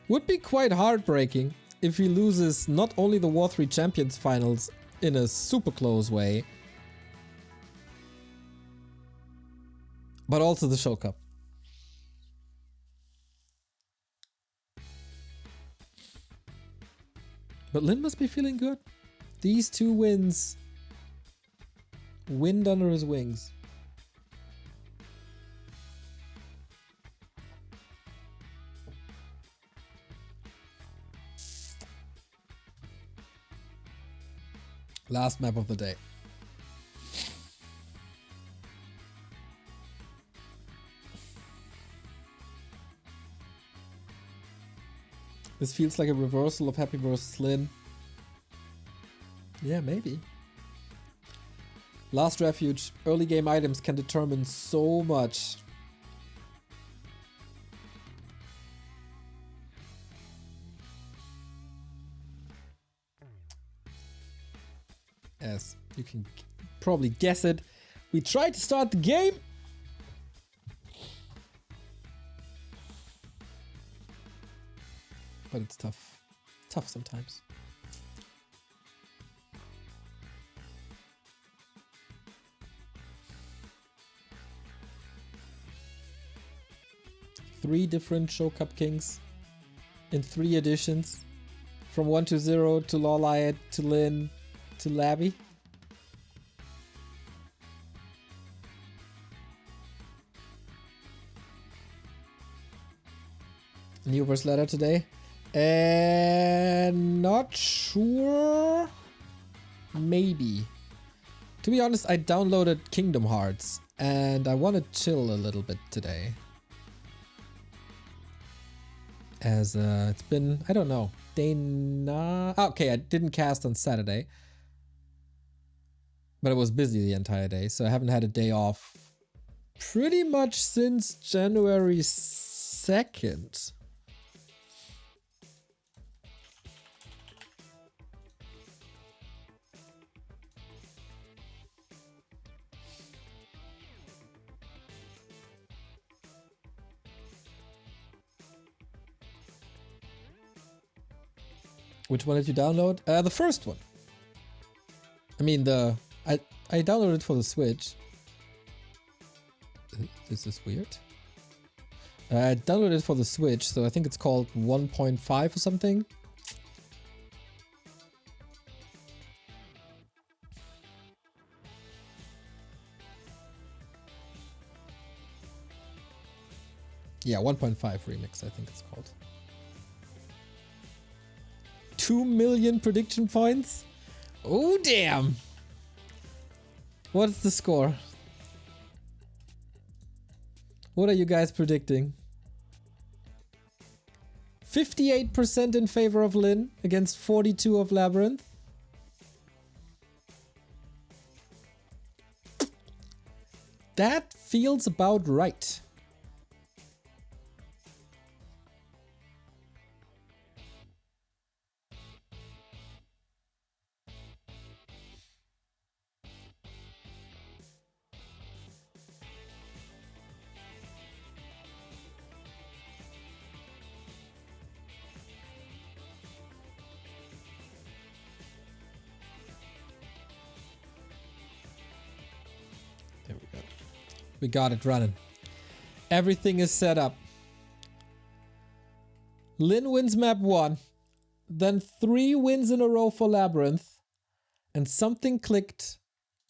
Would be quite heartbreaking if he loses not only the War 3 Champions Finals in a super close way, but also the Show Cup. But Lynn must be feeling good. These 2 wins. Wind under his wings. Last map of the day. This feels like a reversal of Happy vs. Lynn. Yeah, maybe. Last Refuge. Early game items can determine so much. As you can probably guess it, we tried to start the game. But it's tough. Tough sometimes. Three different Show Cup Kings in 3 editions. From 1-0 to Lawliot to Lynn to Labby. New verse letter today. Not sure. Maybe. To be honest, I downloaded Kingdom Hearts and I want to chill a little bit today. As it's been, I don't know, okay, I didn't cast on Saturday. But I was busy the entire day, so I haven't had a day off pretty much since January 2nd. Which one did you download? The first one. I mean, I downloaded it for the Switch. This is weird. I downloaded it for the Switch, so I think it's called 1.5 or something. Yeah, 1.5 remix, I think it's called. 2 million prediction points? Oh, damn! What's the score? What are you guys predicting? 58% in favor of Lyn against 42 of LabyRinth. That feels about right. There we go. We got it running. Everything is set up. Lyn wins map 1. Then 3 wins in a row for LabyRinth. And something clicked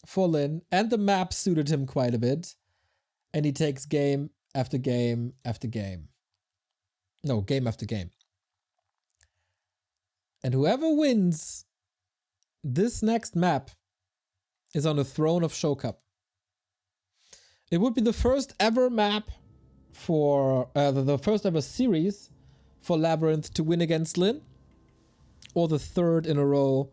for Lyn. And the map suited him quite a bit. And he takes game after game after game. No, game after game. And whoever wins this next map is on the throne of Show Cup. It would be the first ever map for the first ever series for LabyRinth to win against Lyn, or the 3rd in a row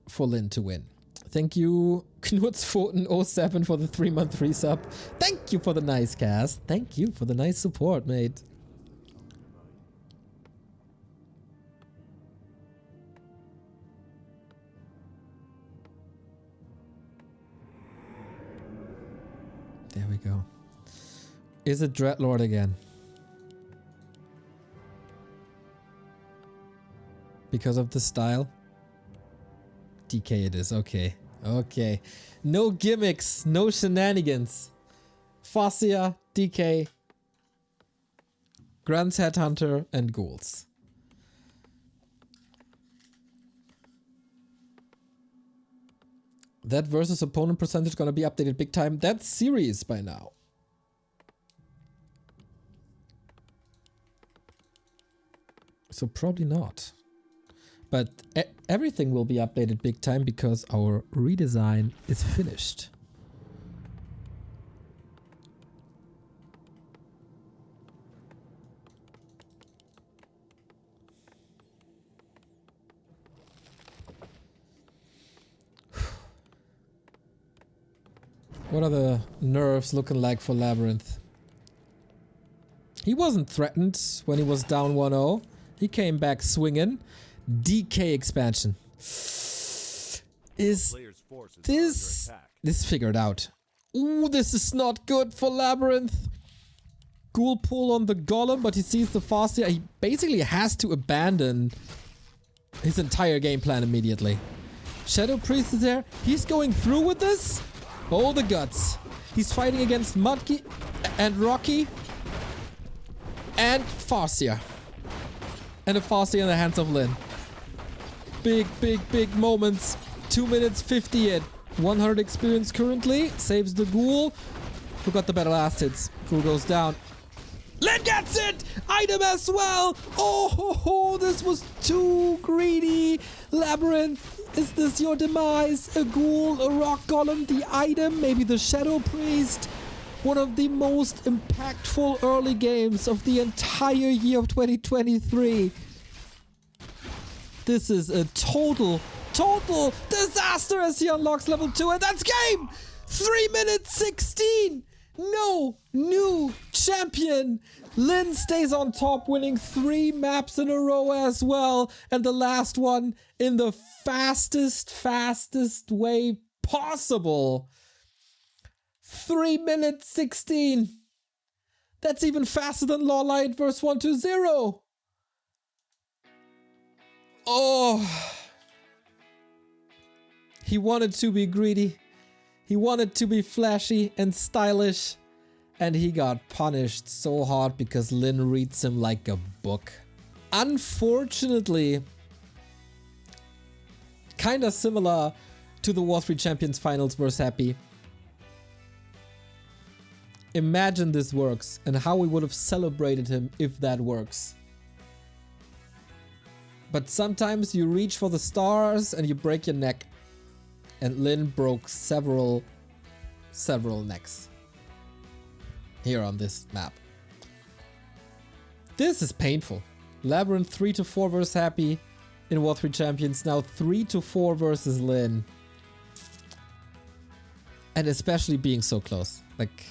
for Lyn to win. Thank you, Knutzpfoten07 for the 3-month resub. Thank you for the nice cast. Thank you for the nice support, mate. There we go. Is it Dreadlord again? Because of the style? DK it is, okay. Okay. No gimmicks, no shenanigans. Farseer, DK, Grant's Headhunter, and Ghouls. That versus opponent percentage gonna be updated big time. That's serious by now. So probably not. But everything will be updated big time because our redesign is finished. What are the nerves looking like for LabyRinth? He wasn't threatened when he was down 1-0. He came back swinging. DK expansion. Is this figured out? Ooh, this is not good for LabyRinth. Ghoul pull on the Golem, but he sees the Farseer. He basically has to abandon his entire game plan immediately. Shadow Priest is there. He's going through with this. Oh, the guts. He's fighting against Mudkey and Rocky and Farseer. And a Farseer in the hands of Lyn. Big, big, big moments. 2 minutes 50 in. 100 experience currently. Saves the Ghoul. Forgot the battle last hits. Ghoul goes down. Lyn gets it! Item as well! Oh, ho, ho, this was too greedy. LabyRinth, is this your demise? A Ghoul, a Rock Golem, the item, maybe the Shadow Priest. One of the most impactful early games of the entire year of 2023. This is a total disaster as he unlocks level 2, and that's game! 3 minutes 16! No new champion! Lyn stays on top, winning 3 maps in a row as well, and the last one in the fastest way possible. 3 minutes 16. That's even faster than Lawlight verse 120. Oh. He wanted to be greedy. He wanted to be flashy and stylish. And he got punished so hard because Lyn reads him like a book. Unfortunately, kinda similar to the War 3 Champions Finals versus Happy. imagine this works and how we would have celebrated him if that works. But sometimes you reach for the stars and you break your neck. And Lynn broke several necks here on this map. This is painful. LabyRinth 3-4 versus Happy in War 3 Champions. Now 3-4 versus Lynn. And especially being so close. Like,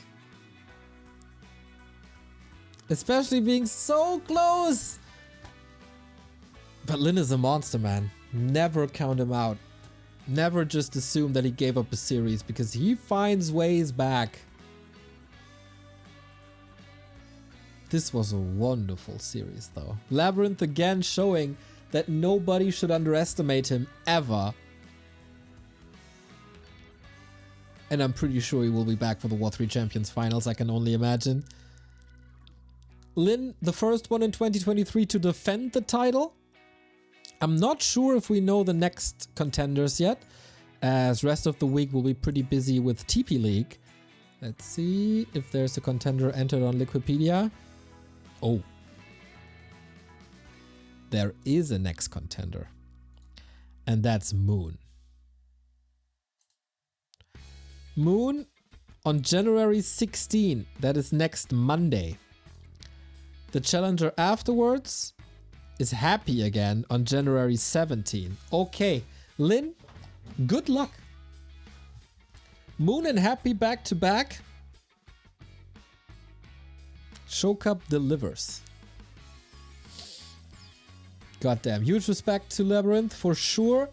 especially being so close. But Lynn is a monster, man. Never count him out. Never just assume that he gave up a series, because he finds ways back. This was a wonderful series, though. LabyRinth again showing that nobody should underestimate him ever. And I'm pretty sure he will be back for the War 3 Champions Finals, I can only imagine. Lynn, the first one in 2023 to defend the title. I'm not sure if we know the next contenders yet, as rest of the week we'll be pretty busy with TP League. Let's see if there's a contender entered on Wikipedia. Oh. There is a next contender. And that's Moon. Moon on January 16. That is next Monday. The challenger afterwards is Happy again on January 17. Okay, Lynn, good luck. Moon and Happy back to back. Show Cup delivers. Goddamn, huge respect to LabyRinth for sure.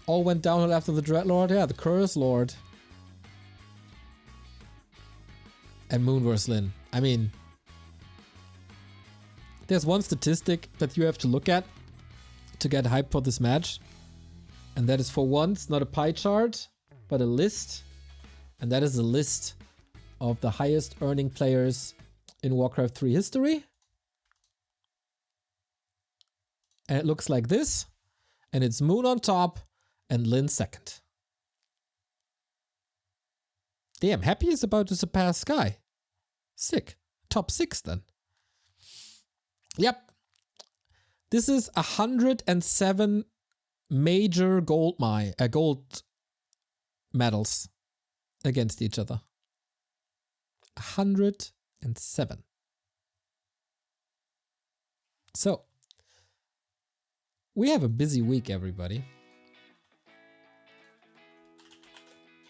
All went downhill after the Dreadlord. Yeah, the Curse Lord. And Moon vs. Lynn. I mean, there's one statistic that you have to look at to get hyped for this match. And that is, for once, not a pie chart, but a list. And that is a list of the highest earning players in Warcraft 3 history. And it looks like this. And it's Moon on top and Lynn second. Damn, Happy is about to surpass Sky. Sick. Top 6 then. Yep. This is 107 major gold medals against each other. 107. So, we have a busy week, everybody.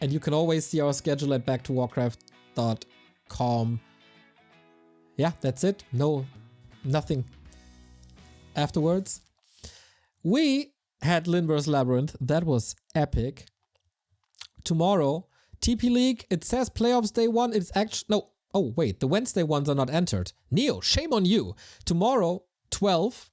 And you can always see our schedule at backtowarcraft.com. Yeah, that's it. Nothing afterwards. We had Lynn vs. LabyRinth. That was epic. Tomorrow, TP League, it says playoffs day 1. It's actually... No. Oh, wait. The Wednesday ones are not entered. Neo, shame on you. Tomorrow, 12.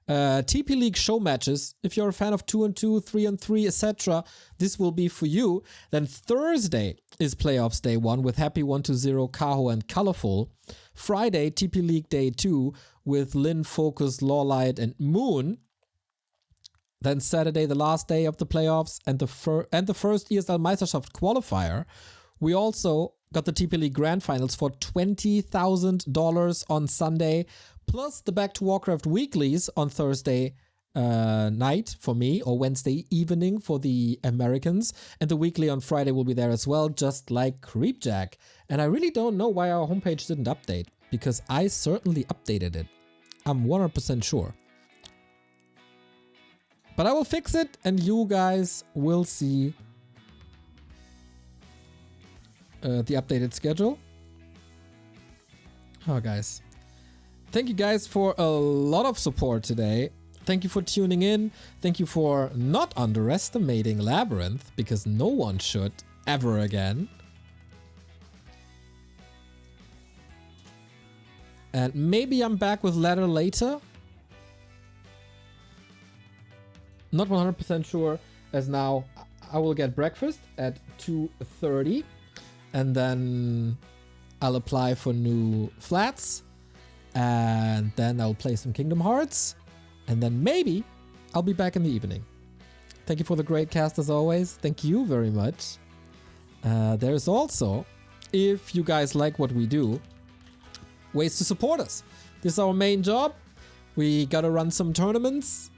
TP League show matches. If you're a fan of 2-2, 3-3, etc., this will be for you. Then Thursday is playoffs day 1 with Happy 1-0, Kaho, and Colorful. Friday, TP League day 2 with Lynn, Focus, Lawlight, and Moon. Then Saturday, the last day of the playoffs, and the first ESL Meisterschaft qualifier. We also got the TP League Grand Finals for $20,000 on Sunday, plus the Back to Warcraft weeklies on Thursday night for me, or Wednesday evening for the Americans. And the weekly on Friday will be there as well, just like Creepjack. And I really don't know why our homepage didn't update, because I certainly updated it. I'm 100% sure. But I will fix it, and you guys will see the updated schedule. Oh, guys. Thank you guys for a lot of support today. Thank you for tuning in. Thank you for not underestimating LabyRinth, because no one should ever again. And maybe I'm back with Ladder later. Not 100% sure, as now I will get breakfast at 2:30. And then I'll apply for new flats. And then I'll play some Kingdom Hearts. And then maybe I'll be back in the evening. Thank you for the great cast as always. Thank you very much. There's also, if you guys like what we do, ways to support us. This is our main job. We gotta run some tournaments.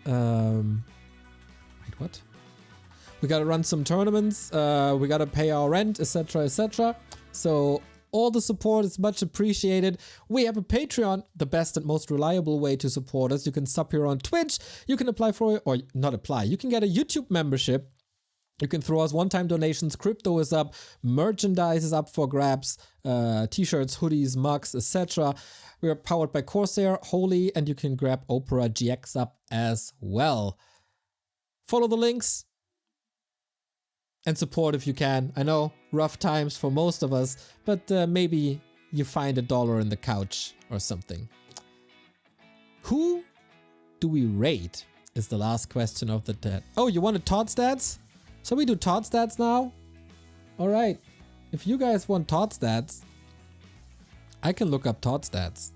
Wait, what? We gotta run some tournaments. We gotta pay our rent, etc., etc. So all the support is much appreciated. We have a Patreon, the best and most reliable way to support us. You can sub here on Twitch. You can apply for, or not apply. You can get a YouTube membership. You can throw us one-time donations. Crypto is up. Merchandise is up for grabs. T-shirts, hoodies, mugs, etc. We are powered by CORSAIR, Holy, and you can grab Opera GX up as well. Follow the links and support if you can. I know, rough times for most of us, but maybe you find $1 in the couch or something. Who do we rate is the last question of the day. Oh, you wanted Todd stats? Shall we do Todd stats now? All right. If you guys want Todd stats, I can look up Todd stats.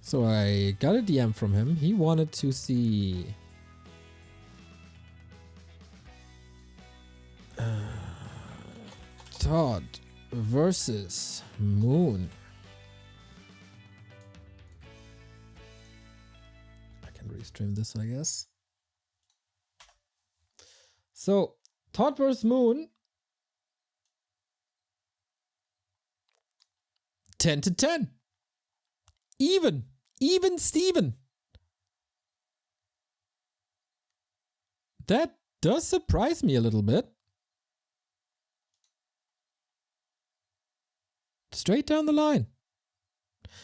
So I got a DM from him. He wanted to see... Todd versus Moon. I can restream this, I guess. So, Todd versus Moon. 10 to 10. Even Steven. That does surprise me a little bit. Straight down the line.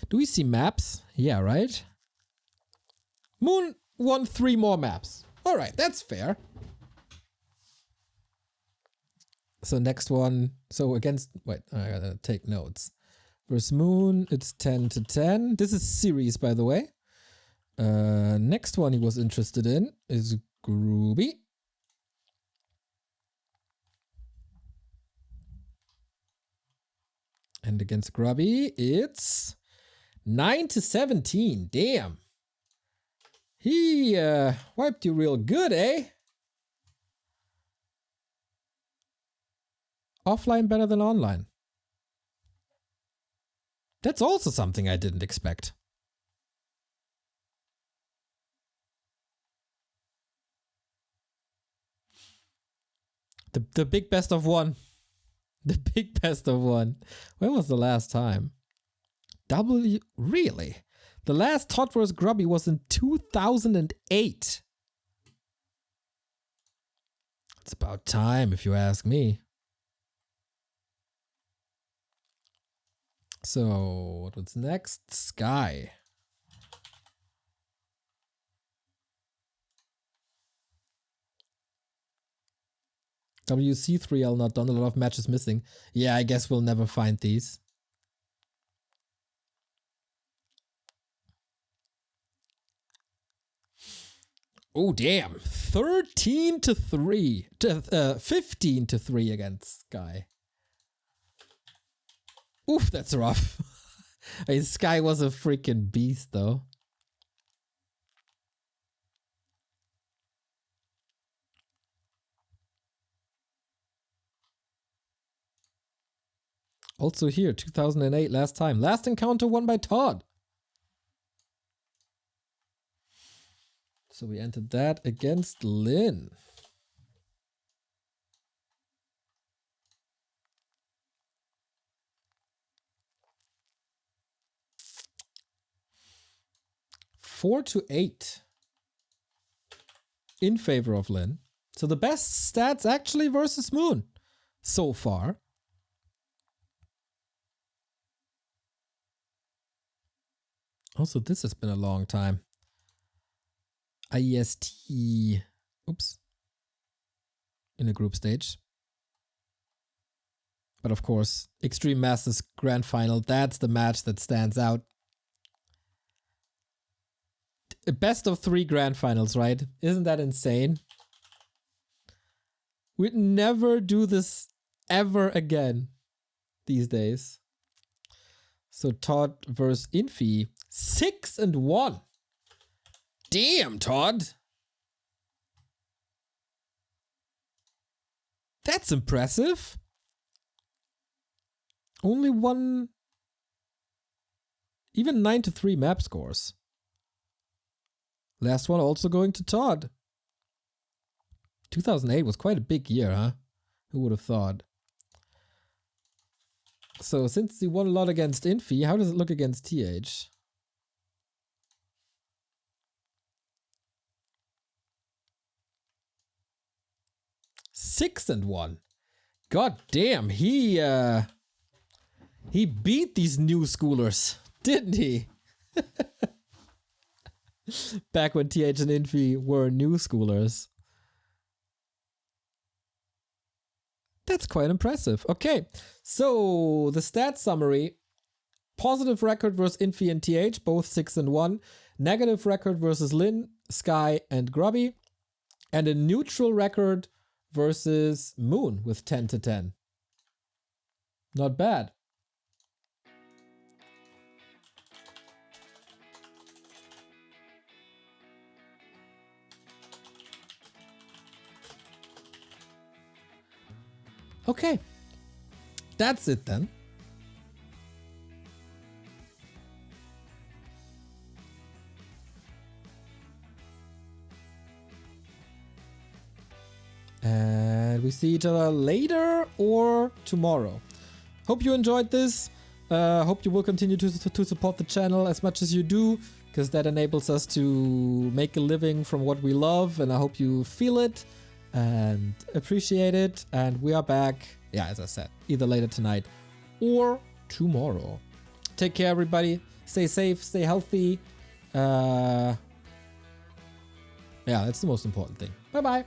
Do we see maps? Yeah, right? Moon won 3 more maps. All right, that's fair. So next one. So against... Wait, I gotta take notes. Versus Moon, it's 10 to 10. This is series, by the way. Next one he was interested in is Groovy. And against Grubby, it's 9 to 17. Damn. He wiped you real good, eh? Offline better than online. That's also something I didn't expect. The big best of one. The big best of one. When was the last time? Really? The last Todd vs. Grubby was in 2008. It's about time, if you ask me. So, what's next? Sky. WC3 L not done, a lot of matches missing. Yeah, I guess we'll never find these. Oh, damn. 13 to 3. 15 to 3 against Sky. Oof, that's rough. I mean, Sky was a freaking beast, though. Also here, 2008, last time. Last encounter won by Todd. So we entered that against Lynn. Four to 8 in favor of Lynn. So the best stats actually versus Moon so far. Also, this has been a long time. IEST. Oops. In a group stage. But of course, Extreme Masters Grand Final. That's the match that stands out. Best of 3 Grand Finals, right? Isn't that insane? We'd never do this ever again these days. So Todd versus Infi. 6-1. Damn, Todd. That's impressive. Only one... Even 9-3 map scores. Last one also going to Todd. 2008 was quite a big year, huh? Who would have thought? So since he won a lot against Infi, how does it look against TH? Six and 1. God damn, he beat these new schoolers, didn't he? Back when TH and Infi were new schoolers. That's quite impressive. Okay, so the stats summary. Positive record versus Infi and TH, both 6 and 1. Negative record versus Lin, Sky, and Grubby. And a neutral record versus Moon with 10-10. Not bad. Okay, that's it then. And we see each other later or tomorrow. Hope you enjoyed this. Hope you will continue to support the channel as much as you do, because that enables us to make a living from what we love, and I hope you feel it and appreciate it. And we are back, yeah, as I said, either later tonight or tomorrow. Take care, everybody. Stay safe, stay healthy. Yeah, that's the most important thing. Bye-bye.